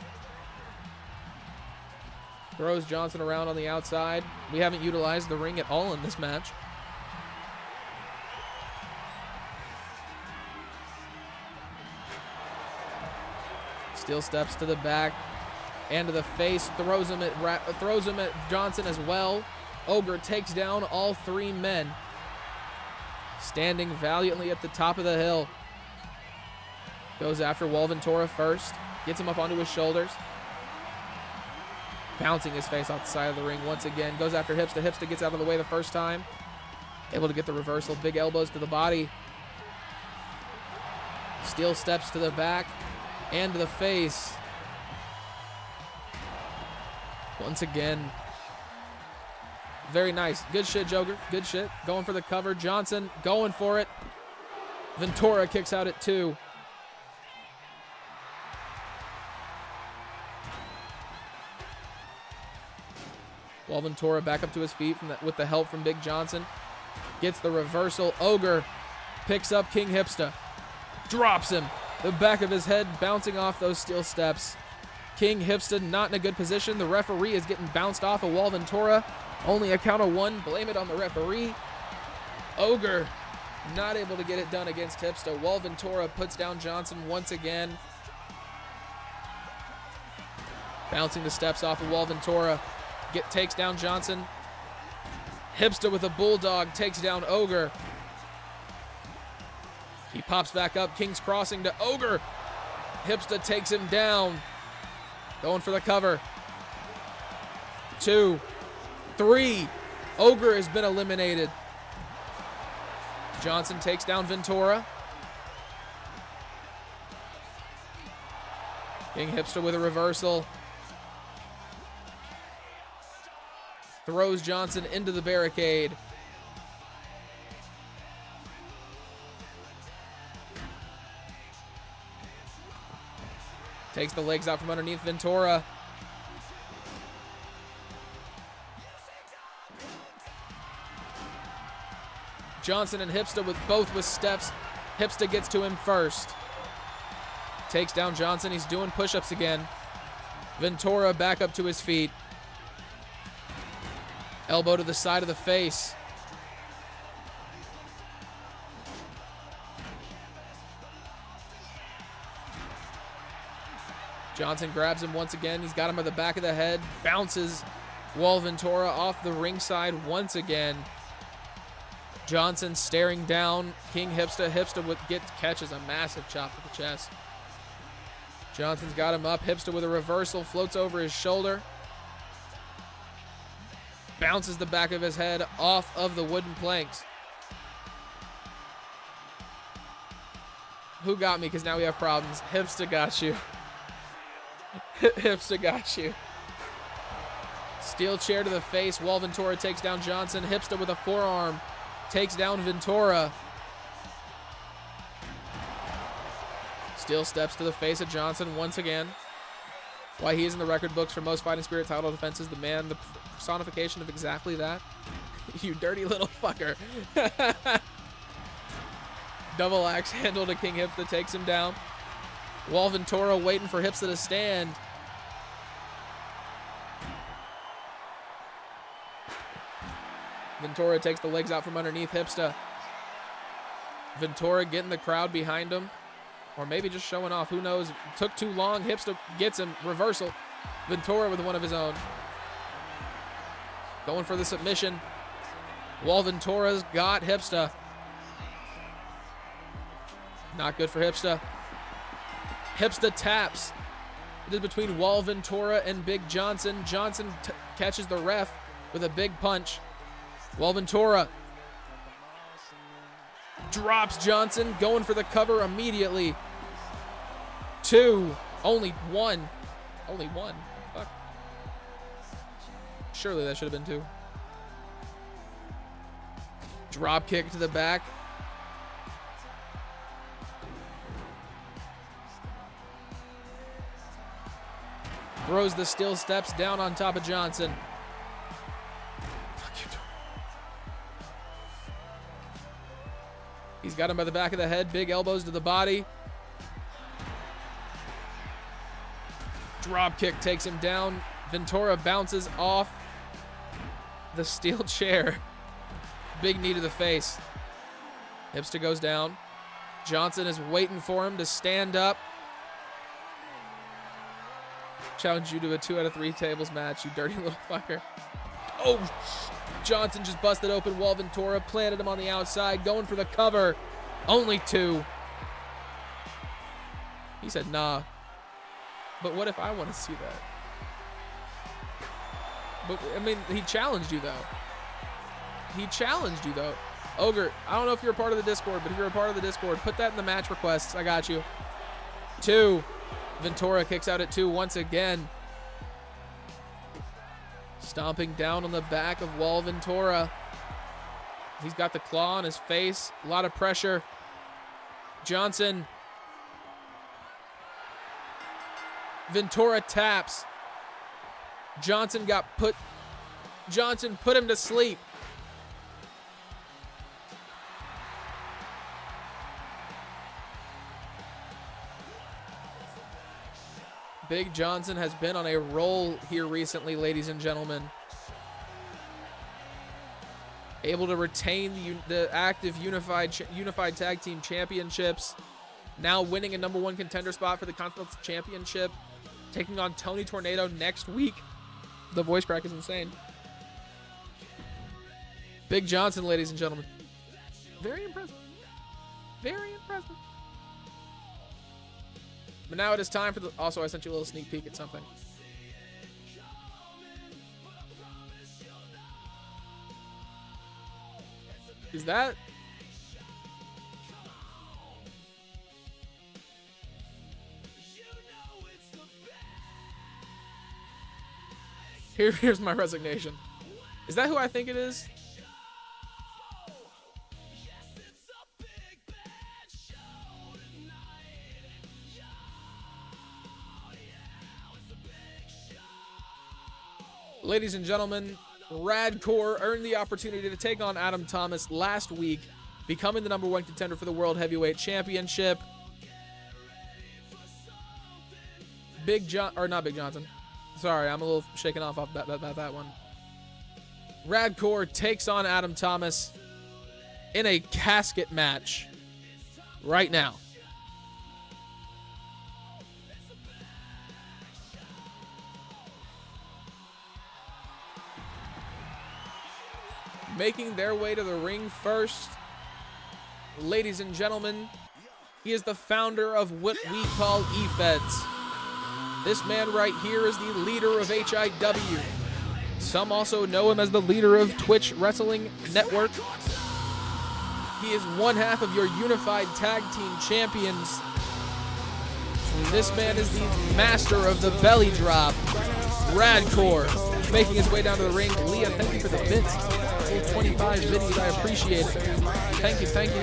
Throws Johnson around on the outside. We haven't utilized the ring at all in this match. Steel steps to the back and to the face. Throws him at Johnson as well. Ogre takes down all 3 men. Standing valiantly at the top of the hill. Goes after Ventura first. Gets him up onto his shoulders. Bouncing his face off the side of the ring once again. Goes after Hipsta. Hipsta gets out of the way the first time. Able to get the reversal. Big elbows to the body. Steel steps to the back and to the face. Once again. Very nice. Good shit, Joker. Good shit. Going for the cover. Johnson going for it. Ventura kicks out at 2. Ventura back up to his feet with the help from Big Johnson. Gets the reversal. Ogre picks up King Hipsta. Drops him. The back of his head bouncing off those steel steps. King Hipsta not in a good position. The referee is getting bounced off of Ventura. Only a count of 1. Blame it on the referee. Ogre not able to get it done against Hipsta. Ventura puts down Johnson once again. Bouncing the steps off of Ventura. Takes down Johnson. Hipsta with a bulldog takes down Ogre. He pops back up. King's crossing to Ogre. Hipsta takes him down. Going for the cover. 2, 3. Ogre has been eliminated. Johnson takes down Ventura. King Hipsta with a reversal. Throws Johnson into the barricade. Takes the legs out from underneath Ventura. Johnson and Hipsta both with steps. Hipsta gets to him first. Takes down Johnson. He's doing push-ups again. Ventura back up to his feet. Elbow to the side of the face. Johnson grabs him once again. He's got him at the back of the head. Bounces Ventura off the ringside once again. Johnson staring down King Hipsta. Hipsta catches a massive chop to the chest. Johnson's got him up. Hipsta with a reversal. Floats over his shoulder. Bounces the back of his head off of the wooden planks. Who got me? Because now we have problems. Hipsta got you. Hipsta got you. Steel chair to the face. Ventura takes down Johnson. Hipsta with a forearm takes down Ventura. Steel steps to the face of Johnson once again. Why he is in the record books for most Fighting Spirit title defenses. The man, the personification of exactly that. You dirty little fucker. Double axe handle to King Hipsta takes him down. Ventura waiting for Hipsta to stand. Ventura takes the legs out from underneath Hipsta. Ventura getting the crowd behind him. Or maybe just showing off. Who knows? Took too long. Hipsta gets him. Reversal. Ventura with one of his own. Going for the submission. Ventura's got Hipsta. Not good for Hipsta. Hipsta taps. between Wall Ventura and Big Johnson. Johnson catches the ref with a big punch. Wall Ventura drops Johnson, going for the cover immediately. 2, only 1. Only 1. Fuck. Surely that should have been 2. Drop kick to the back. Throws the steel steps down on top of Johnson. Fuck you. He's got him by the back of the head. Big elbows to the body. Drop kick takes him down. Ventura bounces off the steel chair. Big knee to the face. Hipster goes down. Johnson is waiting for him to stand up. Challenge you to a 2 out of 3 tables match, you dirty little fucker. Oh, Johnson just busted open Wall Ventura, planted him on the outside, going for the cover. Only 2. He said, nah. But what if I want to see that? But, I mean, he challenged you, though. He challenged you, though. Ogre, I don't know if you're a part of the Discord, but if you're a part of the Discord, put that in the match requests. I got you. 2. Ventura kicks out at 2 once again. Stomping down on the back of Wall Ventura. He's got the claw on his face. A lot of pressure. Johnson. Ventura taps. Johnson put him to sleep. Big Johnson has been on a roll here recently, ladies and gentlemen. Able to retain the active unified tag team championships. Now winning a #1 contender spot for the Continental Championship. Taking on Tony Tornado next week. The voice crack is insane. Big Johnson, ladies and gentlemen. Very impressive. Very impressive. But now it is time for the... Also, I sent you a little sneak peek at something. Is that... Here's my resignation. Is that who I think it is? Ladies and gentlemen, Radcore earned the opportunity to take on Adam Thomas last week, becoming the #1 contender for the World Heavyweight Championship. Not Big Johnson. Sorry, I'm a little shaken off about that one. Radcore takes on Adam Thomas in a casket match right now. Making their way to the ring first, ladies and gentlemen, he is the founder of what we call EFEDs. This man right here is the leader of HIW. Some also know him as the leader of Twitch Wrestling Network. He is one half of your unified tag team champions. This man is the master of the belly drop, Radcore, making his way down to the ring. Leah, thank you for the bits. 25 videos, I appreciate it. Thank you, thank you.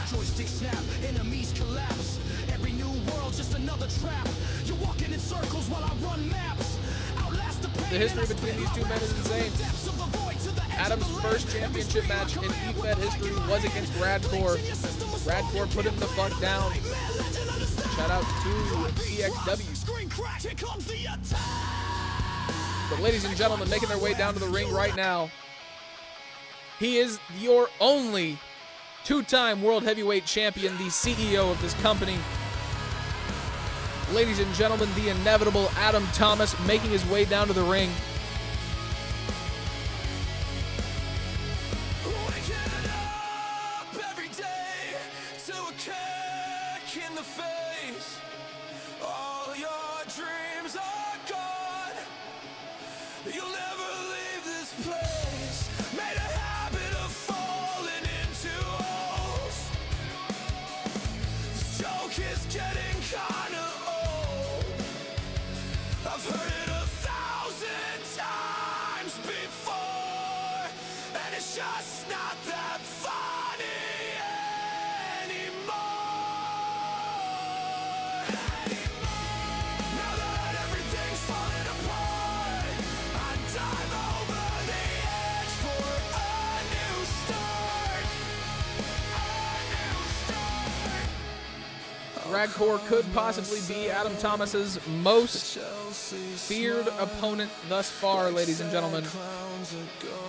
Joystick snap, enemies collapse. Every new world, just another trap. You're walking in circles while I run maps. Outlast the pain. The history between these two men is insane. Depths of the void to the Adam's first championship match in EFED history was against Radcore. Radcore put him the fuck down. Shout out to EXW. But ladies and gentlemen, making their way down to the ring right now, he is your only two-time World Heavyweight Champion, the CEO of this company. Ladies and gentlemen, the inevitable Adam Thomas making his way down to the ring. Just not that funny anymore. Now that everything's falling apart, I dive over the edge for a new start. Radcore could possibly be Adam Thomas's most feared opponent thus far, ladies and gentlemen.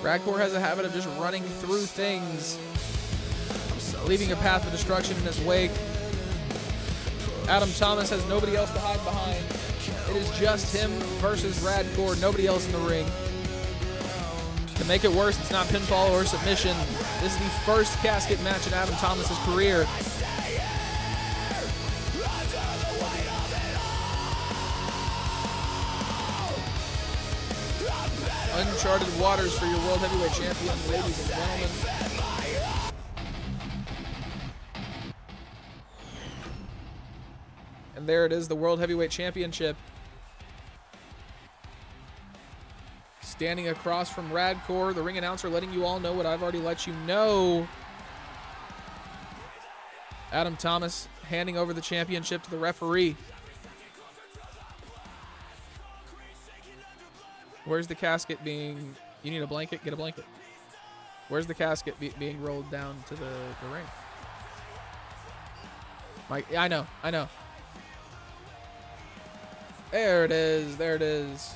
Radcore has a habit of just running through things, leaving a path of destruction in his wake. Adam Thomas has nobody else to hide behind. It is just him versus Radcore, nobody else in the ring. To make it worse, it's not pinfall or submission. This is the first casket match in Adam Thomas's career. Uncharted waters for your World Heavyweight Champion, ladies and gentlemen. And there it is, the World Heavyweight Championship. Standing across from Radcore, the ring announcer letting you all know what I've already let you know. Adam Thomas handing over the championship to the referee. Where's the casket being... You need a blanket? Get a blanket. Where's the casket being rolled down to the ring? Mike, I know. There it is. There it is.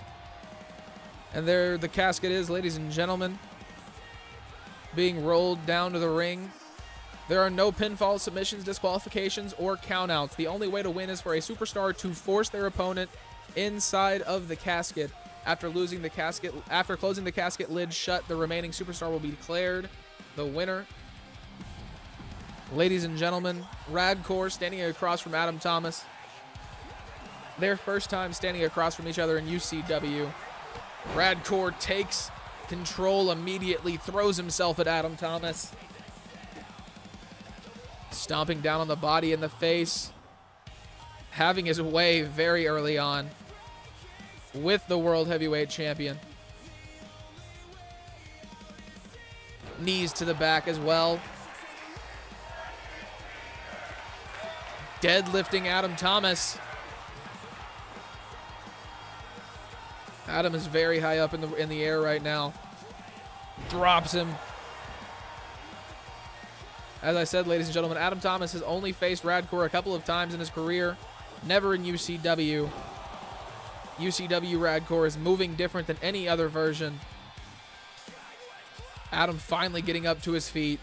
And there the casket is, ladies and gentlemen. Being rolled down to the ring. There are no pinfall, submissions, disqualifications, or countouts. The only way to win is for a superstar to force their opponent inside of the casket. After closing the casket lid shut, the remaining superstar will be declared the winner. Ladies and gentlemen, Radcore standing across from Adam Thomas. Their first time standing across from each other in UCW. Radcore takes control immediately, throws himself at Adam Thomas. Stomping down on the body and the face. Having his way very early on with the World Heavyweight Champion. Knees to the back as well. Deadlifting Adam Thomas. Adam is very high up in the air right now. Drops him. As I said, ladies and gentlemen, Adam Thomas has only faced Radcore a couple of times in his career. Never in UCW. UCW Radcore is moving different than any other version. Adam finally getting up to his feet.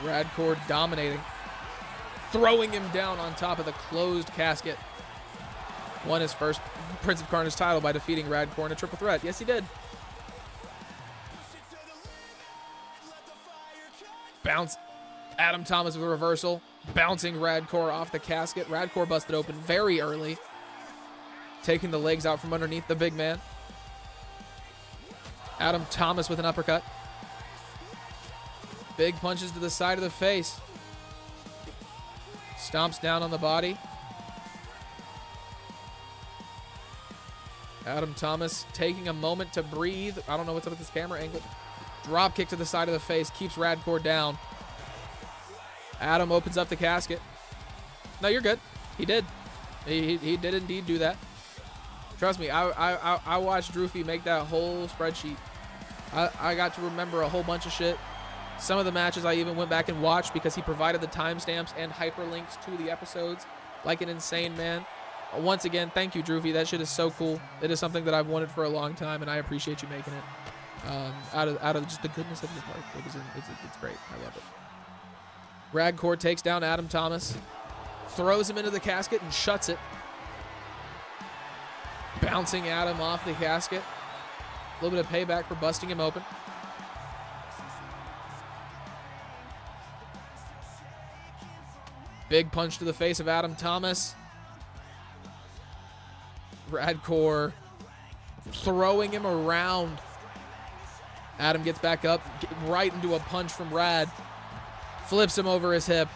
Radcore dominating. Throwing him down on top of the closed casket. Won his first Prince of Carnage title by defeating Radcore in a triple threat. Yes, he did. Bounce. Adam Thomas with a reversal. Bouncing Radcore off the casket. Radcore busted open very early. Taking the legs out from underneath the big man. Adam Thomas with an uppercut. Big punches to the side of the face. Stomps down on the body. Adam Thomas taking a moment to breathe. I don't know what's up with this camera angle. Drop kick to the side of the face. Keeps Radcore down. Adam opens up the casket. No, you're good. He did. He did indeed do that. Trust me, I watched Drewfie make that whole spreadsheet. I got to remember a whole bunch of shit. Some of the matches I even went back and watched because he provided the timestamps and hyperlinks to the episodes like an insane man. Once again, thank you, Drewfie. That shit is so cool. It is something that I've wanted for a long time, and I appreciate you making it. Out of just the goodness of your heart. It's great. I love it. Radcore takes down Adam Thomas, throws him into the casket and shuts it. Bouncing Adam off the casket. A little bit of payback for busting him open. Big punch to the face of Adam Thomas. Radcore throwing him around. Adam gets back up, right into a punch from Rad. Flips him over his hip.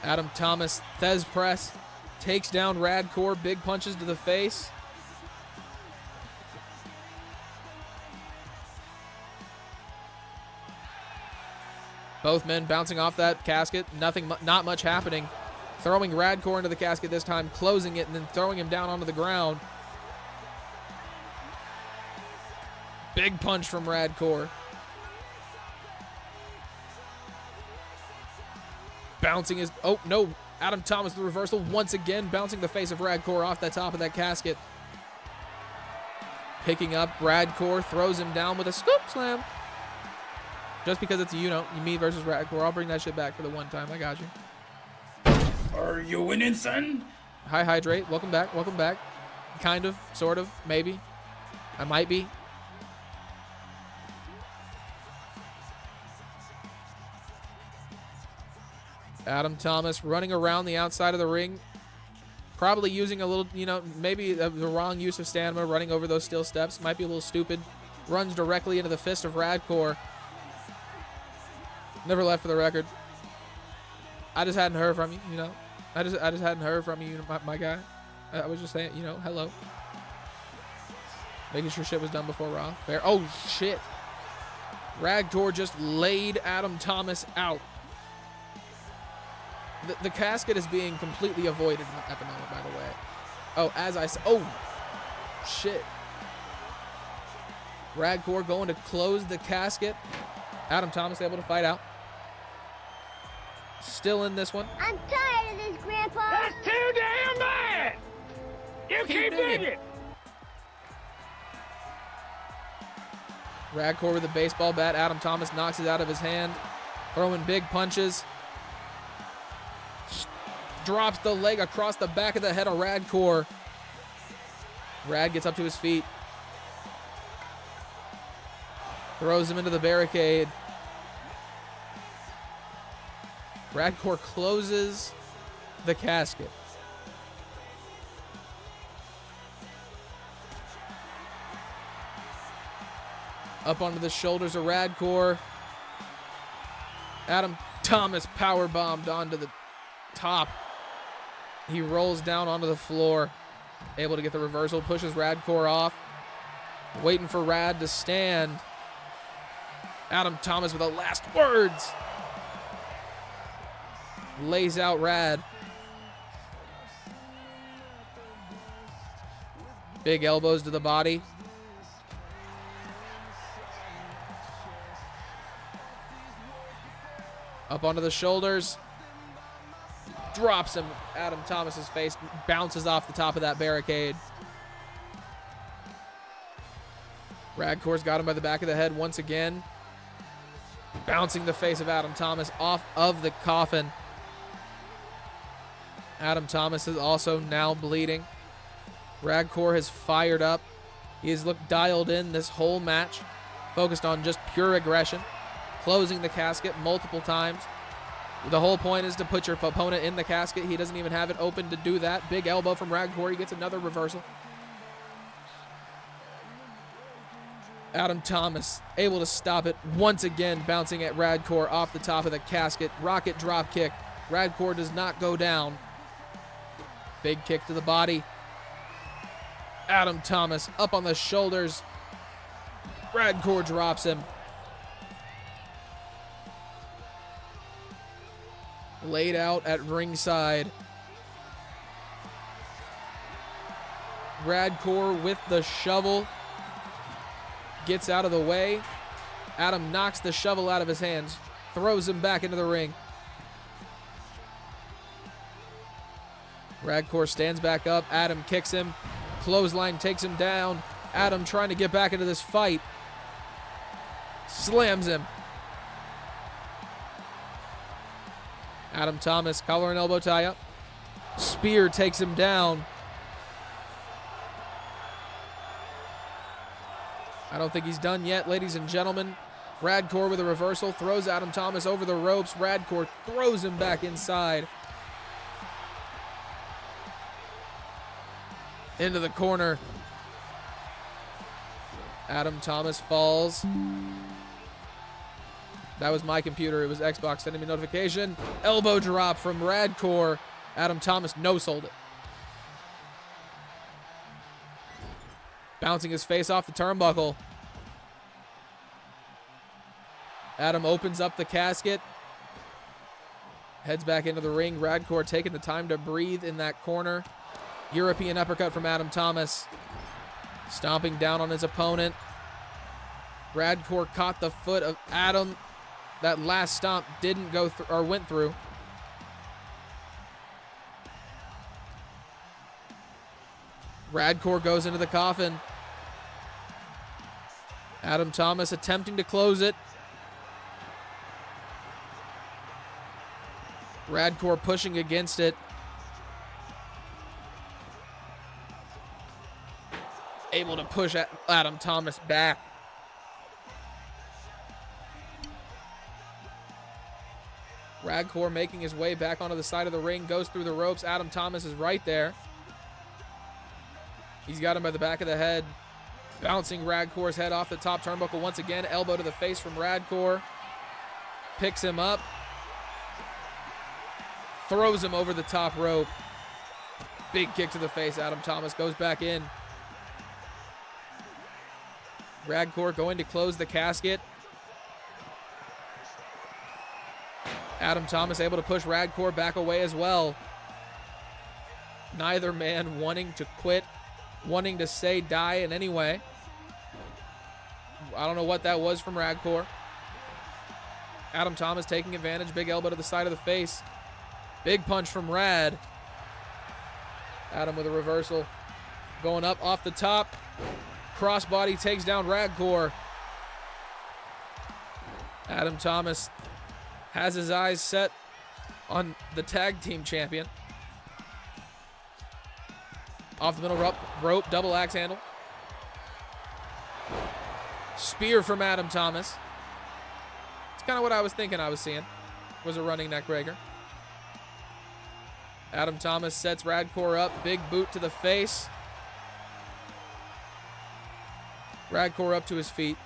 Adam Thomas, Thez press, takes down Radcore, big punches to the face. Both men bouncing off that casket, not much happening. Throwing Radcore into the casket this time, closing it, and then throwing him down onto the ground. Big punch from Radcore. Bouncing his... Oh, no. Adam Thomas, the reversal, once again bouncing the face of Radcore off the top of that casket. Picking up Radcore, throws him down with a scoop slam. Just because it's, me versus Radcore, I'll bring that shit back for the one time. I got you. Are you winning, son? Hi, Hydrate. Welcome back. Welcome back. Kind of, sort of, maybe. I might be. Adam Thomas running around the outside of the ring. Probably using a little, maybe the wrong use of stamina, running over those steel steps. Might be a little stupid. Runs directly into the fist of Radcore. Never left for the record. I just hadn't heard from you, I just hadn't heard from you, my guy. I was just saying, hello. Making sure shit was done before Raw. Fair. Oh, shit. Radcore just laid Adam Thomas out. The casket is being completely avoided at the moment, by the way. Oh, as I said. Oh, shit. Radcore going to close the casket. Adam Thomas able to fight out. Still in this one. I'm tired of this, Grandpa. That's too damn bad! You keep digging! Radcore with a baseball bat. Adam Thomas knocks it out of his hand. Throwing big punches. Drops the leg across the back of the head of Radcore. Rad gets up to his feet. Throws him into the barricade. Radcore closes the casket. Up onto the shoulders of Radcore. Adam Thomas powerbombed onto the top. He rolls down onto the floor. Able to get the reversal. Pushes Radcore off. Waiting for Rad to stand. Adam Thomas with the last words. Lays out Rad. Big elbows to the body. Up onto the shoulders. Drops him. Adam Thomas's face bounces off the top of that barricade. Radcore's got him by the back of the head once again. Bouncing the face of Adam Thomas off of the coffin. Adam Thomas is also now bleeding. Radcore has fired up. He has looked dialed in this whole match. Focused on just pure aggression. Closing the casket multiple times. The whole point is to put your opponent in the casket. He doesn't even have it open to do that. Big elbow from Radcore. He gets another reversal. Adam Thomas able to stop it once again, bouncing at Radcore off the top of the casket. Rocket drop kick. Radcore does not go down. Big kick to the body. Adam Thomas up on the shoulders. Radcore drops him. Laid out at ringside. Radcore with the shovel. Gets out of the way. Adam knocks the shovel out of his hands. Throws him back into the ring. Radcore stands back up. Adam kicks him. Clothesline takes him down. Adam trying to get back into this fight. Slams him. Adam Thomas, collar and elbow tie up. Spear takes him down. I don't think he's done yet, ladies and gentlemen. Radcore with a reversal, throws Adam Thomas over the ropes. Radcore throws him back inside. Into the corner. Adam Thomas falls. That was my computer. It was Xbox sending me a notification. Elbow drop from Radcore. Adam Thomas no-sold it. Bouncing his face off the turnbuckle. Adam opens up the casket. Heads back into the ring. Radcore taking the time to breathe in that corner. European uppercut from Adam Thomas. Stomping down on his opponent. Radcore caught the foot of Adam. That last stomp didn't go through or went through. Radcore goes into the coffin. Adam Thomas attempting to close it. Radcore pushing against it. Able to push Adam Thomas back. Radcore making his way back onto the side of the ring, goes through the ropes. Adam Thomas is right there. He's got him by the back of the head. Bouncing Radcore's head off the top turnbuckle once again. Elbow to the face from Radcore. Picks him up. Throws him over the top rope. Big kick to the face. Adam Thomas goes back in. Radcore going to close the casket. Adam Thomas able to push Radcore back away as well. Neither man wanting to quit, wanting to say die in any way. I don't know what that was from Radcore. Adam Thomas taking advantage. Big elbow to the side of the face. Big punch from Rad. Adam with a reversal. Going up off the top. Crossbody takes down Radcore. Adam Thomas has his eyes set on the tag team champion. Off the middle rope, double axe handle. Spear from Adam Thomas. It's kind of what I was thinking I was seeing. Was a running neck breaker. Adam Thomas sets Radcore up. Big boot to the face. Radcore up to his feet.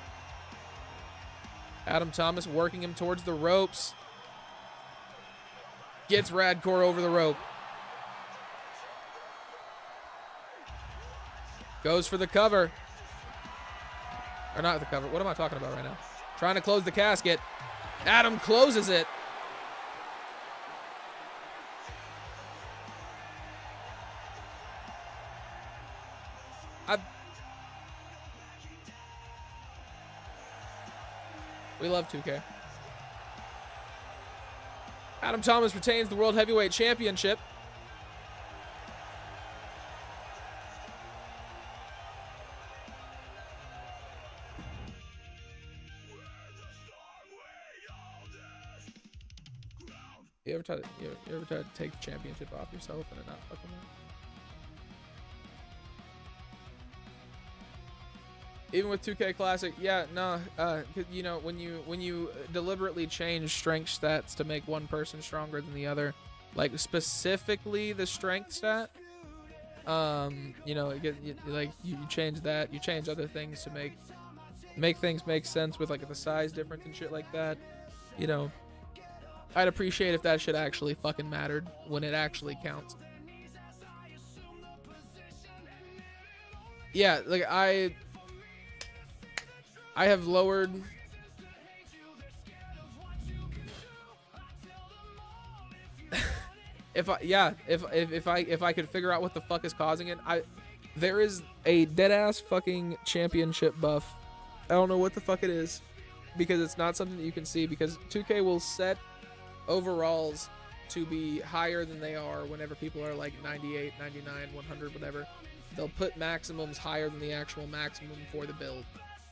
Adam Thomas working him towards the ropes. Gets Radcore over the rope. Goes for the cover. Or not the cover. What am I talking about right now? Trying to close the casket. Adam closes it. We love 2K. Adam Thomas retains the World Heavyweight Championship. You ever try to take the championship off yourself and it not fucking work? Even with 2K Classic, yeah, no, you know, when you deliberately change strength stats to make one person stronger than the other, like specifically the strength stat, you know, you change that, you change other things to make things make sense with like the size difference and shit like that. You know, I'd appreciate if that shit actually fucking mattered when it actually counts. Yeah, like I have lowered if I could figure out what the fuck is causing it, There is a dead-ass fucking championship buff. I don't know what the fuck it is, because it's not something that you can see, because 2K will set overalls to be higher than they are whenever people are like 98, 99, 100, whatever. They'll put maximums higher than the actual maximum for the build.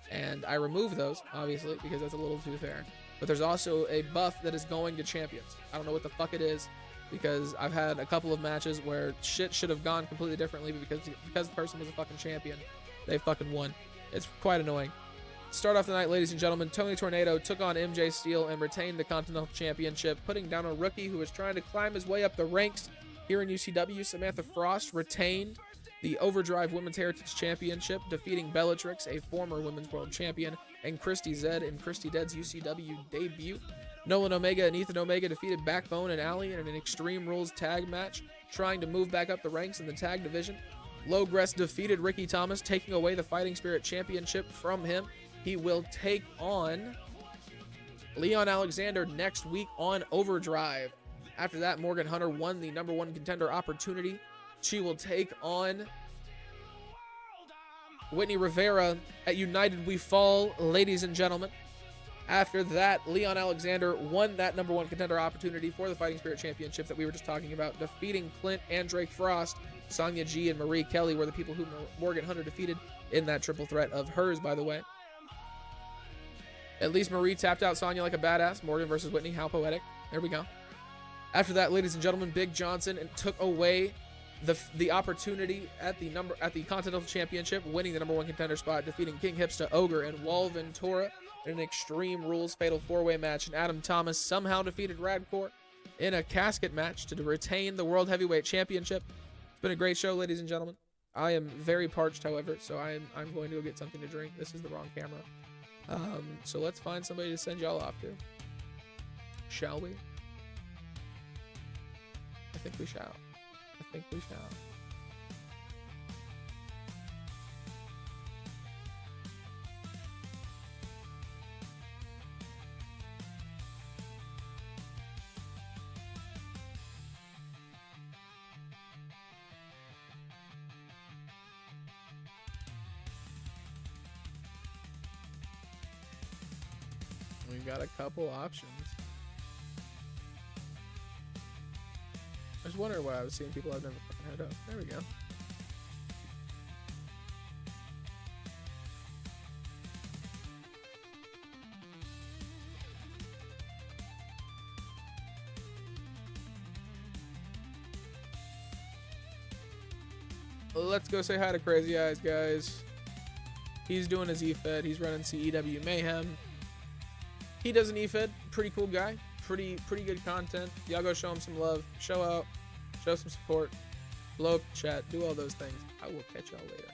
And I remove those, obviously, because that's a little too fair. But there's also a buff that is going to champions. I don't know what the fuck it is, because I've had a couple of matches where shit should have gone completely differently, but because the person was a fucking champion, they fucking won. It's quite annoying. Start off the night, ladies and gentlemen. Tony Tornado took on MJ Steele and retained the Continental Championship, putting down a rookie who was trying to climb his way up the ranks here in UCW. Samantha Frost retained the Overdrive Women's Heritage Championship, defeating Bellatrix, a former Women's World Champion, and Christy Zed in Christy Dead's UCW debut. Nolan Omega and Ethan Omega defeated Backbone and Allie in an Extreme Rules tag match, trying to move back up the ranks in the tag division. Logress defeated Ricky Thomas, taking away the Fighting Spirit Championship from him. He will take on Leon Alexander next week on Overdrive. After that, Morgan Hunter won the #1 contender opportunity. She will take on Whitney Rivera at United We Fall, ladies and gentlemen. After that, Leon Alexander won that #1 contender opportunity for the Fighting Spirit Championship that we were just talking about, defeating Clint and Drake Frost. Sonya G and Marie Kelly were the people who Morgan Hunter defeated in that triple threat of hers, by the way. At least Marie tapped out Sonya like a badass. Morgan versus Whitney, how poetic. There we go. After that, ladies and gentlemen, Big Johnson took away the opportunity at the Continental Championship, winning the #1 contender spot, defeating King Hipsta, Ogre, and Wall Ventura in an Extreme Rules Fatal 4-Way match. And Adam Thomas somehow defeated Radcore in a casket match to retain the World Heavyweight Championship. It's been a great show, ladies and gentlemen. I am very parched, however, so I'm going to go get something to drink. This is the wrong camera. So let's find somebody to send y'all off to. Shall we? I think we shall. I think we shall. We've got a couple options. I was wondering why I was seeing people I've never fucking heard of. There we go. Let's go say hi to Crazy Eyes, guys. He's doing his EFED. He's running CEW Mayhem. He does an EFED. Pretty cool guy. Pretty good content. Y'all go show him some love. Show out. Show some support. Blow up the chat. Do all those things. I will catch y'all later.